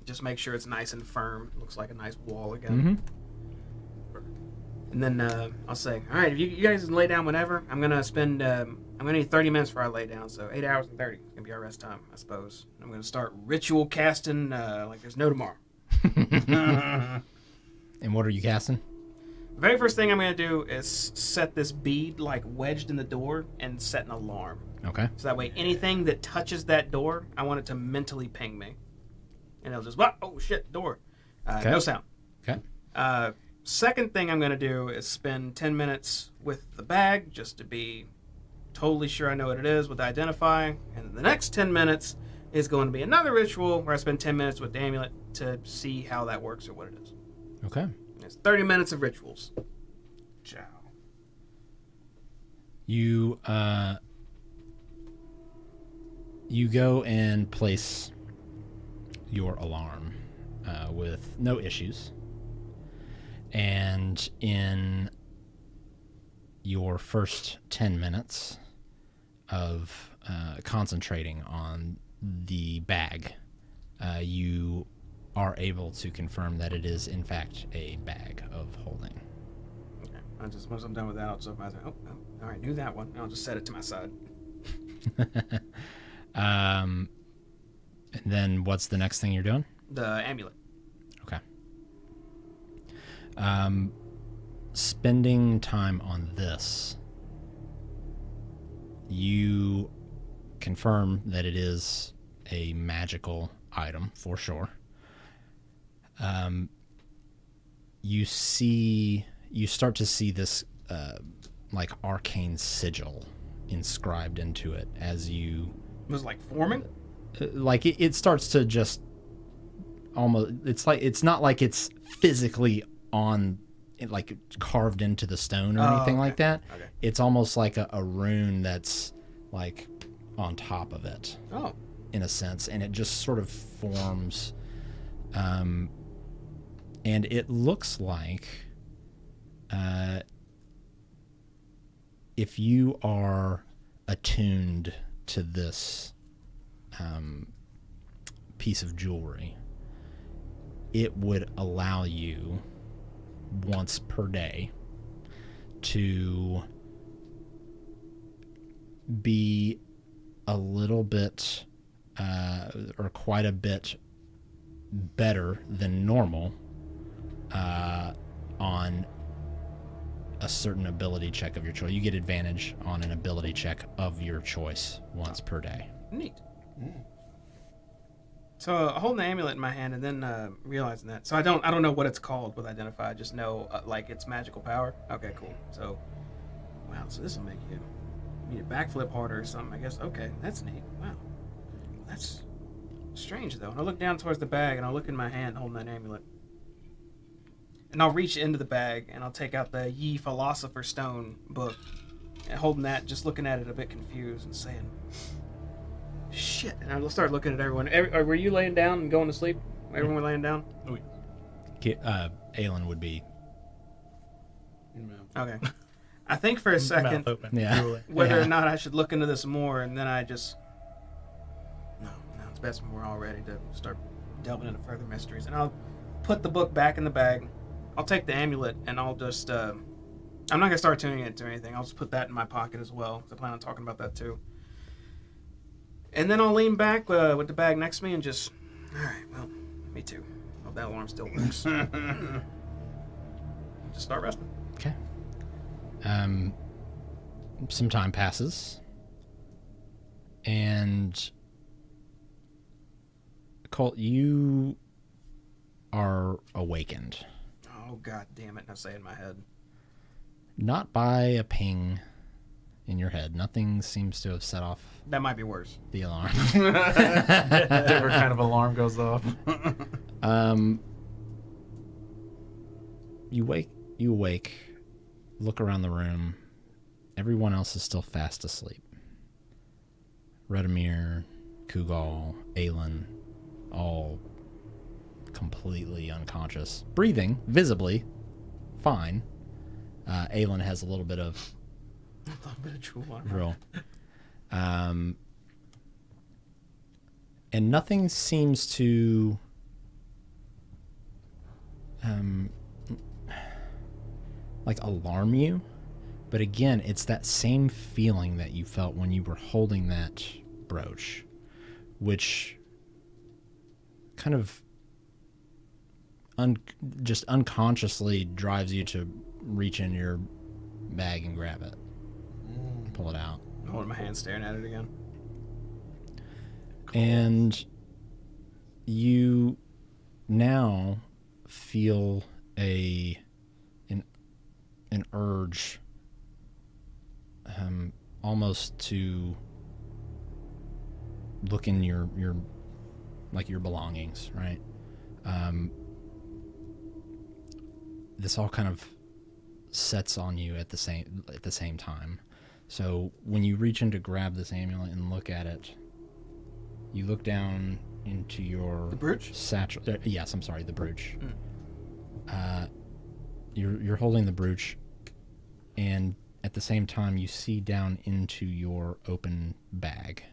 just make sure it's nice and firm. Looks like a nice wall again. And then I'll say, all right, if you guys can lay down whenever, I'm gonna need 30 minutes before I lay down, so 8 hours and 30 is gonna be our rest time, I suppose. I'm gonna start ritual casting like there's no tomorrow. And what are you casting? The very first thing I'm gonna do is set this bead like wedged in the door and set an alarm. Okay. So that way, anything that touches that door, I want it to mentally ping me, and it'll just oh shit, door, Okay. no sound. Okay. Second thing I'm going to do is spend 10 minutes with the bag just to be totally sure I know what it is with identifying. And the next 10 minutes is going to be another ritual where I spend 10 minutes with the amulet to see how that works or what it is. Okay. It's 30 minutes of rituals. Ciao. You go and place your alarm with no issues. And in your first 10 minutes of concentrating on the bag, you are able to confirm that it is, in fact, a bag of holding. Okay. Once I'm done with that, I'll just I say, oh, all right, knew that one. And I'll just set it to my side. And then what's the next thing you're doing? The amulet. Okay. Spending time on this, you confirm that it is a magical item for sure. You start to see this like arcane sigil inscribed into it as you It was like forming? like it starts to just almost, it's not like it's physically on it, like carved into the stone or anything okay. like that. Okay. It's almost like a rune that's like on top of it Oh. in a sense, and it just sort of forms, and it looks like if you are attuned to this piece of jewelry, it would allow you once per day to be a little bit or quite a bit better than normal on a certain ability check of your choice. You get advantage on an ability check of your choice once per day. Neat. So holding the amulet in my hand and then realizing that. So I don't know what it's called with identify. I just know like it's magical power. Okay, cool. So wow. So this will make you need a backflip harder or something. I guess. Okay, that's neat. Wow. That's strange though. And I look down towards the bag and I look in my hand holding that amulet. And I'll reach into the bag and I'll take out the Ye Philosopher's Stone book and holding that, just looking at it a bit confused and saying, shit. And I'll start looking at everyone. Were you laying down and going to sleep? Everyone were laying down? Aelin would be. Okay. I think for a second Mouth open. Yeah. whether or not I should look into this more, and then I just... No, it's best when we're all ready to start delving into further mysteries. And I'll put the book back in the bag. I'll take the amulet, and I'll just... I'm not going to start tuning it to anything. I'll just put that in my pocket as well. I plan on talking about that too. And then I'll lean back with the bag next to me and just... Alright, well, me too. Hope that alarm still works. Just start resting. Okay. Some time passes, and Colt, you are awakened. Oh, god damn it. Now say it in my head. Not by a ping in your head. Nothing seems to have set off That might be worse. the alarm. Different kind of alarm goes off. You awake, look around the room. Everyone else is still fast asleep. Redemir, Kugal, Aelin, all completely unconscious. Breathing, visibly, fine. Aelin has a little bit of drool on drill. And nothing seems to like alarm you, but again, it's that same feeling that you felt when you were holding that brooch, which kind of just unconsciously drives you to reach in your bag and grab it, pull it out. I'm holding my hand, staring at it again. And you now feel an urge, almost to look in your belongings, right? This all kind of sets on you at the same time. So when you reach in to grab this amulet and look at it, you look down into your... The brooch? Satchel. Yes, I'm sorry, the brooch. You're holding the brooch, and at the same time you see down into your open bag.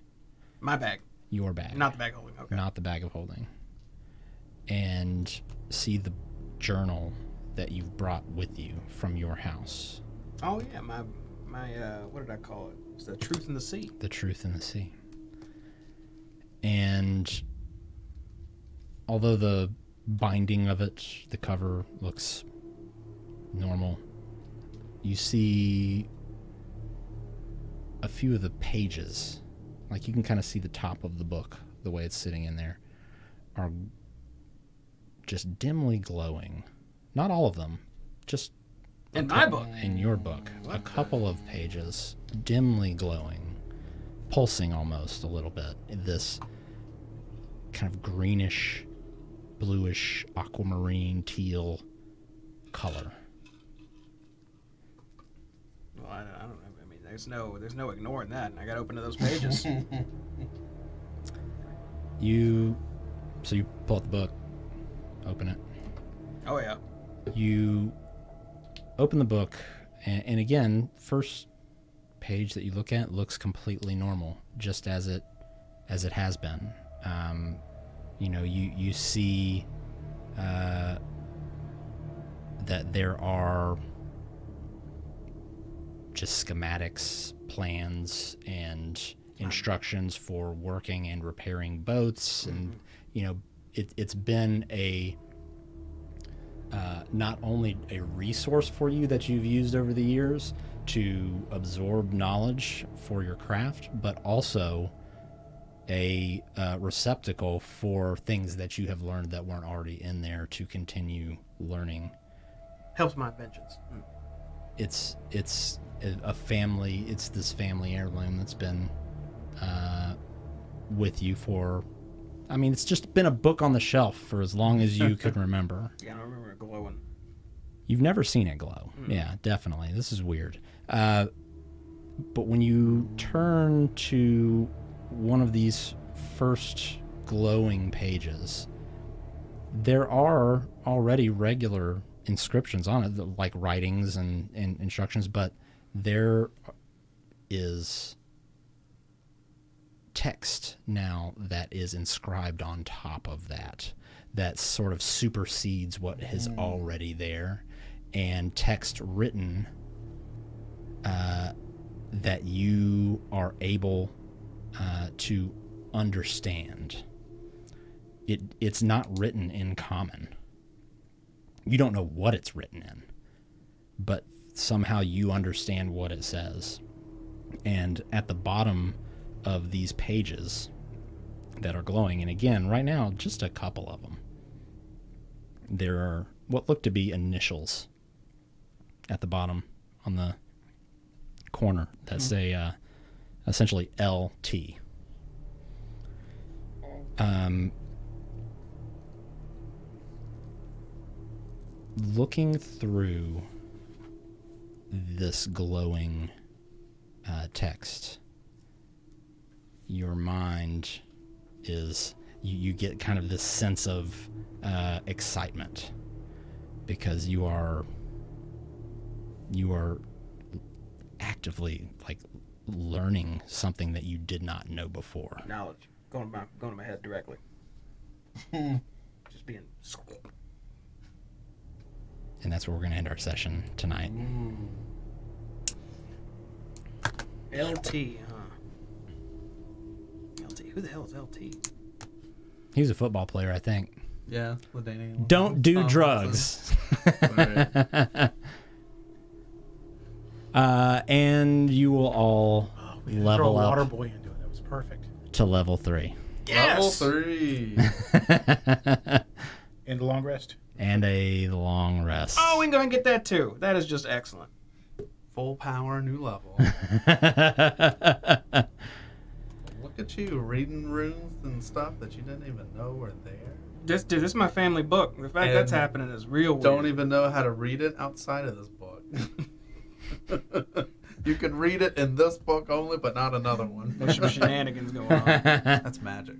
My bag. Your bag. Not the bag holding, okay. Not the bag of holding. And see the journal that you've brought with you from your house. Oh yeah, my what did I call it? It's the Truth in the Sea. The Truth in the Sea. And although the binding of it, the cover looks normal, you see a few of the pages, like you can kind of see the top of the book, the way it's sitting in there, are just dimly glowing. Not all of them, just in my book. In your book, a couple of pages dimly glowing, pulsing almost a little bit. This kind of greenish, bluish, aquamarine, teal color. Well, I don't know. I mean, there's no ignoring that. And I got to open to those pages. So you pull out the book, open it. Oh yeah. You open the book, and again, first page that you look at looks completely normal, just as it as it has been. You see that there are just schematics, plans, and instructions for working and repairing boats, and it's been a not only a resource for you that you've used over the years to absorb knowledge for your craft, but also a receptacle for things that you have learned that weren't already in there to continue learning. Helps my inventions. It's a family. It's this family heirloom that's been with you for. I mean, it's just been a book on the shelf for as long as you could remember. Yeah, I remember it glowing. You've never seen it glow. Yeah, definitely. This is weird. But when you turn to one of these first glowing pages, there are already regular inscriptions on it, like writings and instructions, but there is text now that is inscribed on top of that sort of supersedes what is already there, and text written that you are able to understand. It's not written in common. You don't know what it's written in, but somehow you understand what it says. And at the bottom of these pages that are glowing, and again, right now, just a couple of them, there are what look to be initials at the bottom on the corner that say essentially LT. Looking through this glowing text, your mind is, you get kind of this sense of excitement, because you are actively like learning something that you did not know before. Knowledge going to my head directly. Just being. And that's where we're going to end our session tonight. LT, huh? LT. Who the hell is LT? He was a football player, I think. Yeah. Don't do drugs. And you will all level throw a up water boy into it. That was perfect. to level 3. Yes! Level 3. And a long rest. and a long rest. Oh, we can go ahead and get that too. That is just excellent. Full power, new level. Look at you reading runes and stuff that you didn't even know were there. This is my family book. The fact that's happening is real weird. Don't even know how to read it outside of this book. You can read it in this book only, but not another one. There's some shenanigans going on. That's magic.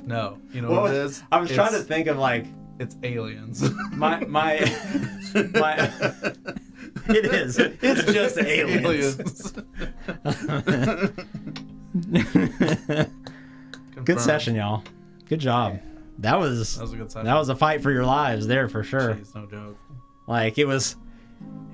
No, you know what it is? I was trying to think of like it's aliens. my it is. It's just aliens. Good session, y'all. Good job. That was a good session. That was a fight for your lives there for sure. Jeez, no joke. Like it was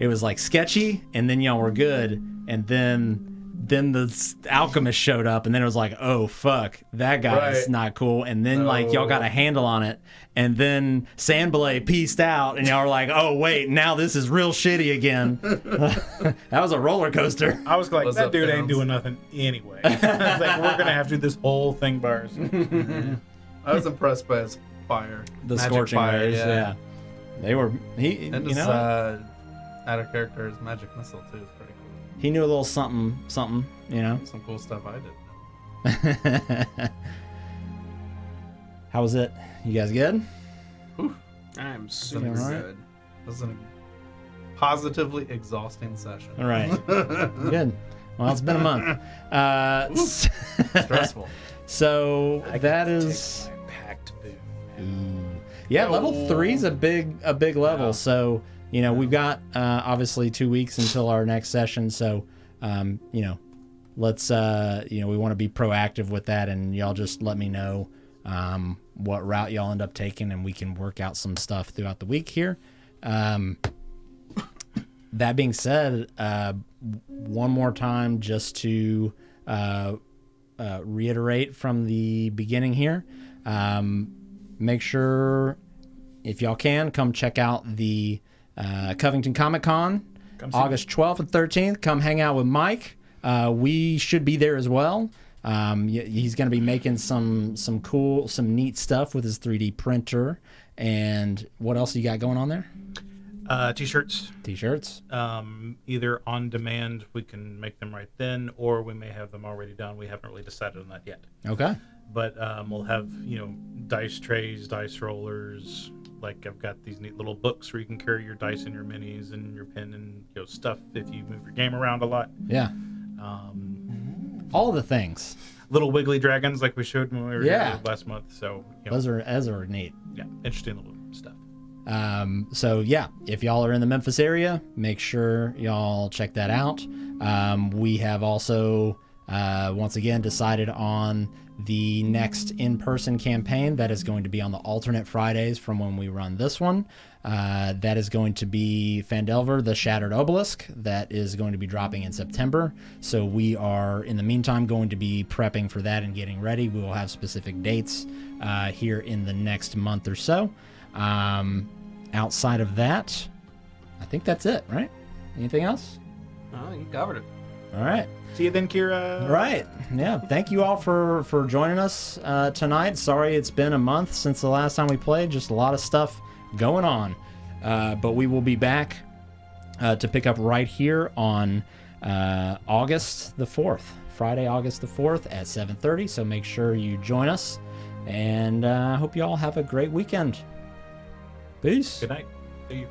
like sketchy, and then y'all were good, and then the alchemist showed up, and then it was like, oh fuck, that guy's Right. not cool, and then like y'all got a handle on it, and then Sandblade pieced out, and y'all were like, oh wait, now this is real shitty again. That was a roller coaster. I was like, What's that up, dude ain't Downs? doing nothing anyway. I was like, we're gonna have to do this whole thing by ourselves. I was impressed by his fire. The Magic scorching fire, rays, yeah. They were And you his know, out of character, his magic missile too is pretty cool. he knew a little something, you know. Some cool stuff I didn't know. How was it? You guys good? I'm super All right. good. This is a positively exhausting session. All right. Good. Well, it's been a month. Stressful. So I that can is, take my packed boom. ooh. Yeah, level 3 is a big level. Yeah. So we've got obviously 2 weeks until our next session. So you know, let's we want to be proactive with that, and y'all just let me know what route y'all end up taking, and we can work out some stuff throughout the week here. That being said, one more time, just to reiterate from the beginning here, make sure, if y'all can, come check out the Covington Comic Con, August 12th and 13th. Come hang out with Mike. We should be there as well. He's going to be making some neat stuff with his 3D printer. And what else you got going on there? T-shirts. T-shirts. Either on demand, we can make them right then, or we may have them already done. We haven't really decided on that yet. Okay. But we'll have, dice trays, dice rollers. Like, I've got these neat little books where you can carry your dice and your minis and your pen and stuff if you move your game around a lot. Yeah. All the things. Little wiggly dragons like we showed when we were here last month. So those are neat. Yeah, interesting little stuff. So yeah, if y'all are in the Memphis area, make sure y'all check that out. We have also once again decided on the next in-person campaign that is going to be on the alternate Fridays from when we run this one. That is going to be Fandelver, the Shattered Obelisk. That is going to be dropping in September. So we are, in the meantime, going to be prepping for that and getting ready. We will have specific dates here in the next month or so. Outside of that, I think that's it, right? Anything else? Oh, you covered it. All right. See you then, Kira. Right. Yeah. Thank you all for joining us tonight. Sorry it's been a month since the last time we played. Just a lot of stuff going on. But we will be back to pick up right here on August the 4th. Friday, August the 4th at 7:30. So make sure you join us. And I hope you all have a great weekend. Peace. Good night. See you.